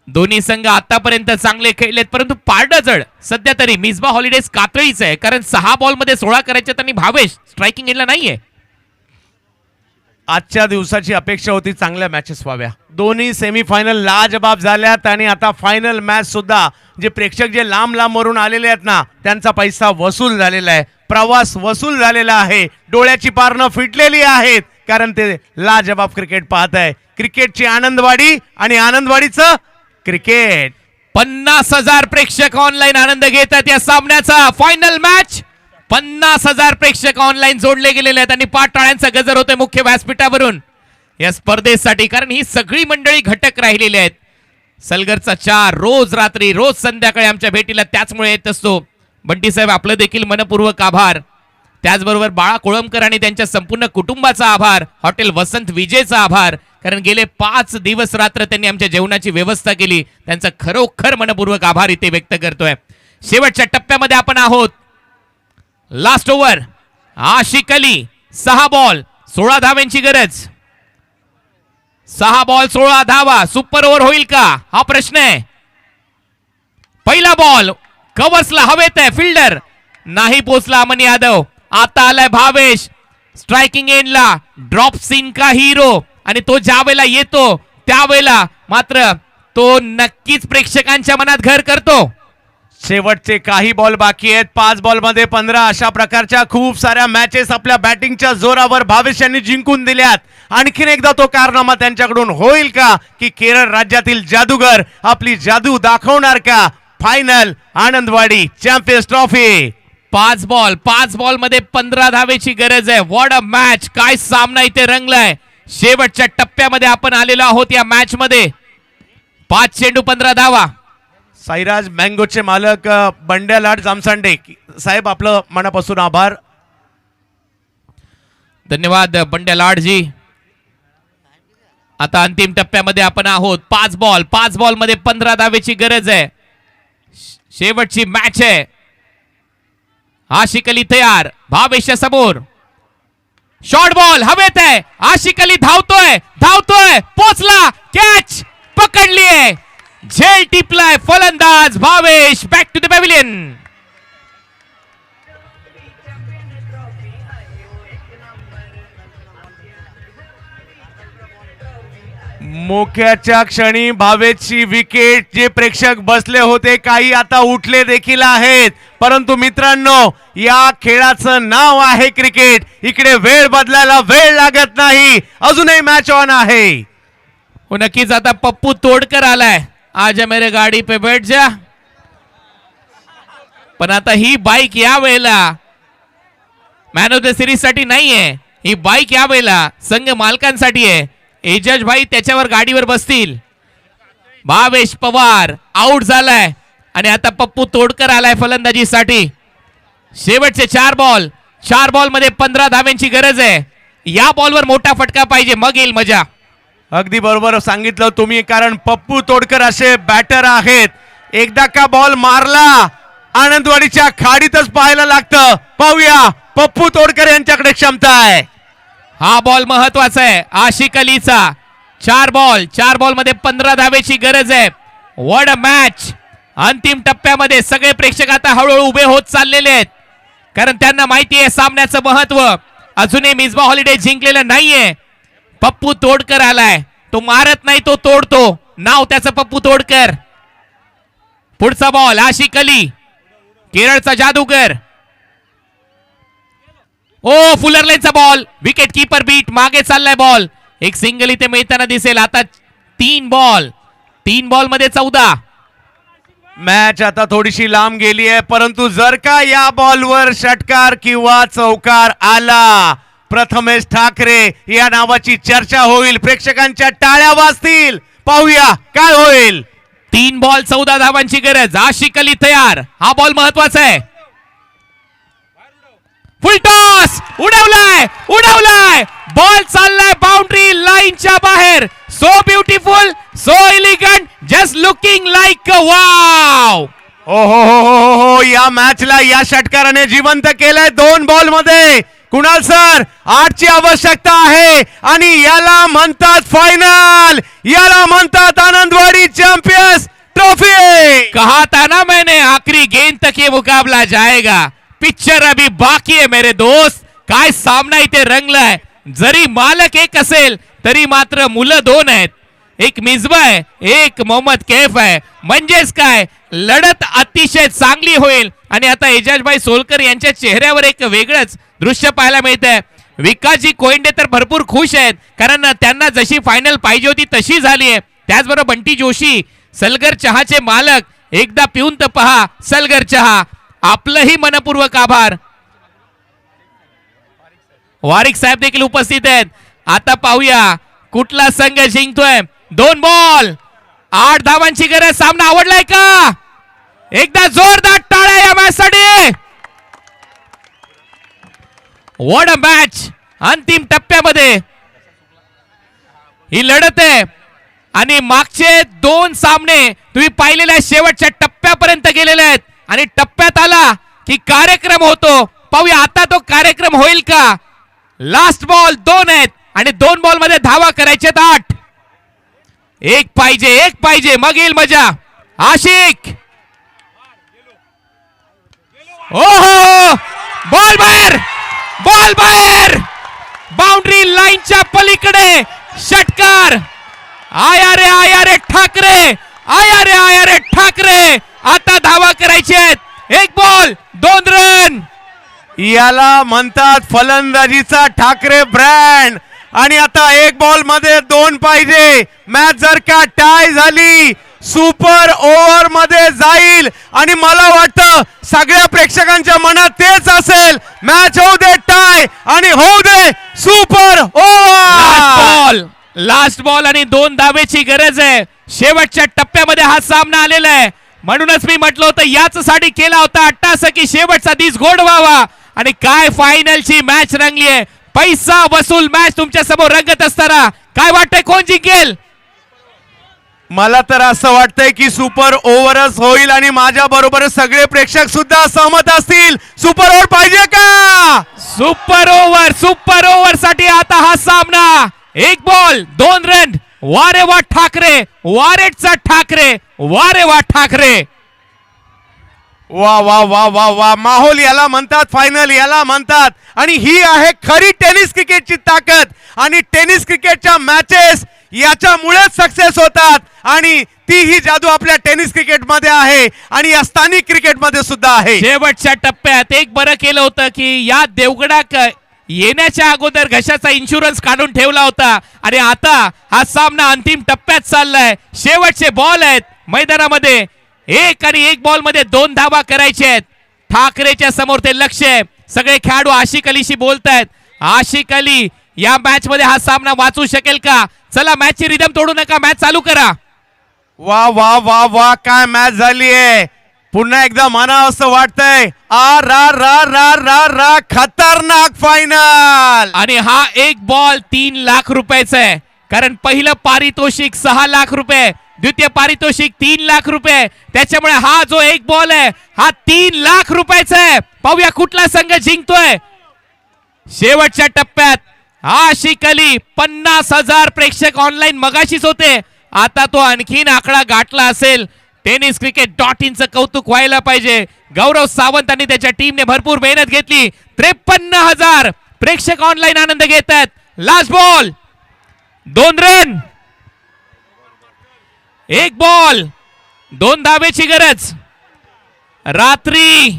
दोन्ही संघ आतापर्यंत चांगले खेळलेत, परंतु पारडं जड सध्या तरी मिसबा हॉलिडेज कातळीच आहे, कारण 6 बॉल मध्ये 16 करायचे त्यांनी भावेश स्ट्रायकिंग एंडला नाहीये. आजच्या दिवसाची अपेक्षा होती चांगल्या मॅचेस व्हाव्या. दोन्ही सेमीफायनल लाजबाब झाल्यात आणि आता फायनल मॅच सुद्धा जे प्रेक्षक जे लांब वरून आलेले आहेत ना, त्यांचा पैसा वसूल झालेला आहे, प्रवास वसूल झालेला आहे, डोळ्याची पारणं फिटलेली आहेत, कारण ते लाजबाब क्रिकेट पाहत आहे. क्रिकेटची आनंदवाडी आणि आनंदवाडीचं क्रिकेट. 50,000 प्रेक्षक ऑनलाईन आनंद घेतात या सामन्याचा. फायनल मॅच, 50,000 प्रेक्षक ऑनलाईन जोडले गेलेले आहेत आणि पाटाळ्यांचा गजर होतोय मुख्य व्यासपीठावरून या स्पर्धेसाठी, कारण ही सगळी मंडळी घटक राहिलेली आहेत. सलगरचा 4 रोज रात्री रोज संध्याकाळी आमच्या भेटीला त्याचमुळे येत असतो. बंटी साहेब आपलं देखील मनपूर्वक आभार. त्याचबरोबर बाळा कोळंबकर आणि त्यांच्या संपूर्ण कुटुंबाचा आभार. हॉटेल वसंत विजेचा आभार, कारण गेले 5 दिवस रात्र त्यांनी आमच्या जेवणाची व्यवस्था केली. त्यांचा खरोखर मनपूर्वक आभार इथे व्यक्त करतोय. शेवटच्या टप्प्यामध्ये आपण आहोत. लास्ट ओव्हर, आशिक अली 6 बॉल 16 धावांची गरज. 6 बॉल 16 धावा, सुपर ओव्हर होईल का हा प्रश्न आहे. पहिला बॉल कव्हर्सला हवेत आहे, फिल्डर नाही पोचला. अमन यादव, आता आलाय भावेश स्ट्रायकिंग एंडला. ड्रॉप सीन का हिरो, आणि तो ज्या वेळेला येतो त्यावेळेला मात्र तो नक्कीच प्रेक्षकांच्या मनात घर करतो. शेवटचे काही बॉल बाकी आहेत. 5 बॉलमध्ये 15 अशा प्रकारच्या खूप साऱ्या मॅचेस आपल्या बॅटिंगच्या जोरावर भावेश यांनी जिंकून दिल्यात. आणखीन एकदा तो कारनामा त्यांच्याकडून होईल का, की केरळ राज्यातील जादूगर आपली जादू दाखवणार का. Final Anandwadi champions trophy. 5 ball मध्ये 15 धावेची गरज आहे. व्हॉट अ मॅच, काय सामना इथे रंगलाय. शेवटच्या टप्प्यामध्ये आपण आलेलो आहोत या मॅच मध्ये. 5 चेंडू 15 धावा. साईराज मँगोचे मालक बंड्या लाड जामसांडे साहेब, आपलं मनापासून आभार. धन्यवाद बंड्या लाडजी. आता अंतिम टप्प्यामध्ये आपण आहोत. 5 बॉल मध्ये 15 धावेची गरज आहे. शेवटची मॅच आहे. आशिक अली तयार, भावेशच्या समोर. शॉर्ट बॉल हवेत आहे. आशिक अली धावतोय, पोचला, कॅच पकडली आहे. झेल टिपलाय फलंदाज Bhavesh. Back to the pavilion. मोक्याच्या क्षणी भावेशची विकेट. जे प्रेक्षक बसले होते काही आता उठले देखील आहेत, परंतु मित्रांनो या खेळाचं नाव आहे क्रिकेट. इकडे वेळ बदलायला वेळ लागत नाही, अजूनही मॅच ऑन आहे. हो नक्कीच. आता पप्पू तोडकर आलाय. आजा मेरे गाडी पे बैठ जा. पण आता ही बाईक या वेळेला मॅन ऑफ द सिरीज साठी नाहीये, ही बाईक या वेळेला संघ मालकांसाठी आहे. एजज भाई त्याच्यावर गाडीवर बसतील. भावेश पवार आउट झालाय आणि आता पप्पू तोडकर आलाय फलंदाजीसाठी. शेवटचे 4 बॉल मध्ये 15 धाव्यांची गरज आहे. या बॉलवर मोठा फटका पाहिजे, मग येईल मजा. अगदी बरोबर सांगितलं तुम्ही, कारण पप्पू तोडकर असे बॅटर आहेत. एकदा का बॉल मारला आनंदवाडीच्या खाडीतच पाहायला लागतं. पाहूया पप्पू तोडकर यांच्याकडे क्षमता आहे. हा बॉल महत्वाचा आहे आशिक अलीचा. 4 बॉल मध्ये 15 धावेची गरज आहे. What a match. अंतिम टप्प्यामध्ये सगळे प्रेक्षक आता हळूहळू उभे होत चाललेले आहेत, कारण त्यांना माहिती आहे सामन्याचं महत्व. अजूनही मिसबा हॉलिडे जिंकलेलं नाहीये. पप्पू तोडकर आलाय, तो मारत नाही तो तोडतो. नाव त्याचं पप्पू तोडकर. पुढचा बॉल आशिक अली. केरळचा जादूगर. ओ फुलर लेनचा बॉल, विकेट कीपर बीट, मागे चाललाय बॉल. एक सिंगल इथे मिळताना दिसेल. आता 3 बॉल मध्ये 14. मॅच आता थोडीशी लांब गेली आहे, परंतु जर का या बॉलवर षटकार किंवा चौकार आला, प्रथमेश ठाकरे या नावाची चर्चा होईल, प्रेक्षकांच्या टाळ्या वाजतील. पाहूया काय होईल. 3 बॉल 14 धावांची गरज. आशिक अली तयार. हा बॉल महत्वाचा आहे. फुल टॉस, उडवलाय बॉल चाललाय बाउंड्री लाईनच्या बाहेर. So beautiful, so elegant, just looking like wow. हो, या मॅचला या षटकाराने जिवंत केलंय 2 बॉल मध्ये. कुणाल सर, 8 ची आवश्यकता आहे आणि याला म्हणतात फायनल, याला म्हणतात आनंदवाडी चॅम्पियन्स ट्रॉफी. कहा था ना मैंने, आखिरी गेंद तक ये मुकाबला जाएगा. पिक्चर अभी बाकी आहे मेरे दोस्त. काय सामना इथे रंगलाय. जरी मालक एक असेल तरी मात्र मुलं 2 आहेत. एक मिसबा आहे, एक मोहम्मद कैफ आहे. म्हणजेच काय, लढत अतिशय चांगली होईल. आणि आता एजाजभाई सोलकर यांच्या चेहऱ्यावर एक वेगळंच दृश्य पाहायला मिळतंय. विकासजी कोयंडे तर भरपूर खुश आहेत, कारण त्यांना जशी फायनल पाहिजे होती तशी झाली आहे. त्याचबरोबर बंटी जोशी, सलगर चहाचे मालक, एकदा पिऊन तर पहा सलगर चहा. आपलंही मनपूर्वक आभार. वारिक साहेब देखील उपस्थित आहेत. आता पाहूया कुठला संघ जिंकतोय. 2 बॉल 8 धावांची गरज. सामना आवडलाय का? एकदा जोरदार टाळ्या या मॅच साठी. What a match. अंतिम टप्प्यामध्ये ही लढत आहे आणि मागचे 2 सामने तुम्ही पाहिलेल्या शेवटच्या टप्प्यापर्यंत गेलेले आहेत आणि टप्प्यात आला की कार्यक्रम होतो. पाहूया आता तो कार्यक्रम होईल का. लास्ट बॉल 2 आहेत आणि 2 बॉल मध्ये धावा करायच्यात 8. एक पाहिजे मग येईल मजा. आशिक, ओहो, बॉल बाहेर बाउंड्री लाईनच्या पलीकडे षटकार. आया रे ठाकरे, आता धावा करायची आहेत. 1 बॉल 2 रन. याला म्हणतात फलंदाजीचा ठाकरे ब्रँड. आणि आता 1 बॉल मध्ये 2 पाहिजे. मॅच जर का टाय झाली, सुपर ओव्हर मध्ये जाईल आणि मला वाटतं सगळ्या प्रेक्षकांच्या मनात तेच असेल. मॅच होऊ दे टाय आणि होऊ दे सुपर ओव्हर. लास्ट बॉल आणि 2 धावेची गरज आहे. शेवटच्या टप्प्यामध्ये हा सामना आलेला आहे. म्हणूनच मी म्हटलं होतं याच साठी केला होता अट्टास की शेवटचा दिस गोड व्हावा. आणि काय फायनलची मॅच रंगली आहे. पैसा वसूल मॅच तुमच्या समोर रंगत असताना काय वाटतंय कोण जिंकेल? मला तर असं वाटतंय की सुपर ओव्हरच होईल आणि माझ्या बरोबर सगळे प्रेक्षक सुद्धा सहमत असतील. सुपर ओव्हर पाहिजे का? सुपर ओव्हर साठी आता हा सामना. 1 बॉल 2 रन. वारे वा ठाकरे, वारेटचा ठाकरे, वारे वा ठाकरे. वा वा वा वा वा. माहोल याला म्हणतात फायनल, याला म्हणतात. आणि ही आहे खरी टेनिस क्रिकेटची ताकद. आणि टेनिस क्रिकेटच्या मॅचेस याच्यामुळेच सक्सेस होतात आणि ती ही जादू आपल्या टेनिस क्रिकेट मध्ये आहे आणि या स्थानिक क्रिकेट मध्ये सुद्धा आहे. शेवटच्या टप्प्यात एक बरं केलं होतं की या देवगडाक येण्याच्या अगोदर घशाचा इन्शुरन्स काढून ठेवला होता आणि आता हा सामना अंतिम टप्प्यात चाललाय. शेवटचे बॉल आहेत मैदानामध्ये. 1 बॉल मध्ये 2 धावा करायचे आहेत. ठाकरेच्या समोर ते लक्ष आहे. सगळे खेळाडू आशिक अलीशी बोलतायत. आशिक अली या मॅच मध्ये हा सामना वाचू शकेल का? चला मॅचची रिदम तोडू नका, मॅच चालू करा. वा वा वा वा, काय मॅच झाली आहे. पुन्हा एकदा म्हणा असं वाटतंय. रा खतरनाक फायनल. आणि हा 1 बॉल 3 लाख रुपयाचा आहे. कारण पहिलं पारितोषिक 6 लाख रुपये, द्वितीय पारितोषिक 3 लाख रुपये. त्याच्यामुळे हा जो 1 बॉल आहे हा 3 लाख रुपयाचा आहे. पाहूया कुठला संघ जिंकतोय. शेवटच्या टप्प्यात आशिक अली 50,000 प्रेक्षक ऑनलाईन मगाशीच होते. आता तो आणखीन आकडा गाठला असेल. tenniscricket.in चं कौतुक व्हायला पाहिजे. गौरव सावंत आणि त्याच्या टीमने भरपूर मेहनत घेतली. 53,000 प्रेक्षक ऑनलाईन आनंद घेत आहेत. Last ball 2 run. 1 बॉल 2 धावेची गरज. रात्री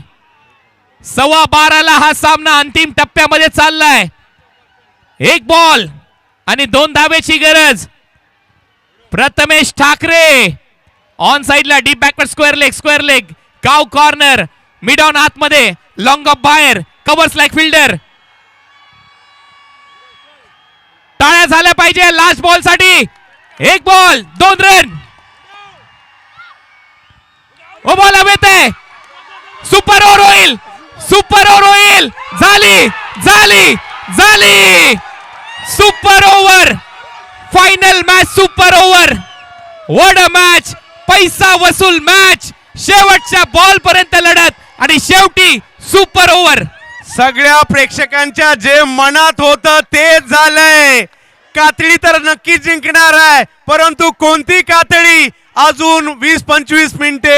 12:15 हा सामना अंतिम टप्प्यामध्ये चाललाय. 1 बॉल आणि 2 धावेची गरज. प्रथमेश ठाकरे ऑन साइडला डीप बॅकवर्ड स्क्वेअर लेग काव कॉर्नर मिड ऑन आतमध्ये लॉंग ऑफ बाहेर कव्हर्स लाईक फिल्डर. टाळ्या झाल्या पाहिजे लास्ट बॉल साठी. 1 बॉल 2 रन. ओ बॉल हवेत आहे. सुपर ओव्हर होईल. सुपर ओव्हर होईल. झाली झाली झाली. Super over. Final match super over. What a match. पैसा वसूल मॅच. शेवटच्या बॉल पर्यंत लढत आणि शेवटी सुपर ओव्हर. सगळ्या प्रेक्षकांच्या जे मनात होतं तेच झालंय. कातडी तर नक्की जिंकणार आहे, परंतु कोणती कातडी अजून 20-25 मिनिटे